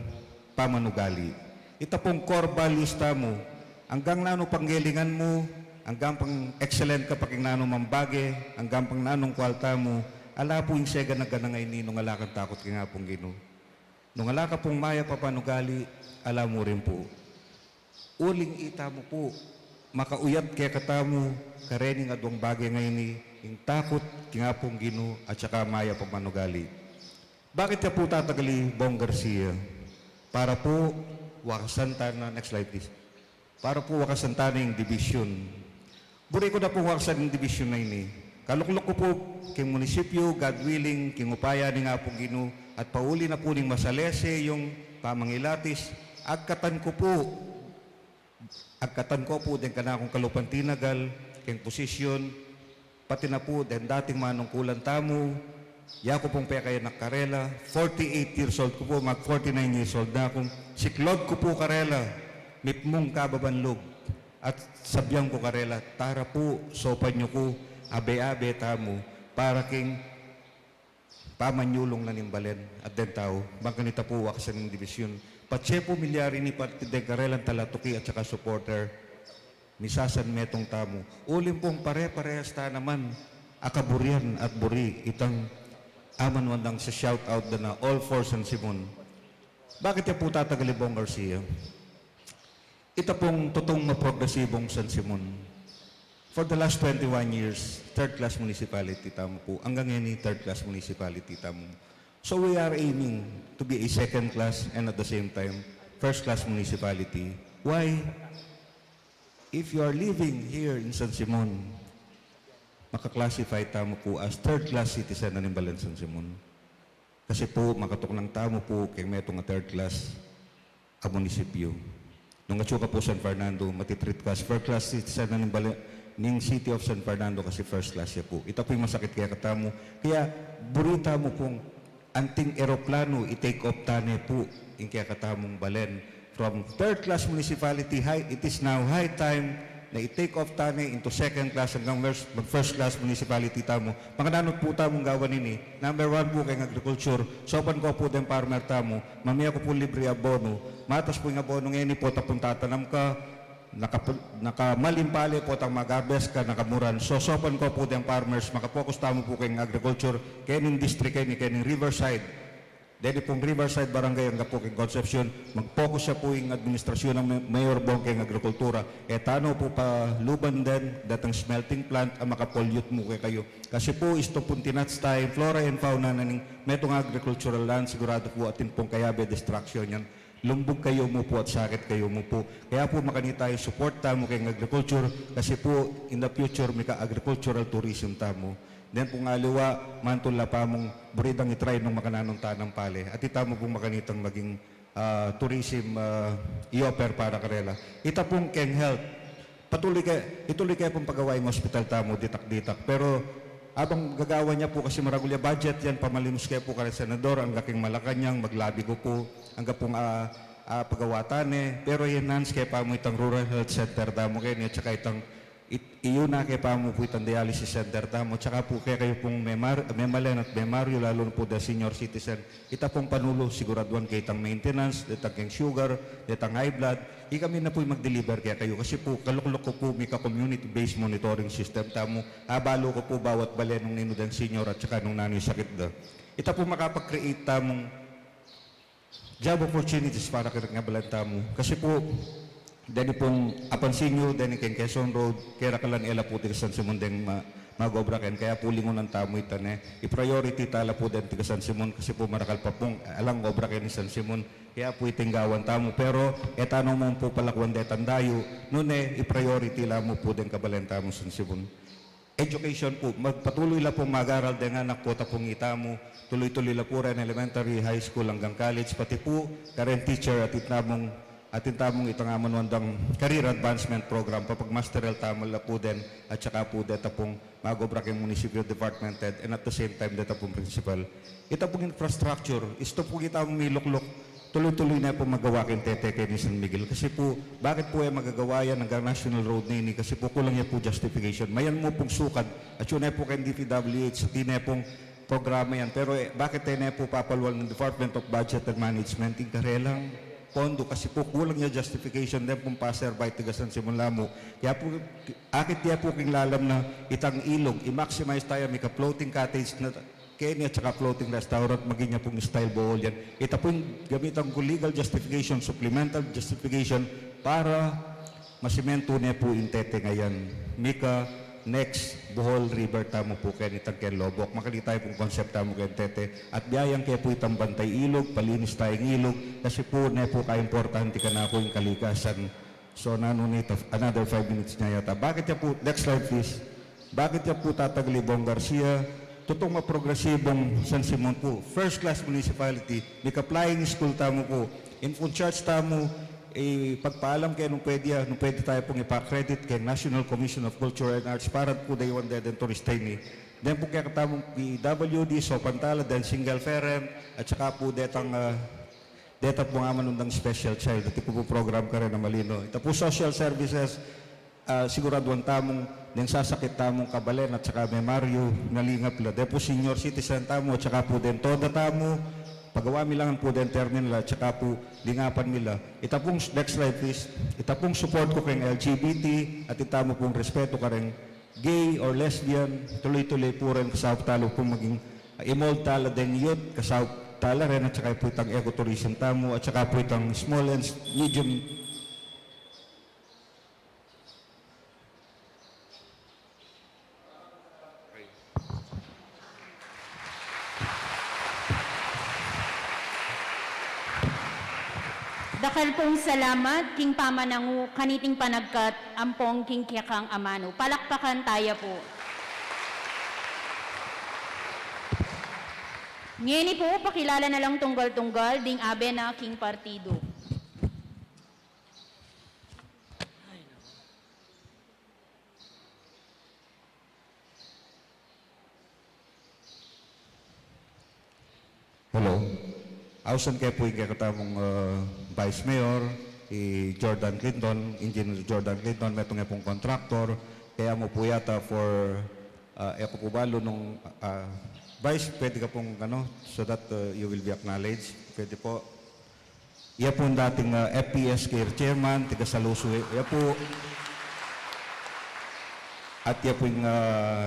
pamanugali. Ito pong core values mo, hanggang nano panggelingan mo, hanggang pang excellent ka paking nano mambage, hanggang pang nanong kwalta mo, ala po yung sega na ganangay ni nung alakan takot kinga pong gino. Nung alaka pong maya papanugali, alam mo rin po, uling ita mo po, makauyat kaya katamo, karening adwang bagay ngayon ni, yung takot, kingapong gino, at saka maya papanugali. Bakit ka po tatagali, Bong Garcia? Para po, wakasan na, next slide please. Para po wakasan yung division. Buri ko na po wakasan yung division na ini. Kaluklok ko po, king munisipyo, God willing, king upaya ni nga po gino, at pauli na po ning masalese yung pamangilatis, agkatan ko po din ka na akong kalupan tinagal, king posisyon, pati na po din dating manungkulan tamo, Ya ko pong pekay na Karela, 48 years old ko po, mag 49 years old na akong si Claude ko po Karela, mipmong kababanlog, at sabyang ko Karela, tara po, sopan nyo ko, abe-abe tamo, para king pamanyulong na nimbalen at den tao, bangkanita po waksan ng divisyon. Patse po milyari ni Partide Karelan Talatuki at saka supporter, misasan metong tamo. Ulim pong pare-parehas ta naman, akaburian at buri, itang aman wandang sa shout out na all for San Simon. Bakit ya po tatagali Bong Garcia? Ito pong totoong maprogresibong San Simon. For the last 21 years, third-class municipality tamo po. Hanggang ngayon, third-class municipality tamo. So we are aiming to be a second-class and at the same time, first-class municipality. Why? If you are living here in San Simon, makaklasify tamo po as third-class citizen na nimbalan San Simon. Kasi po, makatok ng tamo po, kaya may itong third-class a munisipyo. Nung atsuka po San Fernando, matitreat ka as first-class citizen na nimbalan ning City of San Fernando kasi first-class siya po. Ito po yung masakit kaya katamo. Kaya, burita mo pong anting eroplano, i-take off tane po, yung kaya katamong balen. From third-class municipality, it is now high time na i-take off tani into second class hanggang first class municipality tamo. Pangananot po tamong gawan ini. Number 1 po kay agriculture. Sopan ko po den farmer tamo. Mamaya ko po libre abono. Matas po yung abono ngayon po tapong tatanam ka. Nakamalimpali po tang mag-harvest ka, nakamuran. So sopan ko po den farmers. Makapokus tamo po kay agriculture. Kaya district kaya Riverside. Dahil pong Riverside Barangay ang Gapuking Concepcion, mag-focus siya po yung administrasyon ng Mayor Bongkeng Agrikultura. Tano po pa luban din, datang smelting plant, ang makapollute mo kayo. Kasi po, isto pong tinats tayo, flora and fauna na ng metong agricultural land, sigurado po atin pong kayabe destruction yan. Lumbog kayo mo po at sakit kayo mo po. Kaya po makanita tayo, support tamo kayong agriculture, kasi po, in the future, may ka-agricultural tourism tamo. Then kung aliwa, mantula pa mong buridang itry nung makananong tanang pale. At ita mo pong makanitang maging tourism i-offer para Karela. Ita pong Keng Health. Ituloy kayo pong pagawain hospital tamo, ditak-ditak. Pero abang gagawa niya po kasi maragulya budget yan, pamalimus kayo po kare Senador, ang gaking Malacanang, maglabi ko po, hanggang pong pagawatan Pero enhance kayo pa mo itang rural health center tamo kayo, at saka itang iyon na kayo pa mo po itang dialysis center tamo. Tsaka po kayo pong Memalan at Memario, lalo na po the senior citizen. Ita pong panulo, siguraduan kayo itang maintenance, itang keng sugar, itang high blood. Kami na po mag-deliver kaya kayo. Kasi po, kaluklok ko po may ka-community-based monitoring system tamo. Abalo ko po bawat balen ng ninudang senior at saka nung nanay sakit da. Ita po makapag-create tamong job opportunities para kaya balan tamo. Kasi po, dahil pong apansin nyo, dahil keng Quezon Road, kaya kalan ela po tigasan Simon din mag-obra ken. Kaya po lingon ng tamo itan i-priority tala po din tigasan Simon kasi po marakal pa pong alang obra ken ni San Simon. Kaya po itinggawan tamo. Pero etano mo po palakwan detan dayo, nun i-priority lang mo po din kabalan tamo San Simon. Education po, magpatuloy lang po mag-aral din anak po tapong itamo. Tuloy-tuloy lang po rin elementary, high school hanggang college. Pati po, current teacher at itamong itang amanwandang career advancement program papagmasteral tamal na po din at saka po deta pong mag-obra kayong municipal department head and at the same time deta pong principal. Ito pong infrastructure, isto po kita may luklok, tuloy-tuloy na po magawa kayong tete kay ni San Miguel. Kasi po, bakit po magagawa yan hanggang national road na ini? Kasi po kulang yan po justification. Mayan mo pong sukad at yun po kayong DPWH, hindi na pong programa yan. Pero bakit tayo na po papalwal ng Department of Budget and Management? Yung karelang pondo kasi po kulang niya justification din pong passerby tigasan simula mo. Kaya po, akit niya po king lalam na itang ilog, i-maximize tayo, may ka-floating cottage na Kenya at saka floating restaurant, maging niya pong style bowl yan. Ito po yung gamitan ko legal justification, supplemental justification para masimento niya po yung tete ngayon. Mika, next, Bohol River tamo po kayo itang Ken Lobok. Makali tayo pong concept tamo kayo tete. At biyayang kayo po itang bantay ilog, palinis tayong ilog. Kasi po na po kayo importante ka na po yung kalikasan. So nanunit another 5 minutes niya yata. Bakit niya po, next slide please. Bakit niya po tatagali Bong Garcia? Totoong maprogresibong San Simon po. First class municipality. May ka-flying school tamo po. Infant church tamo. Pagpaalam kayo nung pwede tayo pong ipa-credit kay National Commission of Culture and Arts para po dayon din tourist ni Den po kaya katamong PWD, Sopantala, den single parent, at saka po detang deta po nga manundang special child. Ito po program ka rin na malino. Ito po social services, siguraduan tamong den sasakit tamong kabalen at saka may Mario nalingap la. Den po senior citizen tamo at saka po den toda tamo. Pagawa milangan po den terminal at saka po lingapan nila. Ito pong next slide please. Ito pong support ko kayong LGBT at ito mo pong respeto ka rin gay or lesbian, tuloy-tuloy po rin kasawap talo po maging imold tala din youth, kasawap tala rin at saka po itang ecotourism tamo at saka po itang small and medium. Dakal pong salamat, King Pamanangu, kaniting panagkat, ampong King Kiyakang Amano. Palakpakan tayo po. Ngeni po, pakilala na lang tunggal-tunggal, ding abe na King Partido. Hello. Ausan kayo po yung kakatamong Vice Mayor, Jordan Clinton, Engineer Jordan Clinton, metong pong contractor, kaya mo po yata for eko po balo nung Vice, pwede ka pong so that you will be acknowledged. Pwede po. Iya po ang dating FPS care chairman, tiga Saluso. Iya po. At iya po yung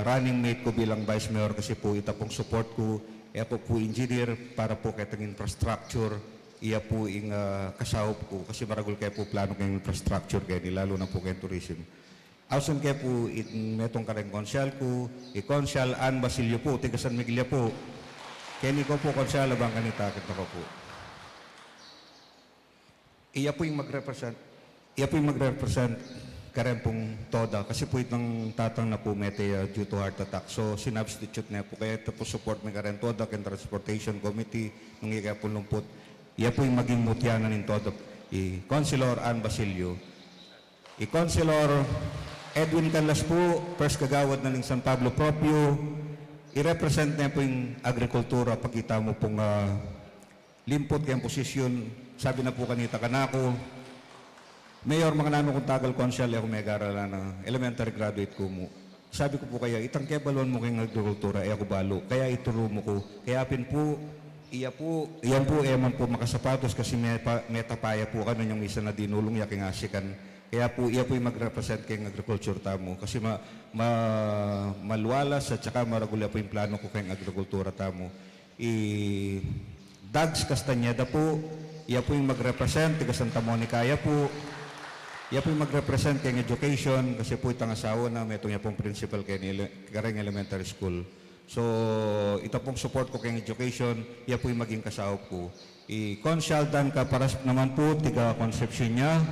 running mate ko bilang Vice Mayor kasi po ita pong support ko. Iya po engineer para po kitang infrastructure. Iya po yung kasahop ko kasi maragol kayo po plano kayong infrastructure kayo, lalo na po kayong tourism. Ausan kayo po metong kareng konsyal ko, konsyal Ann Basilio po, tiga San Miguel po. Kenny ko po konsyal, abang kanitakit na ko po. Iya po yung mag-represent karen pong toda kasi po itong tatang na po mete due to heart attack. So sinubstitute na po kaya ito po support may karen toda ken transportation committee nung iya po lumpot. Iya po yung maging mutyanan ng toda. Councilor Ann Basilio. Councilor Edwin Canlas po, first kagawad na ng San Pablo Propio. I-represent na po yung agrikultura. Pagkita mo pong limpot kayong posisyon. Sabi na po kanita kanako. Mayor, mga nano kong tagal konsyal, ako may garala na elementary graduate ko mo. Sabi ko po kaya, itang kebalon mo kayong agrikultura, ako balo. Kaya ituro mo ko. Kaya pin po, iyan po, eman po makasapatos kasi may tapaya po ka nun yung isa na dinulong yaking asikan. Kaya po, iya po yung mag-represent kayong agriculture tamo. Kasi maluwalas at saka maragula po yung plano ko kayong agrikultura tamo. Dags Castañeda po, iya po yung mag-represent, tiga Santa Monica, iya po. Iya po yung mag-represent kayong education kasi po itang asawa na may itong pong principal kayong elementary school. So, ito pong support ko kayong education, iya po yung maging kasahop ko. Konsyal Dan Kaparas naman po, tiga Concepcion niya.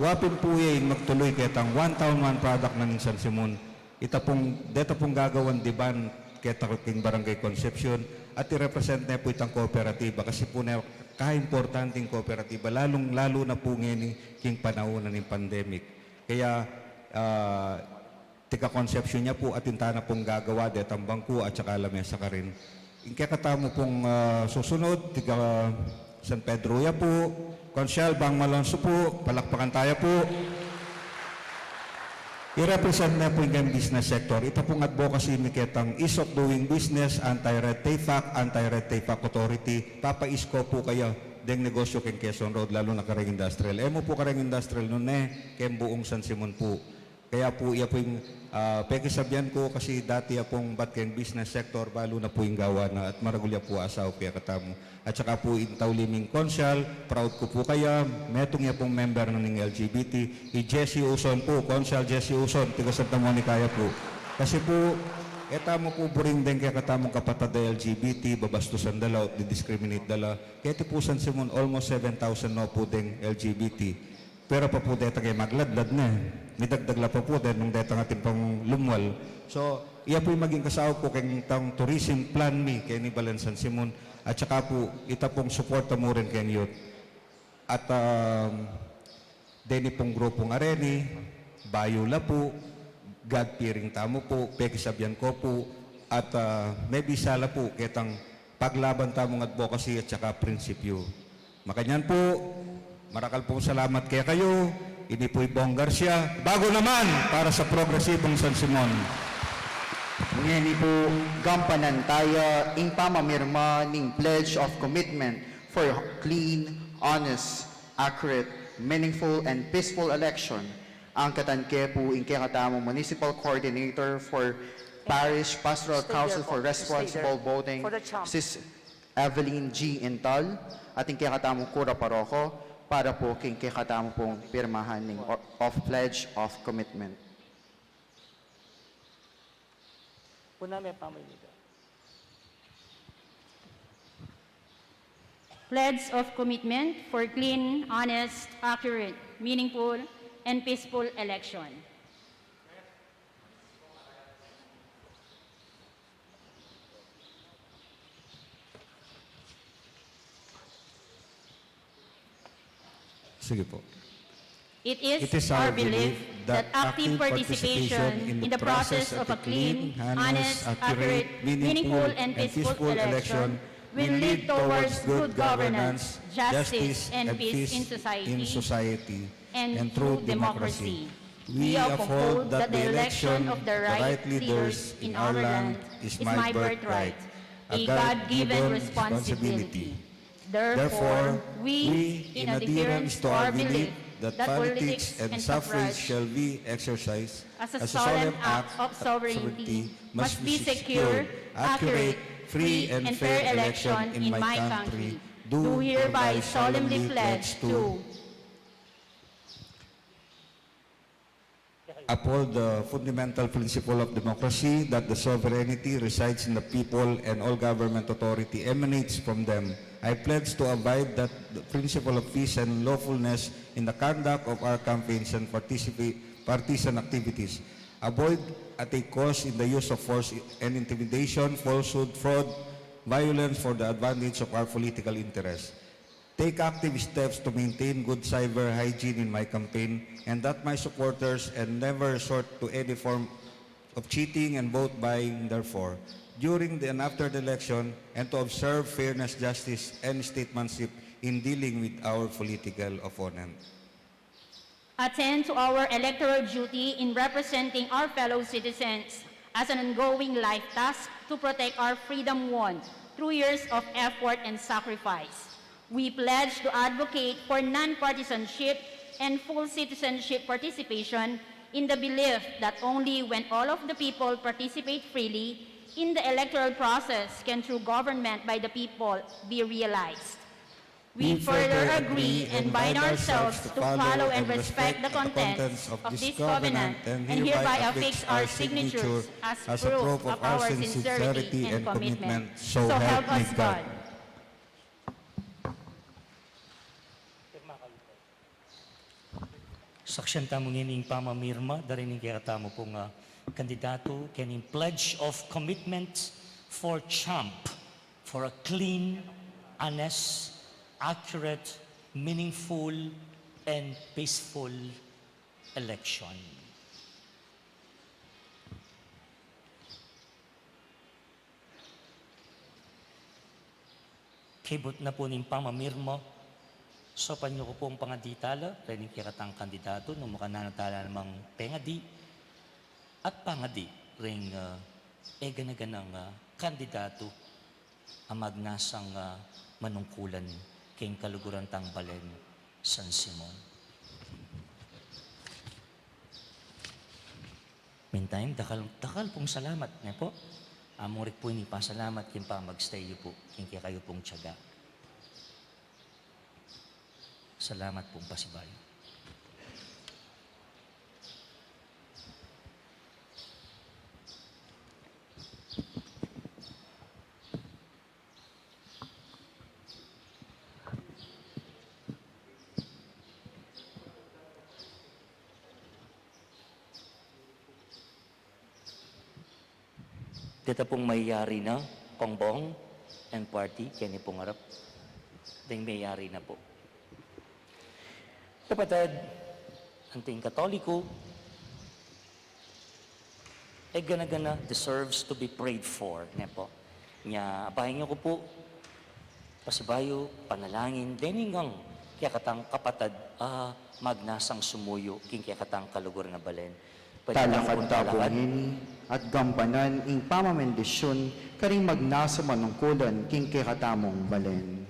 Wapin po yung magtuloy kaya tang one town, one product na ng San Simon. Dito pong gagawan diban kaya king Barangay Concepcion at i-represent na po itang kooperatiba kasi po na ka-importanting kooperatiba, lalo na po ngayon king panahon ng pandemic. Kaya tika Concepcion niya po at intana pong gagawa dito ang bangko at saka lamesa ka rin. Kaya katamo pong susunod, tika San Pedro ya po, Konsyal Bang Malonzo po, palakpakan tayo po. I-represent na po yung business sector. Ito pong advocacy ni Ketang Ease of Doing Business, Anti-Red Tape Act, Anti-Red Tape Act Authority. Papa-isko po kayo deng negosyo keng Quezon Road, lalo na kareng industrial. Emo po kareng industrial nun kem buong San Simon po. Kaya po, iya po yung pekisabihan ko kasi dati pong bat keng business sector, balo na po yung gawa na at maragulya po asaw kaya katamo. At saka po intaw liming konsyal, proud ko po kaya, metong iya pong member ng LGBT, Jessie Uson po, konsyal Jessie Uson, tiga Santa Monica po. Kasi po, etamo po buring din kaya katamong kapatid na LGBT, babastusan dala, didiscriminate dala. Kaya ti po San Simon, almost 7,000 no po ding LGBT. Pero pa po deta kayo magladlad na. Nidagdagla pa po dahil nung deta nga pang lumwal. So, iya po yung maging kasawag ko kayong tang tourism plan me kay ni Balen San Simon. At saka po, ita pong support mo rin kayong youth. At deni pong grupong Areni, Bayula po, God-fearing tamo po, Pekisabihan ko po, at maybe sala po kitang paglaban tamong advocacy at saka prinsipyo. Makanyan po, marakal po salamat kaya kayo, ini po'y Bong Garcia, bago naman para sa progresibong San Simon. Ngeni po gampanan tayo ing pamamirma ning Pledge of Commitment for clean, honest, accurate, meaningful, and peaceful election. Ang katanke po ing katamong Municipal Coordinator for Parish Pastoral Council for Responsible Voting, Sis Evelyn G. Intal, at ing katamong Kura Paroko para po king katamong pong pirmahan ning of Pledge of Commitment. Pledge of commitment for clean, honest, accurate, meaningful, and peaceful election. Sige po. It is our belief that active participation in the process of a clean, honest, accurate, meaningful, and peaceful election will lead towards good governance, justice, and peace in society, and true democracy. We uphold that the election of the right leaders in our land is my birthright, a God-given responsibility. Therefore, we, in adherence to our belief that politics and suffrage shall be exercised as a solemn act of sovereignty, must be secure, accurate, free, and fair election in my country, do hereby solemnly pledge to uphold the fundamental principle of democracy, that the sovereignty resides in the people and all government authority emanates from them. I pledge to abide that the principle of peace and lawfulness in the conduct of our campaigns and partisan activities. Avoid at a cost in the use of force and intimidation, falsehood, fraud, violence for the advantage of our political interests. Take active steps to maintain good cyber hygiene in my campaign, and that my supporters and never resort to any form of cheating and vote buying therefore, during and after the election, and to observe fairness, justice, and statesmanship in dealing with our political opponent. attend to our electoral duty in representing our fellow citizens as an ongoing life task to protect our freedom won through years of effort and sacrifice. We pledge to advocate for non-partisanship and full citizenship participation in the belief that only when all of the people participate freely in the electoral process can true government by the people be realized. We further agree and bind ourselves to follow and respect the contents of this covenant and hereby affix our signatures as proof of our sincerity and commitment. So help us God. Saksyan tamo ngining pamamirma, darining kaya tamo pong kandidato, kaning pledge of commitment for CHAMP, for a clean, honest, accurate, meaningful, and peaceful election. Kibot na po ning pamamirma, so panyo ko pong pangaditala, rin kiratang kandidato, nung makananatala namang pengadi, at pangadi ring eganaganang kandidato ang magnasang manungkulan kayong kaluguran tang Balen, San Simon. Meantime, dakal pong salamat nga po. Amurik po ini pasalamat kayong pa magstay po, kayong kayo pong tiyaga. Salamat pong pasibay. Dito pong mayayari na, Pongbong and party, kaya pong harap. Ding mayayari na po. Kapatid, anting Katoliko, gana deserves to be prayed for, ne po. Nya, bahay niyo ko po, pasibayo, panalangin, deningang kaya katang kapatad, magnasang sumuyo, king kaya katang kalugur na balen. Pwede Talakad kang tapong talakad. ini at gampanan ing pamamendisyon karing magnasa manungkulan king kekatamong balen.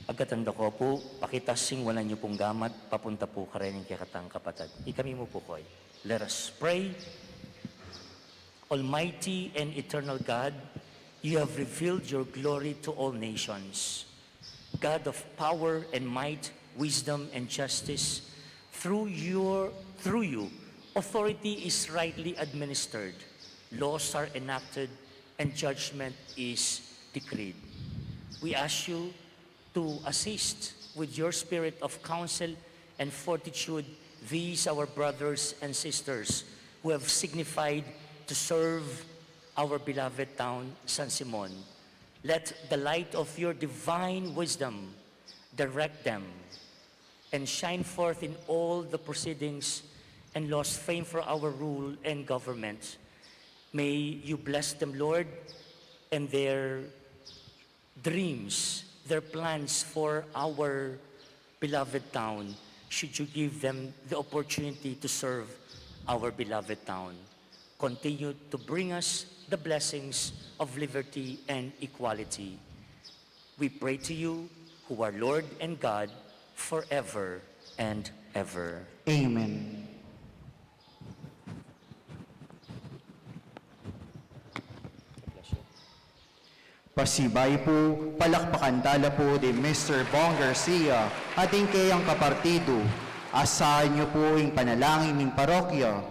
Agkatanda ko po, pakitasing wala niyo pong gamat, papunta po ka rin yung kaya katang kapatad. Ikami mo po koy. Let us pray. Almighty and eternal God, you have revealed your glory to all nations. God of power and might, wisdom and justice, through you, authority is rightly administered, laws are enacted, and judgment is decreed. We ask you to assist with your spirit of counsel and fortitude these our brothers and sisters who have signified to serve our beloved town, San Simon. Let the light of your divine wisdom direct them and shine forth in all the proceedings and laws framed for our rule and government. May you bless them, Lord, and their dreams, their plans for our beloved town, should you give them the opportunity to serve our beloved town. Continue to bring us the blessings of liberty and equality. We pray to you, who are Lord and God, forever and ever. Amen. Pasibay po, palakpakan tala po di Mr. Bong Garcia, ating kayang kapartido. Asahan niyo po yung panalangin ng parokya.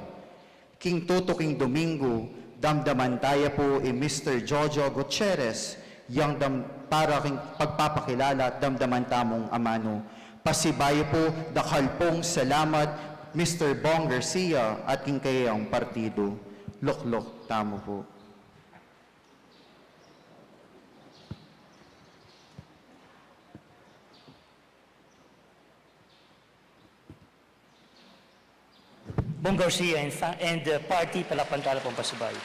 King Toto King Domingo, damdaman tayo po Mr. Jojo Gutierrez, yang para king pagpapakilala at damdaman tamong amano. Pasibay po, dakal pong salamat Mr. Bong Garcia at king kayang partido. Loklok, tamo po. Bong Garcia and the party, palapantala pong pasibay.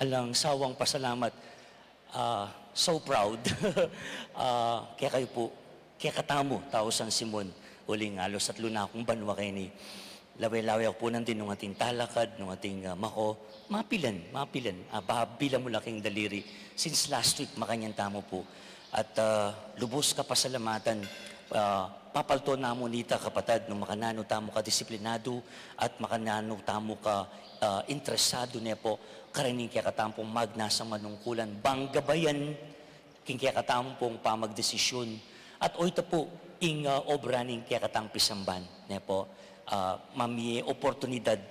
Alang sawang pasalamat, so proud. Kaya kayo po, kaya katamo, tao San Simon, uling alos at luna akong banwa kayo ni laway-laway ako po nandun nung ating talakad, nung ating mako, mapilan, babilang mo laking daliri. Since last week, makanyang tamo po. At lubos ka pasalamatan, papalto na mo nita kapatad, nung makanano tamo ka disiplinado, at makanano tamo ka interesado niya po, karaning kaya katampong magnasa manungkulan, banggabayan, king kaya katampong pamagdesisyon. At o ito po, ing obraning kaya katang pisamban niya po, mami oportunidad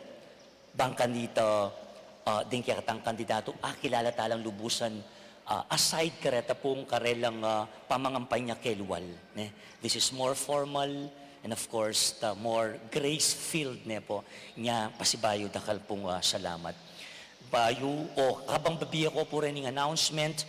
bang kanita din kaya katang kandidato kilala talang lubusan aside kareta pong karelang pamangampay niya kelwal. This is more formal and of course the more grace-filled po niya pasibayo dakal pong salamat. Bayo o habang babiya ko po rin yung announcement,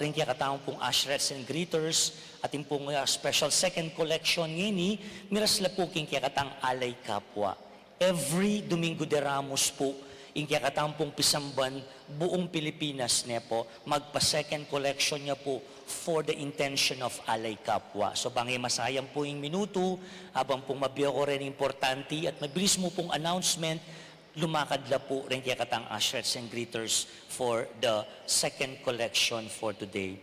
rin kaya katawang pong ashreds and greeters, ating pong special second collection ngini, miras la po king kaya katang alay kapwa. Every Domingo de Ramos po, ing kaya katawang pong pisamban, buong Pilipinas niya po, magpa-second collection niya po for the intention of alay kapwa. So bangay masayang po yung minuto, habang pong mabiya ko rin importante at mabilis mo pong announcement, lumakad la po rin kaya katang ashreds and greeters for the second collection for today.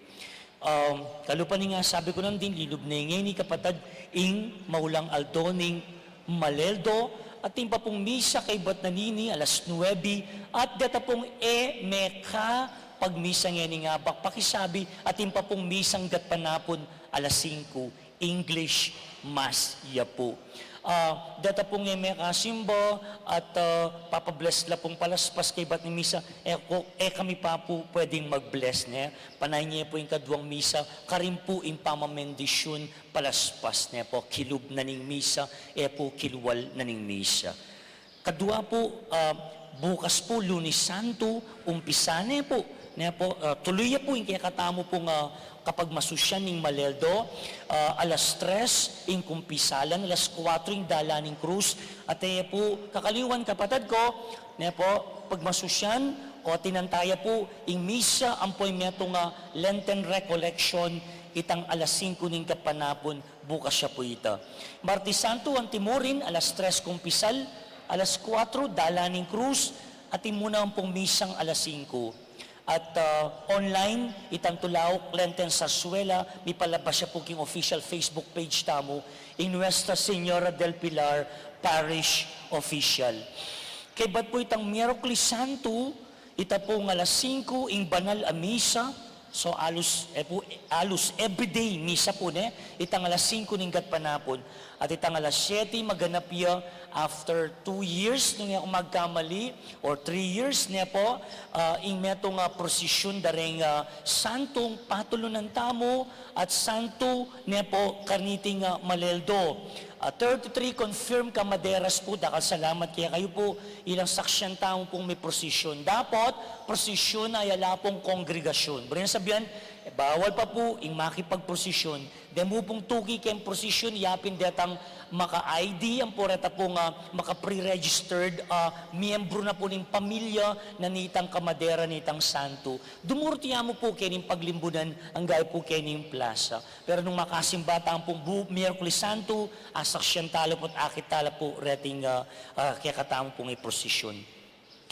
Kalupan nga sabi ko nang din, lilob na ngayon ni kapatad, ing maulang aldoning maleldo, at ting pa pong misa kay Batnanini, alas 9, at data pong meka, pag misa ngayon nga pakisabi, at ting pa pong misang gatpanapon, alas 5, English Mass ya po. Data pong meka simbo, at papabless la pong palaspas kay Bat ni Misa, kami pa po pwedeng mag-bless niya. Panay niya po yung kaduang misa, karin po yung pamamendisyon palaspas niya po, kilub na ning misa, po kilwal na ning misa. Kadua po, bukas po, Lunes Santo, umpisa niya po, Ne po, tuloy po yung kaya katamo pong kapag masusyan ng Maleldo, alas 3 in kumpisalan, alas 4 yung dala ng krus, at po kakaliwan kapatid ko, ne po, pag masusyan, o tinantaya po, in misa, ang po yung Lenten Recollection, itang alas 5 ng kapanapon, bukas siya po ita. Martes Santo, ang timurin, alas 3 kumpisal, alas 4, dala ng krus, at imuna ang pong misang alas 5. At online, itang Tulaok, Lenten Sarsuela, may palabas siya po king official Facebook page tamo, in Nuestra Señora del Pilar Parish Official. Kay ba't po itang Miyerkules Santo, ita po ng alas 5, ing banal a misa, so alus everyday misa po ne, itang alas 5 ng gatpanapon, at itang alas 7 maganap ya after 2 years nung ako magkamali, or 3 years niya po, ing metong prosesyon daring santong patulo ng tamo, at santo niya po karniting Maleldo. 33 confirm ka maderas po, dakal salamat kaya kayo po ilang saksyan tao pong may prosesyon. Dapat prosesyon ay ala pong kongregasyon. Bro sabihan, bawal pa po ing makipagprosesyon. Demo pong tuki kayong prosesyon, yapin detang maka-ID, ang poreta pong maka-pre-registered miyembro na po ng pamilya na nitang kamadera nitang santo. Dumurtiya mo po kayo ng paglimbunan ang gaya po kayo ng plaza. Pero nung makasimbata ang pong Miyerkules Santo, asaksyan talo po't akit tala po rating kaya katamo pong prosesyon.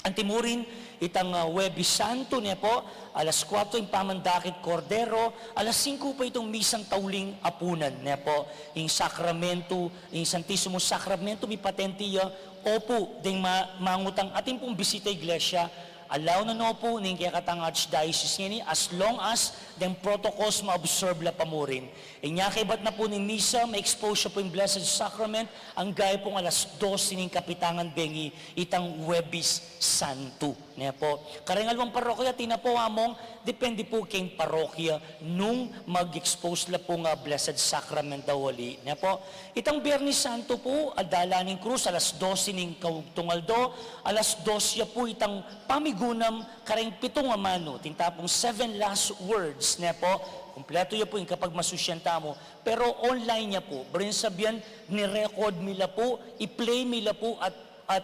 Ang timurin, itang Huwebes Santo niya po, alas 4 yung pamandakit Cordero, alas 5 pa itong misang tauling apunan niya po, yung sakramento, yung Santissimo Sacramento, may patentiya, opo, ding mangutang ating pong bisita iglesia, allow na no po ning kaya katang archdiocese niya ni, as long as den protocols ma-observe la pa mo rin. Inya kay ba't na po ni misa, ma-expose siya po yung Blessed Sacrament, ang gaya pong alas 12 ning kapitangan bengi, itang Huwebes Santo. Niya po. Karingalwang parokya, tina po among, depende po kayong parokya nung mag-expose la po nga Blessed Sacrament daw wali. Niya po. Itang Biyernes Santo po, adala ning krus, alas 12 ning tungaldo, alas 12 po itang pamigunam, karing 7 amano, tintapong 7 last words. Niya po. Kompleto niya po yung kapag masusyanta mo. Pero online niya po, brin sabihan, ni-record nila po, i-play nila po at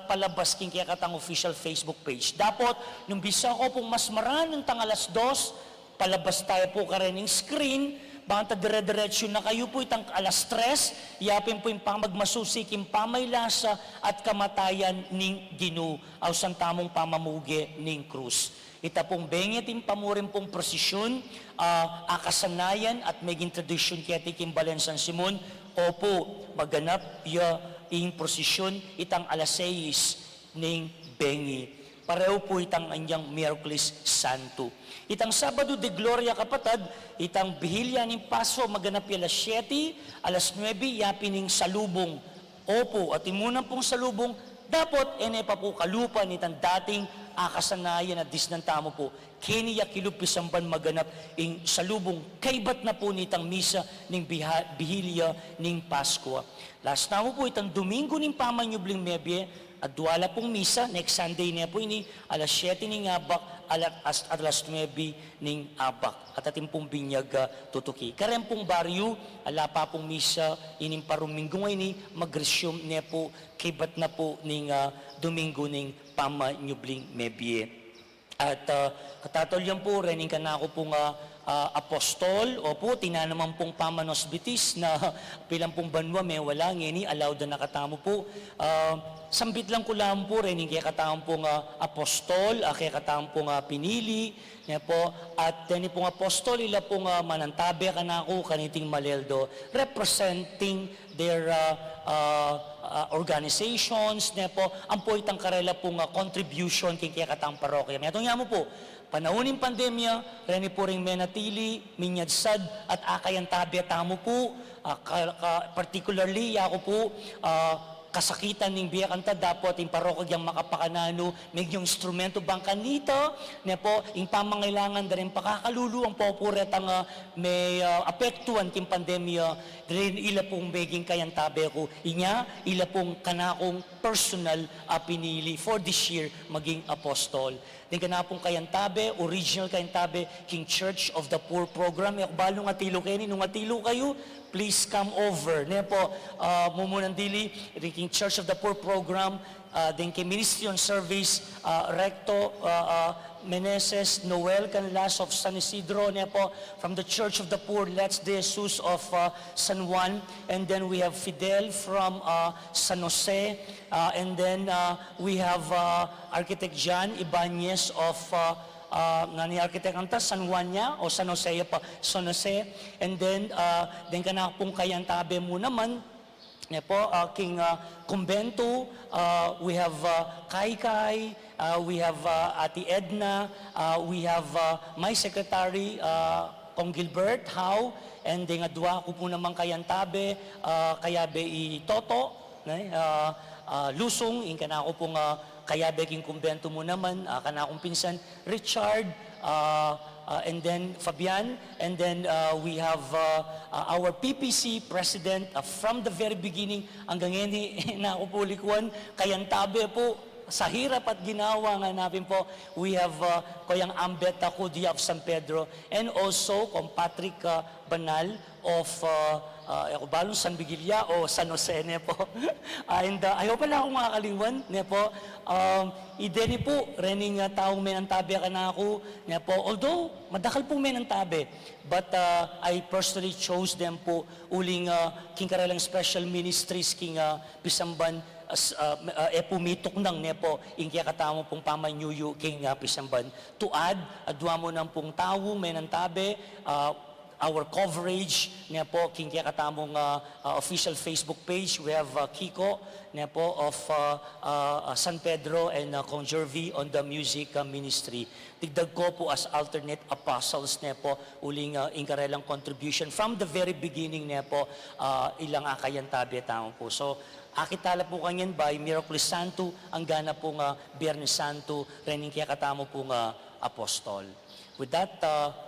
palabas king kaya katang official Facebook page. Dapat, nung bisa ko pong mas maraming tang alas 2, palabas tayo po ka rin ng screen, baka dire-diretso na kayo po itang alas 3, yapin po yung pamagmasusik, yung pamaylasa at kamatayan ning Ginoo, aw sang tamong pamamugi ning krus. Ita pong bengit yung pamurin pong prosesyon, akasanayan at maging tradisyon kaya tikim Balensan Simon, opo, maganap ing prosesyon itang alas 6 ning bengi. Pareho po itang anyang Miyerkules Santo. Itang Sabado de Gloria kapatid, itang Bihilya ning Paso maganap alas 7, alas 9, yapin ning salubong. Opo, at imunang pong salubong, dapat ene pa po kalupa nitang dating akasanayan at disnantamo po. Kiniya kilupisamban maganap ing salubong kaybat na po nitang misa ning Bihilya ning Pasko. Last na po itang Domingo ning Pamanyubling Mebye, at duwala pong misa, next Sunday niya po ini, alas 7 ning abak, at alas 9 ning abak. At ating pong binyag tutuki. Karen pong baryo, ala pa pong misa, ining paruminggo ini, mag-resume niya po, kaybat na po ning Domingo ning Pamanyubling Mebye. At katatolyan po, rening ka na ako pong apostol, opo, tinanaman pong pamanosbitis na pilang pong banwa, may wala, ngini, allowed na nakatamo po. Sambit lang ko lang po, rening kaya katamo pong apostol, kaya katamo pong pinili, niya po, at then pong apostol, ila pong manantabe ka na ako, kaniting Maleldo, representing their organizations, niya po, ang po itang karela pong contribution kaya katang parokya. May itong mo po, panahon ng pandemya, reni po rin menatili, minyadsad, at akayan tabi at tamo po, particularly ako po, kasakitan ng biyakanta dapat yung parokyang makapakanano, may yung instrumento bang kanito, na po, yung pamangailangan na rin pakakalulu, ang popuret ang may apektuan kim pandemya, rin ila pong beging kayang tabi ko, inya, ila pong kanakong personal pinili for this year maging apostol. Then kanapong kayantabe, original kayantabe, King Church of the Poor program. Balong atilo kayo, nung atilo kayo, please come over. Ngayon po, mumunang dili, King Church of the Poor program, then kay Ministry on Service, Recto, Meneses, Noel Canlas of San Isidro, niya po, from the Church of the Poor, Let's de Jesus of San Juan, and then we have Fidel from San Jose, and then we have Architect John Ibanez of ni Architect Anta, San Juan niya, o San Jose pa, San Jose, and then kana pong kayantabe mo naman, niya po, King Convento, we have Kai, we have Ate Edna, we have my secretary, Kong Gilbert How, and then adwa ko po naman kayantabe, kayabe i Toto, Lusong, in kana ko pong kayabe king kumbento mo naman, kana akong pinsan, Richard, and then Fabian, and then we have our PPC president from the very beginning hanggang ngayon na ako po likuan, kayantabe po, sa hirap at ginawa nga namin po, we have Koyang Ambet Kudia of San Pedro, and also Kong Patrick Banal of Balong San Vigilla o San Jose ne po. And ayaw pala akong makakaliwan ne po. Ideni po, rening taong menantabe ka na ako ne po. Although, madakal pong menantabe, but I personally chose them po uling King Karalang Special Ministries, King Pisamban, pumitok ng nepo ingkya katamo pong pamanyuyo king Pisamban. To add, adwa mo ng pong tao, menantabe, our coverage niya po, king kaya katamong official Facebook page. We have Kiko niya po of San Pedro and Kong Jervy on the music ministry. Tigdag ko po as alternate apostles niya po, uling ingkarelang contribution from the very beginning niya po, ilang akayantabi tamo po. So, akitala po kanyan by Miracle Santo, ang gana pong Biyernes Santo, rening kaya katamo pong apostol. With that,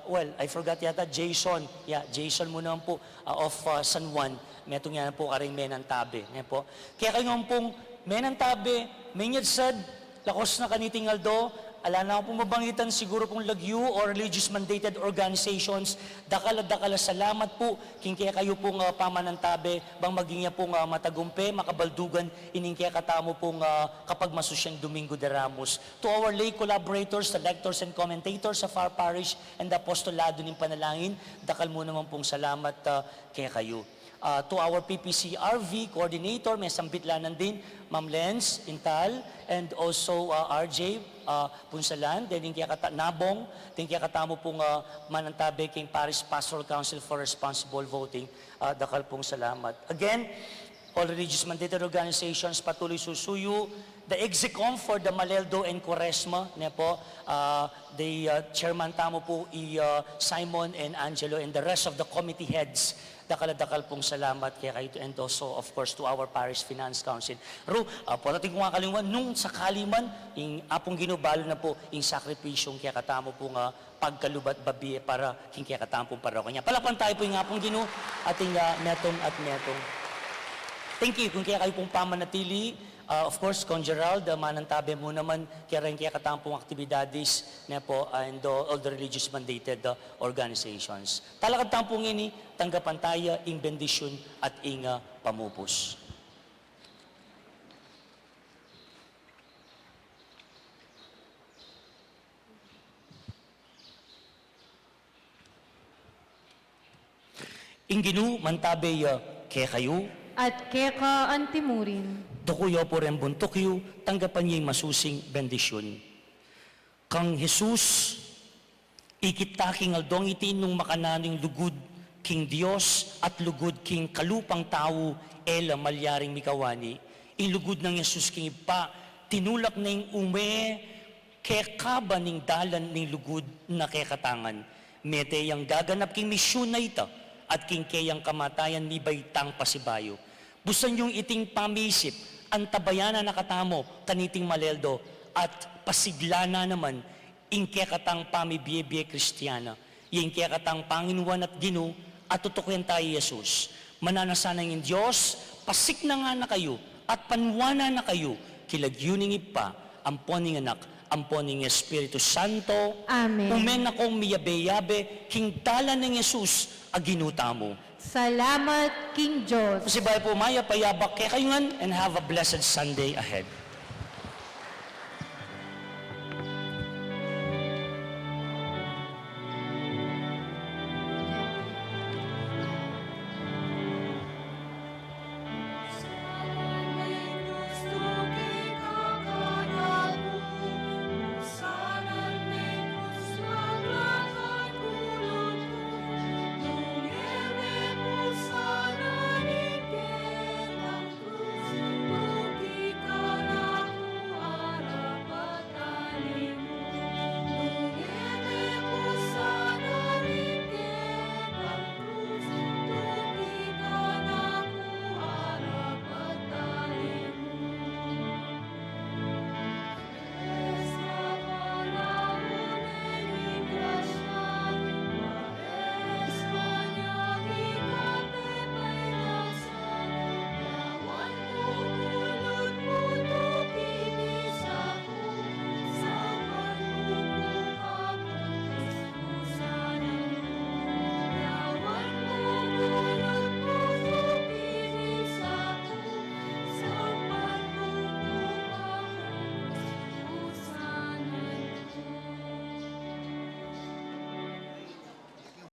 well, I forgot yata, Jason. Yeah, Jason mo naman po of San Juan. Metong yan po karing menantabe. Yan po. Kaya kayo pong menantabe, menyadsad, lakos na kaniting aldo, ala na po mabangitan siguro pong lagyu or religious mandated organizations, dakala salamat po, king kaya kayo pong pamanantabe, bang maging pong matagumpe, makabaldugan, ining kaya katamo pong kapag masusyang Domingo de Ramos. To our lay collaborators, the lectors and commentators of our parish and the apostolado ng panalangin, dakal mo naman pong salamat kaya kayo. To our PPC RV coordinator, may sambitlanan din, Ma'am Lenz Intal, and also RJ Punsalan, then kaya Nabong, then kaya katamo pong manantabe king Paris Pastoral Council for Responsible Voting. Dakal pong salamat. Again, all religious mandated organizations patuloy susuyo. The Execom for the Maleldo and Quaresma, ne po, the chairman tamo po Simon and Angelo and the rest of the committee heads. Dakal pong salamat kaya kayo, and also of course to our Parish Finance Council. Ro, palating ko nga kalimutan, nung sakali man, yung apong ginubalo na po, yung sakripisyong kaya katamo pong pagkalubat babiye para king kaya katamo pong parokya. Palapan tayo po yung apong ginu, ating metong at metong. Thank you kung kaya kayo pong pamanatili. Of course, Con Gerald, manantabe mo naman kaya rin kaya katampong aktibidades na po and all the religious mandated organizations. Talakad tampong ini, tanggapan tayo ing bendisyon at ing pamupos. Inginu mantabe kaya kayo, At keka antimurin. Tukuyo po rin buntukyo, tanggapan niya yung masusing bendisyon. Kang Jesus, ikitaking aldong itin nung makananing lugod, king Dios at lugod king kalupang tao, ela malyaring mikawani. Ilugod ng Jesus king ipa, tinulak na yung kekaba ning dalan ning lugod na kekatangan. Mete yung gaganap king misyon na ita, at king kayang kamatayan ni baitang pasibayo. Busan yung iting pamisip, ang tabayana nakatamo, kaniting maleldo, at pasiglana naman, ingke katang pamibiyebye Kristiyana, ingke katang Panginuan at Ginu, at tutukuyan tayo, Jesus. Mananasanang in Diyos, pasik na nga na kayo, at panwana na kayo, kilagyuning ipa, ampon ning anak, ampon ning Espiritu Santo. Amen. Umen akong miyabe-yabe, king dalan ng Jesus, aginuta mo. Salamat, King Diyos. Kasi bahay po maya, payabak kay kayungan, and have a blessed Sunday ahead.